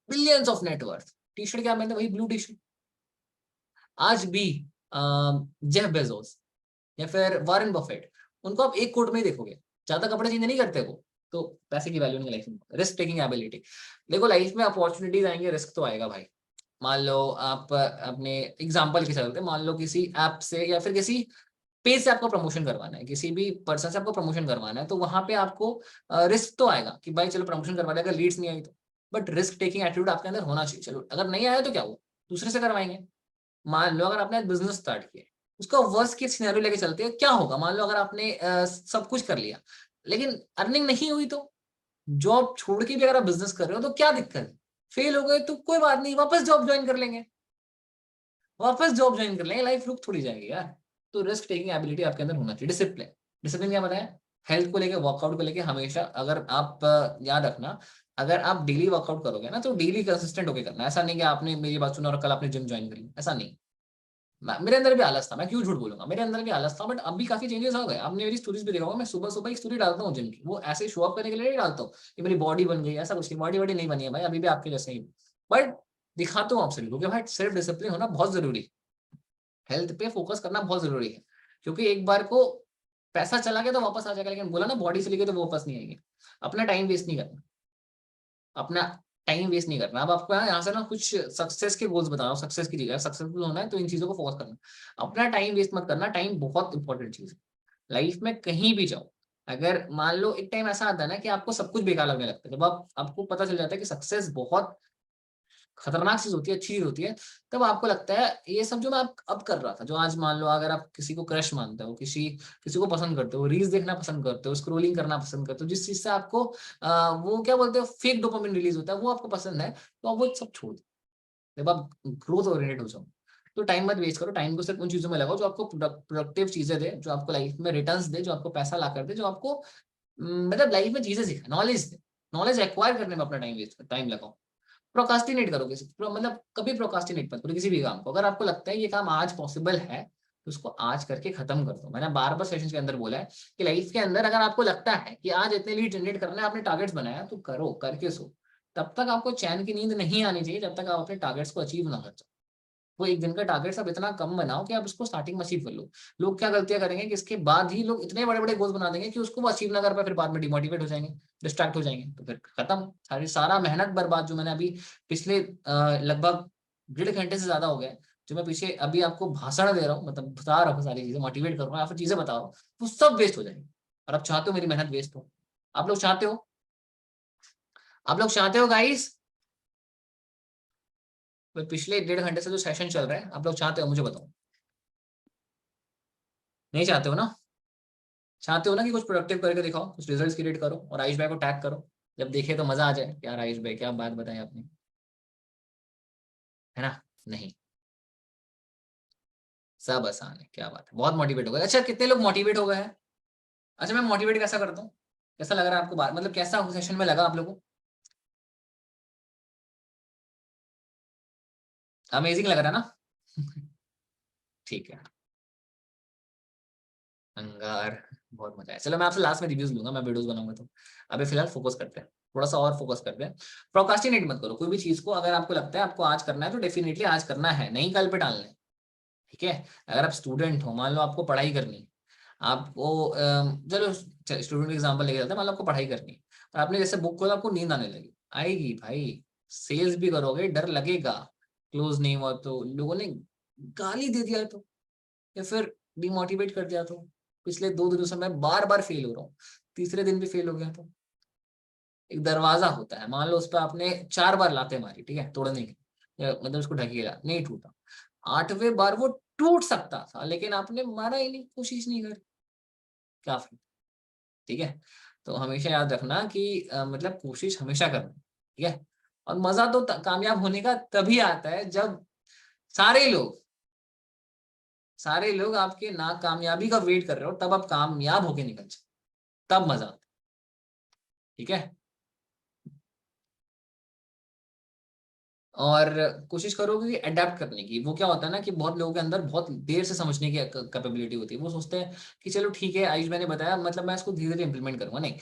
Speaker 1: billions of net worth, T shirt क्या पहनते, वही ब्लू टी शर्ट। आज भी जेफ बेजोस या फिर वॉरेन बफेट, उनको आप एक कोट में ही देखोगे, ज्यादा कपड़े चेंज नहीं करते वो। तो पैसे की वैल्यू नहीं लाइफ में, रिस्क टेकिंग एबिलिटी। देखो लाइफ में अपॉर्चुनिटीज आएंगे, रिस्क तो आएगा भाई। मान लो आप अपने एग्जाम्पल के चलते, मान लो किसी ऐप से या फिर किसी पेज से आपको प्रमोशन करवाना है, किसी भी पर्सन से आपको प्रमोशन करवाना है, तो वहां पे आपको रिस्क तो आएगा कि भाई चलो प्रमोशन करवा लिया, अगर लीड्स नहीं आई तो। बट रिस्क टेकिंग एटीट्यूड आपके अंदर होना चाहिए। चलो अगर नहीं आया तो क्या हुआ, दूसरे से करवाएंगे। मान लो अगर आपने बिजनेस स्टार्ट किया, उसका वर्स्ट केस सिनेरियो लेके चलते हैं, क्या होगा, मान लो अगर आपने सब कुछ कर लिया लेकिन अर्निंग नहीं हुई, तो जॉब छोड़ के भी अगर आप बिजनेस कर रहे हो तो क्या दिक्कत है, फेल हो गए तो कोई बात नहीं, वापस जॉब ज्वाइन कर लेंगे, वापस जॉब ज्वाइन कर लेंगे, लाइफ रुक थोड़ी जाएगी यार। तो रिस्क टेकिंग एबिलिटी आपके अंदर होना चाहिए। डिसिप्लिन, डिसिप्लिन क्या बताया, हेल्थ को लेके, वर्कआउट को लेके हमेशा, अगर आप याद रखना, अगर आप डेली वर्कआउट करोगे ना तो डेली कंसिस्टेंट होकर करना। ऐसा नहीं कि आपने मेरी बात सुना और कल आपने जिम ज्वाइन कर ली, ऐसा नहीं। मेरे अंदर भी आलस था, मैं क्यों झूठ बोलूंगा, मेरे अंदर भी आलस था, बट अभी काफी चेंजेस हो गए। आपने मेरी स्टोरीज भी देखा होगा, मैं सुबह सुबह एक स्टोरी डालता हूँ जिम की, वो ऐसे शो अप करने के लिए नहीं डालता हूँ कि मेरी बॉडी बन गई, ऐसा कुछ नहीं, बॉडी वॉडी नहीं बनी है भाई, अभी भी आपके जैसे ही। बट दिखाता हूँ आपसे क्योंकि भाई सेल्फ डिसिप्लिन होना बहुत जरूरी है, हेल्थ पे फोकस करना बहुत जरूरी है। क्योंकि एक बार को पैसा चला गया तो वापस आ जाएगा, लेकिन बोला ना बॉडी चली गई तो वो वापस नहीं आएगी। अपना टाइम वेस्ट नहीं करना, अपना टाइम वेस्ट नहीं करना। अब आपको यहाँ से ना कुछ सक्सेस के गोल्स बता रहा हूँ, सक्सेस की चीज, सक्सेसफुल होना है तो इन चीजों को फोकस करना। अपना टाइम वेस्ट मत करना, टाइम बहुत इंपॉर्टेंट चीज है लाइफ में, कहीं भी जाओ। अगर मान लो एक टाइम ऐसा आता है ना कि आपको सब कुछ बेकार लगने लगता है, जब आप आपको पता चल जाता है कि सक्सेस बहुत खतरनाक चीज होती है, अच्छी चीज होती है, तब आपको लगता है ये सब जो मैं अब कर रहा था, जो आज मान लो अगर आप किसी को क्रश मानते हो, किसी किसी को पसंद करते हो, रील्स देखना पसंद करते हो, स्क्रोलिंग करना पसंद करते हो, जिस चीज से आपको वो क्या बोलते हो फेक डोपामिन रिलीज होता है, वो आपको पसंद है, तो आप वो सब छोड़ दो। जब आप ग्रोथ ओरिएंटेड हो जाओ तो टाइम मत वेस्ट करो, टाइम को सिर्फ उन चीजों में लगाओ जो आपको प्रोडक्टिव चीजें दे, जो आपको लाइफ में रिटर्न्स दे, जो आपको पैसा ला कर दे, जो आपको मतलब लाइफ में चीजें सिखाए, नॉलेज दे। नॉलेज एक्वायर करने में अपना टाइम वेस्ट, टाइम लगाओ। प्रोकास्टिनेट करो किसी मतलब कभी प्रोकास्टिनेट मत करो किसी भी काम को। अगर आपको लगता है ये काम आज पॉसिबल है तो उसको आज करके खत्म कर दो। मैंने बार बार सेशन के अंदर बोला है कि लाइफ के अंदर अगर आपको लगता है कि आज इतने लीड जनरेट करना है, आपने टारगेट्स बनाया तो करो, करके सो। तब तक आपको चैन की नींद नहीं आनी चाहिए जब तक आप अपने टारगेट्स को अचीव ना कर जाओ। वो एक दिन का टारगेट सब इतना कम बनाओ कि आप उसको स्टार्टिंग में अचीव कर लो। लोग क्या गलतियां करेंगे कि इसके बाद ही लोग इतने बड़े बड़े गोल्स बना देंगे कि उसको वो अचीव ना कर पाए, फिर बाद में डिमोटिवेट हो जाएंगे, डिस्ट्रैक्ट हो जाएंगे, तो फिर खत्म, सारा मेहनत बर्बाद। जो मैंने अभी पिछले लगभग 1.5 घंटे से ज्यादा हो गया जो मैं पीछे अभी आपको भाषण दे रहा हूँ, मतलब बता रहा हूँ सारी चीजें, मोटिवेट कर रहा हूँ या फिर चीजें बता रहा हूँ, वो सब वेस्ट हो जाएंगे। और आप चाहते हो मेरी मेहनत वेस्ट हो? आप लोग चाहते हो? आप लोग चाहते हो गाइस? पिछले 1.5 घंटे से जो सेशन चल रहा है, आप लोग चाहते हो? मुझे बताओ, नहीं चाहते हो ना? चाहते हो ना कि कुछ प्रोडक्टिव करके दिखाओ, कुछ रिजल्ट्स क्रिएट करो और आयुष भाई को टैग करो, जब देखे तो मजा आ जाए, यार आयुष भाई क्या बात बताई आपने, है ना? नहीं। सब आसान है, क्या बात है, बहुत मोटिवेट हो गए। अच्छा कितने लोग मोटिवेट हो गए हैं? अच्छा मैं मोटिवेट कैसा करता हूँ, कैसा लग रहा है आपको बात, मतलब कैसा सेशन में लगा आप लोगों को? अमेजिंग लग रहा है ना? ठीक है। अंगार, बहुत मजा है। चलो मैं आपसे लास्ट में रिव्यूज लूंगा, मैं वीडियोस बनाऊंगा तो। अभी फिलहाल फोकस करते हैं, थोड़ा सा और फोकस करते हैं। प्रोकास्टिनेट मत करो कोई भी चीज को, अगर आपको लगता है आपको आज करना है तो डेफिनेटली आज करना है, नहीं कल पे टालना है। ठीक है। अगर आप स्टूडेंट हो, मान लो आपको पढ़ाई करनी है, आपको चलो स्टूडेंट एग्जाम्पल लेके जाते हैं, मान लो आपको पढ़ाई करनी है और आपने जैसे बुक खोला, आपको नींद आने लगी, आएगी भाई, सेल्स भी करोगे, डर लगेगा, क्लोज नहीं हुआ तो, लोगों ने गाली दे दिया तो, या फिर डिमोटिवेट कर दिया तो, पिछले 2 दिनों से मैं बार बार फेल हो रहा हूँ, तीसरे दिन भी फेल हो गया तो, एक दरवाजा होता है, मान लो उस पर आपने 4 बार लाते मारी, ठीक है, तोड़ने की, मतलब उसको ढकेला, नहीं टूटा, 8वें बार वो टूट सकता था, लेकिन आपने मारा ही नहीं, कोशिश नहीं करी, क्या फायदा? ठीक है। तो हमेशा याद रखना कि मतलब कोशिश हमेशा करना, ठीक है। और मजा तो कामयाब होने का तभी आता है जब सारे लोग आपके नाकामयाबी का वेट कर रहे हो, तब आप कामयाब होके निकल जाए, तब मजा आता है। ठीक है। और कोशिश करोगे कि अडेप्ट करने की, वो क्या होता है ना कि बहुत लोगों के अंदर बहुत देर से समझने की कैपेबिलिटी होती है, वो सोचते हैं कि चलो ठीक है आयुष मैंने बताया, मतलब मैं इसको धीरे धीरे इंप्लीमेंट करूंगा, नहीं।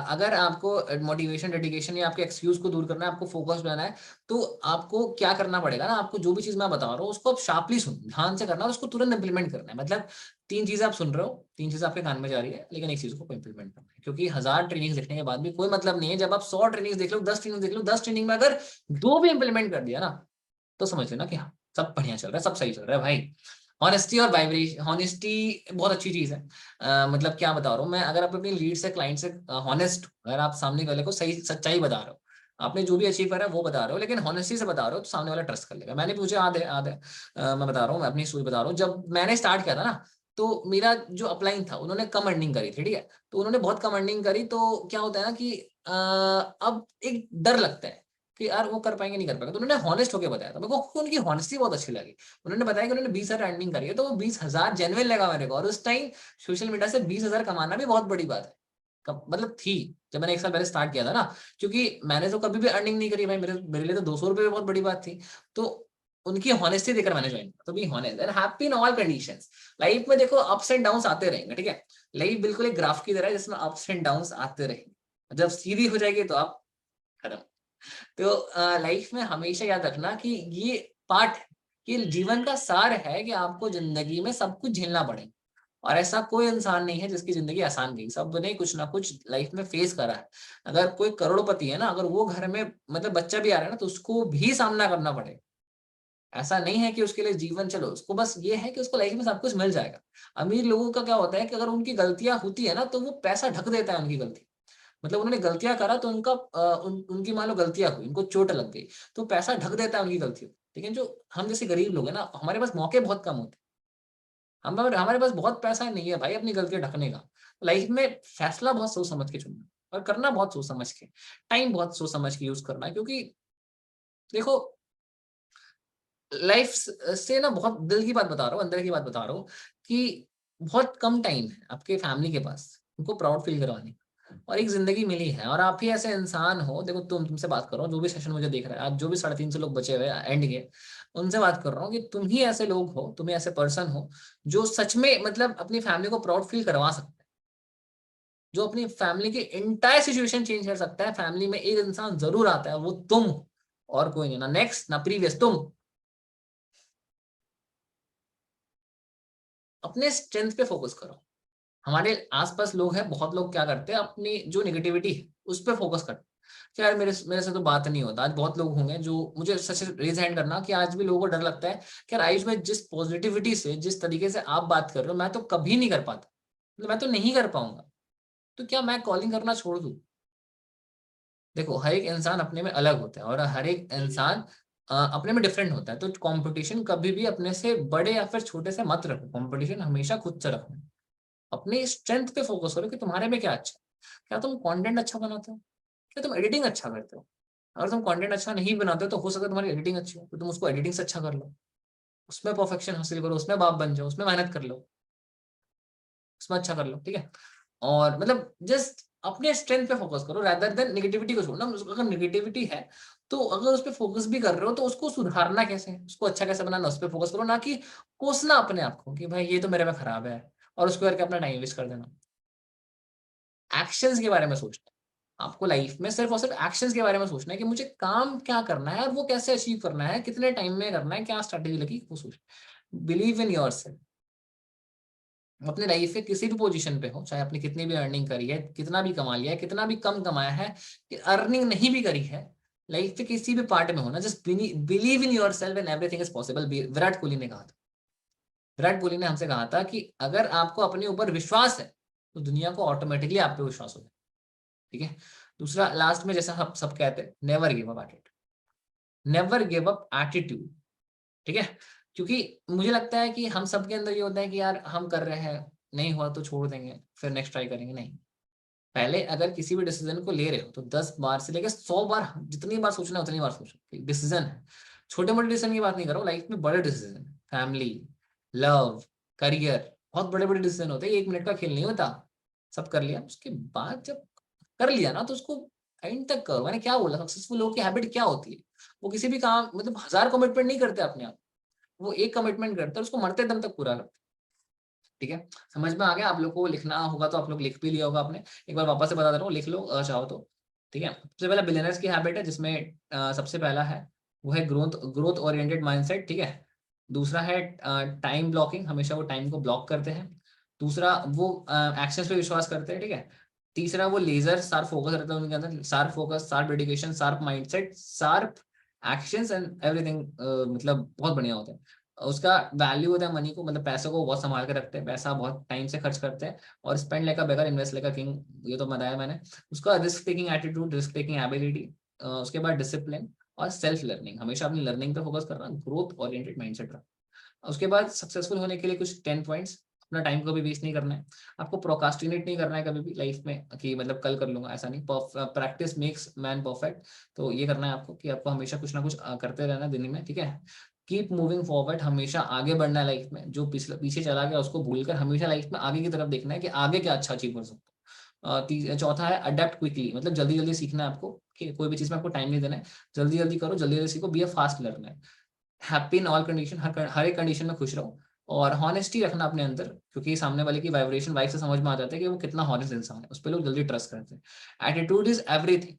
Speaker 1: अगर आपको मोटिवेशन डेडिकेशन या आपके एक्सक्यूज को दूर करना है, आपको फोकस बनाना है, तो आपको क्या करना पड़ेगा ना, आपको जो भी चीज मैं बता रहा हूँ उसको आप शार्पली सुन, ध्यान से करना और उसको तुरंत इंप्लीमेंट करना है। मतलब 3 चीजें आप सुन रहे हो, 3 चीजें आपके कान में जा रही है, लेकिन एक चीज को इंप्लीमेंट करना है, क्योंकि 1000 ट्रेनिंग देखने के बाद भी कोई मतलब नहीं है, जब आप 100 ट्रेनिंग देख लो, 10 ट्रेनिंग देख लो, 10 ट्रेनिंग में अगर 2 भी इंप्लीमेंट कर दिया ना, तो समझ लेना कि हाँ सब बढ़िया चल रहा है, सब सही चल रहा है भाई। ऑनेस्टी और वाइब्रेशन, हॉनेस्टी बहुत अच्छी चीज है। मतलब क्या बता रहा हूँ मैं, अगर आप अपनी लीड से, क्लाइंट से हॉनेस्ट, अगर आप सामने वाले को सही सच्चाई बता रहे हो, आपने जो भी अचीव करा है वो बता रहे हो, लेकिन हॉनेस्टी से बता रहे हो, तो सामने वाला ट्रस्ट कर लेगा। मैंने भी, मुझे याद है, मैं बता रहा हूँ, मैं अपनी स्टोरी बता रहा हूँ, जब मैंने स्टार्ट किया था ना, तो मेरा जो अपलाइन था उन्होंने कम अर्निंग करी थी, ठीक है, तो उन्होंने बहुत कम अर्निंग करी, तो क्या होता है ना कि अब एक डर लगता है कि यार वो कर पाएंगे नहीं कर पाएंगे, तो उन्होंने हॉनेस्ट होकर बताया था मेरे को, उनकी हॉनेस्टी बहुत अच्छी लगी। उन्होंने बताया कि उन्होंने 20,000 अर्निंग करी है, तो वो 20,000 जेन्युइन लगा मेरे को, और उस टाइम सोशल मीडिया से 20,000 कमाना भी बहुत बड़ी बात है, मतलब थी, जब मैंने 1 साल पहले स्टार्ट किया था ना, क्योंकि मैंने तो कभी भी अर्निंग नहीं करी भाई, मेरे मेरे लिए तो 200 रुपये भी बहुत बड़ी बात थी। तो उनकी हॉनेस्टी देखकर मैंने ज्वाइन किया, तो be honest and happy in all conditions. Life में देखो अप्स एंड डाउन्स आते रहेंगे, ठीक है, लाइफ बिल्कुल एक ग्राफ की तरह है जिसमें अप्स एंड डाउन्स आते रहेंगे, जब सीधी हो जाएगी तो आप खत्म। तो लाइफ में हमेशा याद रखना कि ये पार्ट है, ये जीवन का सार है कि आपको जिंदगी में सब कुछ झेलना पड़ेगा, और ऐसा कोई इंसान नहीं है जिसकी जिंदगी आसान गई, सबने कुछ ना कुछ लाइफ में फेस करा है। अगर कोई करोड़पति है ना, अगर वो घर में मतलब बच्चा भी आ रहा है ना, तो उसको भी सामना करना पड़ेगा। ऐसा नहीं है कि उसके लिए जीवन, चलो उसको बस ये है कि उसको लाइफ में सब कुछ मिल जाएगा। अमीर लोगों का क्या होता है कि अगर उनकी गलतियां होती है ना, तो वो पैसा ढक देता है उनकी गलती, मतलब उन्होंने गलतियां करा तो उनकी मान लो गलतियां हुई, उनको चोट लग गई, तो पैसा ढक देता है उनकी गलतियों। लेकिन जो हम जैसे गरीब लोग हैं ना, हमारे पास मौके बहुत कम होते हैं, हम हमारे पास बहुत पैसा नहीं है भाई अपनी गलतियां ढकने का। लाइफ में फैसला बहुत सोच समझ के चुनना, और करना बहुत सोच समझ के, टाइम बहुत सोच समझ के यूज करना, क्योंकि देखो लाइफ से ना, बहुत दिल की बात बता रहा हूँ, अंदर की बात बता रहा हूँ, कि बहुत कम टाइम है आपके फैमिली के पास उनको प्राउड फील करवाने, और एक जिंदगी मिली है, और आप ही ऐसे इंसान हो, देखो तुमसे बात कर रहा हूँ, जो भी सेशन मुझे देख रहा है, आज जो भी 350 लोग बचे हुए एंड के, उनसे बात कर रहा हूँ कि तुम ही ऐसे लोग हो, तुम ही ऐसे पर्सन हो जो सच में मतलब अपनी फैमिली को प्राउड फील करवा सकते हैं, जो अपनी फैमिली की इंटायर सिचुएशन चेंज कर सकता है। फैमिली में एक इंसान जरूर आता है, वो तुम हो, और कोई नहीं, ना नेक्स्ट ना प्रीवियस, तुम। अपने स्ट्रेंथ पे फोकस करो। हमारे आसपास लोग हैं, बहुत लोग क्या करते हैं, अपनी जो नेगेटिविटी है उस पर फोकस करते हैं कि यार मेरे मेरे से तो बात नहीं होता। आज बहुत लोग होंगे जो मुझे सच रेज हैंड करना, कि आज भी लोगों को डर लगता है कि यार आयुष में जिस पॉजिटिविटी से, जिस तरीके से आप बात कर रहे हो, मैं तो कभी नहीं कर पाता, मतलब मैं तो नहीं कर पाऊंगा, तो क्या मैं कॉलिंग करना छोड़ दूं? देखो हर एक इंसान अपने में अलग होता है, और हर एक इंसान अपने में डिफरेंट होता है, तो कंपटीशन कभी भी अपने से बड़े या फिर छोटे से मत रखो, कंपटीशन हमेशा खुद से रखो। अपनी स्ट्रेंथ पे फोकस करो कि तुम्हारे में क्या अच्छा है, क्या तुम कंटेंट अच्छा बनाते हो, क्या तुम एडिटिंग अच्छा करते हो। अगर तुम कंटेंट अच्छा नहीं बनाते हो, तो हो सकता है तुम्हारी एडिटिंग अच्छी हो, तो तुम उसको एडिटिंग से अच्छा कर लो। उसमें परफेक्शन हासिल करो, उसमें बाप बन जाओ, उसमें मेहनत कर लो, उसमें अच्छा कर लो, ठीक है। और मतलब जस्ट अपने स्ट्रेंथ पे फोकस करो रादर देन निगेटिविटी को छोड़ना। अगर निगेटिविटी है तो अगर उस पर फोकस भी कर रहे हो तो उसको सुधारना कैसे है, उसको अच्छा कैसे बनाना, उस पर फोकस करो, ना कि कोसना अपने आप को कि भाई ये तो मेरे में खराब है और उसको करके अपना टाइम वेस्ट कर देना। एक्शंस के बारे में सोचना है आपको लाइफ में, सिर्फ और सिर्फ एक्शंस के बारे में सोचना है कि मुझे काम क्या करना है और वो कैसे अचीव करना है, कितने टाइम में करना है, क्या स्ट्रेटेजी लगी, वो सोचना। Believe in your self. अपने लाइफ में किसी भी पोजीशन पे हो, चाहे आपने कितनी भी अर्निंग करी है, कितना भी कमा लिया है, कितना भी कम कमाया है, कि अर्निंग नहीं भी करी है, लाइफ के किसी भी पार्ट में हो ना, just believe in your self and everything is possible. Virat Kohli ने कहा था, विराट कोहली ने हमसे कहा था कि अगर आपको अपने ऊपर विश्वास है तो दुनिया को ऑटोमेटिकली आप पे विश्वास होगा, ठीक है। दूसरा लास्ट में, जैसा हम सब कहते हैं, never give up attitude, never give up attitude, ठीक है। क्योंकि मुझे लगता है कि हम सबके अंदर ये होता है कि यार हम कर रहे हैं, नहीं हुआ तो छोड़ देंगे, फिर नेक्स्ट ट्राई करेंगे। नहीं, पहले अगर किसी भी डिसीजन को ले रहे हो तो 10 बार से लेकर 100 बार, जितनी बार सोचना है उतनी बार सोचो। डिसीजन है, छोटे मोटे डिसीजन की बात नहीं करो, लाइफ में बड़े डिसीजन, फैमिली, लव, करियर, बहुत बड़े बड़े डिसीजन होते हैं। 1 मिनट का खेल नहीं होता। सब कर लिया उसके बाद, जब कर लिया ना तो उसको एंड तक करो। मैंने क्या बोला, सक्सेसफुल लोगों की हैबिट क्या होती है, वो किसी भी काम मतलब 1000 कमिटमेंट नहीं करते अपने आप, वो एक कमिटमेंट करते हैं, उसको मरते दम तक पूरा करते हैं, ठीक है। समझ में आ गया? आप लोग को लिखना होगा तो आप लोग लिख भी लिया होगा आपने, एक बार वापस से बता दे रहा हूँ, लिख लो चाहो तो, ठीक है। सबसे पहला बिलियनर्स की हैबिट है, जिसमें सबसे पहला है वो है ग्रोथ ग्रोथ ओरिएंटेड माइंडसेट, ठीक है। दूसरा है टाइम ब्लॉकिंग, हमेशा वो टाइम को ब्लॉक करते हैं। दूसरा वो एक्शंस पे विश्वास करते हैं, ठीक है। तीसरा वो लेजर शार्प फोकस रहता है उनके अंदर, sharp focus, sharp dedication, sharp mindset, sharp actions and everything, मतलब बहुत बढ़िया होता है। उसका वैल्यू होता है मनी को, मतलब पैसों को बहुत संभाल के रखते हैं, पैसा बहुत टाइम से खर्च करते हैं, और spend like a beggar invest like a king, ये तो बताया मैंने। उसका risk taking attitude, risk taking ability, उसके बाद डिसिप्लिन और सेल्फ लर्निंग, हमेशा अपनी लर्निंग पे फोकस करना, ग्रोथ ओरिएंटेड माइंडसेट रखना। उसके बाद सक्सेसफुल होने के लिए कुछ 10 पॉइंट्स, अपना टाइम कभी वेस्ट नहीं करना है, आपको प्रोकास्टिनेट नहीं करना है कभी भी लाइफ में कि मतलब कल कर लूंगा, ऐसा नहीं। Practice makes man perfect. तो ये करना है आपको कि आपको हमेशा कुछ ना कुछ करते रहना है दिन में, ठीक है। कीप मूविंग फॉरवर्ड, हमेशा आगे बढ़ना है लाइफ में, जो पीछे चला गया उसको भूलकर हमेशा लाइफ में आगे की तरफ देखना है कि आगे क्या अच्छा अचीव कर सकते हो। चौथा है अडेप्ट क्विकली, मतलब जल्दी जल्दी सीखना है आपको, कि कोई भी चीज में आपको टाइम नहीं देना है, जल्दी जल्दी करो, जल्दी जल्दी सीखो, be a fast learner. Happy in all condition, हर एक कंडीशन में खुश रहो, और हॉनेस्टी रखना अपने अंदर, क्योंकि सामने वाले की वाइब्रेशन वाइब से समझ में आ जाता है कि वो कितना हॉनेस्ट इंसान है, उस पर लोग जल्दी ट्रस्ट करते हैं। Attitude is everything.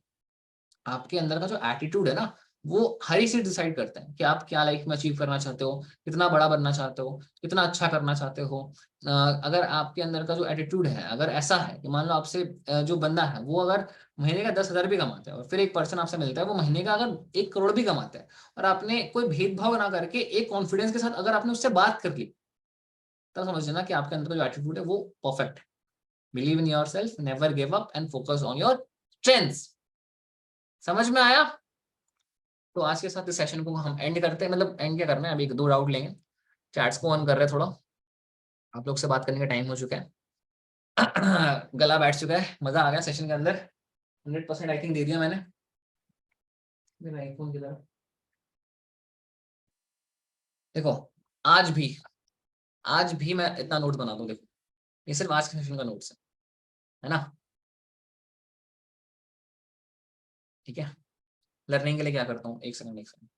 Speaker 1: आपके अंदर का जो एटीट्यूड है ना, वो हर एक चीज डिसाइड करता है कि आप क्या लाइफ में अचीव करना चाहते हो, कितना बड़ा बनना चाहते हो, कितना अच्छा करना चाहते हो। अगर आपके अंदर का जो एटीट्यूड है अगर ऐसा है कि मान लो आपसे जो बंदा है वो अगर महीने का 10,000 भी कमाता है, और फिर एक पर्सन आपसे मिलता है वो महीने का अगर 1 करोड़ भी कमाता है, और आपने कोई भेदभाव ना करके एक कॉन्फिडेंस के साथ अगर आपने उससे बात कर ली, तब समझ लेना कि आपके अंदर का जो एटीट्यूड है वो परफेक्ट है। Believe in your self, never give up and focus on your strengths. समझ में आया? तो आज के साथ इस सेशन को हम एंड करते हैं, मतलब एंड क्या करना है, अभी 2 डाउट लेंगे। चैट्स को ऑन कर रहे हैं थोड़ा, आप लोग से बात करने का टाइम हो चुका है। गला बैठ चुका है, मजा आ गया सेशन के अंदर, 100% आई थिंक दे दिया मैंने। मेरा आईफोन किधर है? देखो, आज भी आज भी मैं इतना नोट बनाता हूँ, देखो ये सिर्फ आज के सेशन का नोट्स है ना, ठीक है। लर्निंग के लिए क्या करता हूँ, एक सेकंड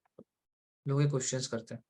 Speaker 1: लोग ये क्वेश्चंस करते हैं।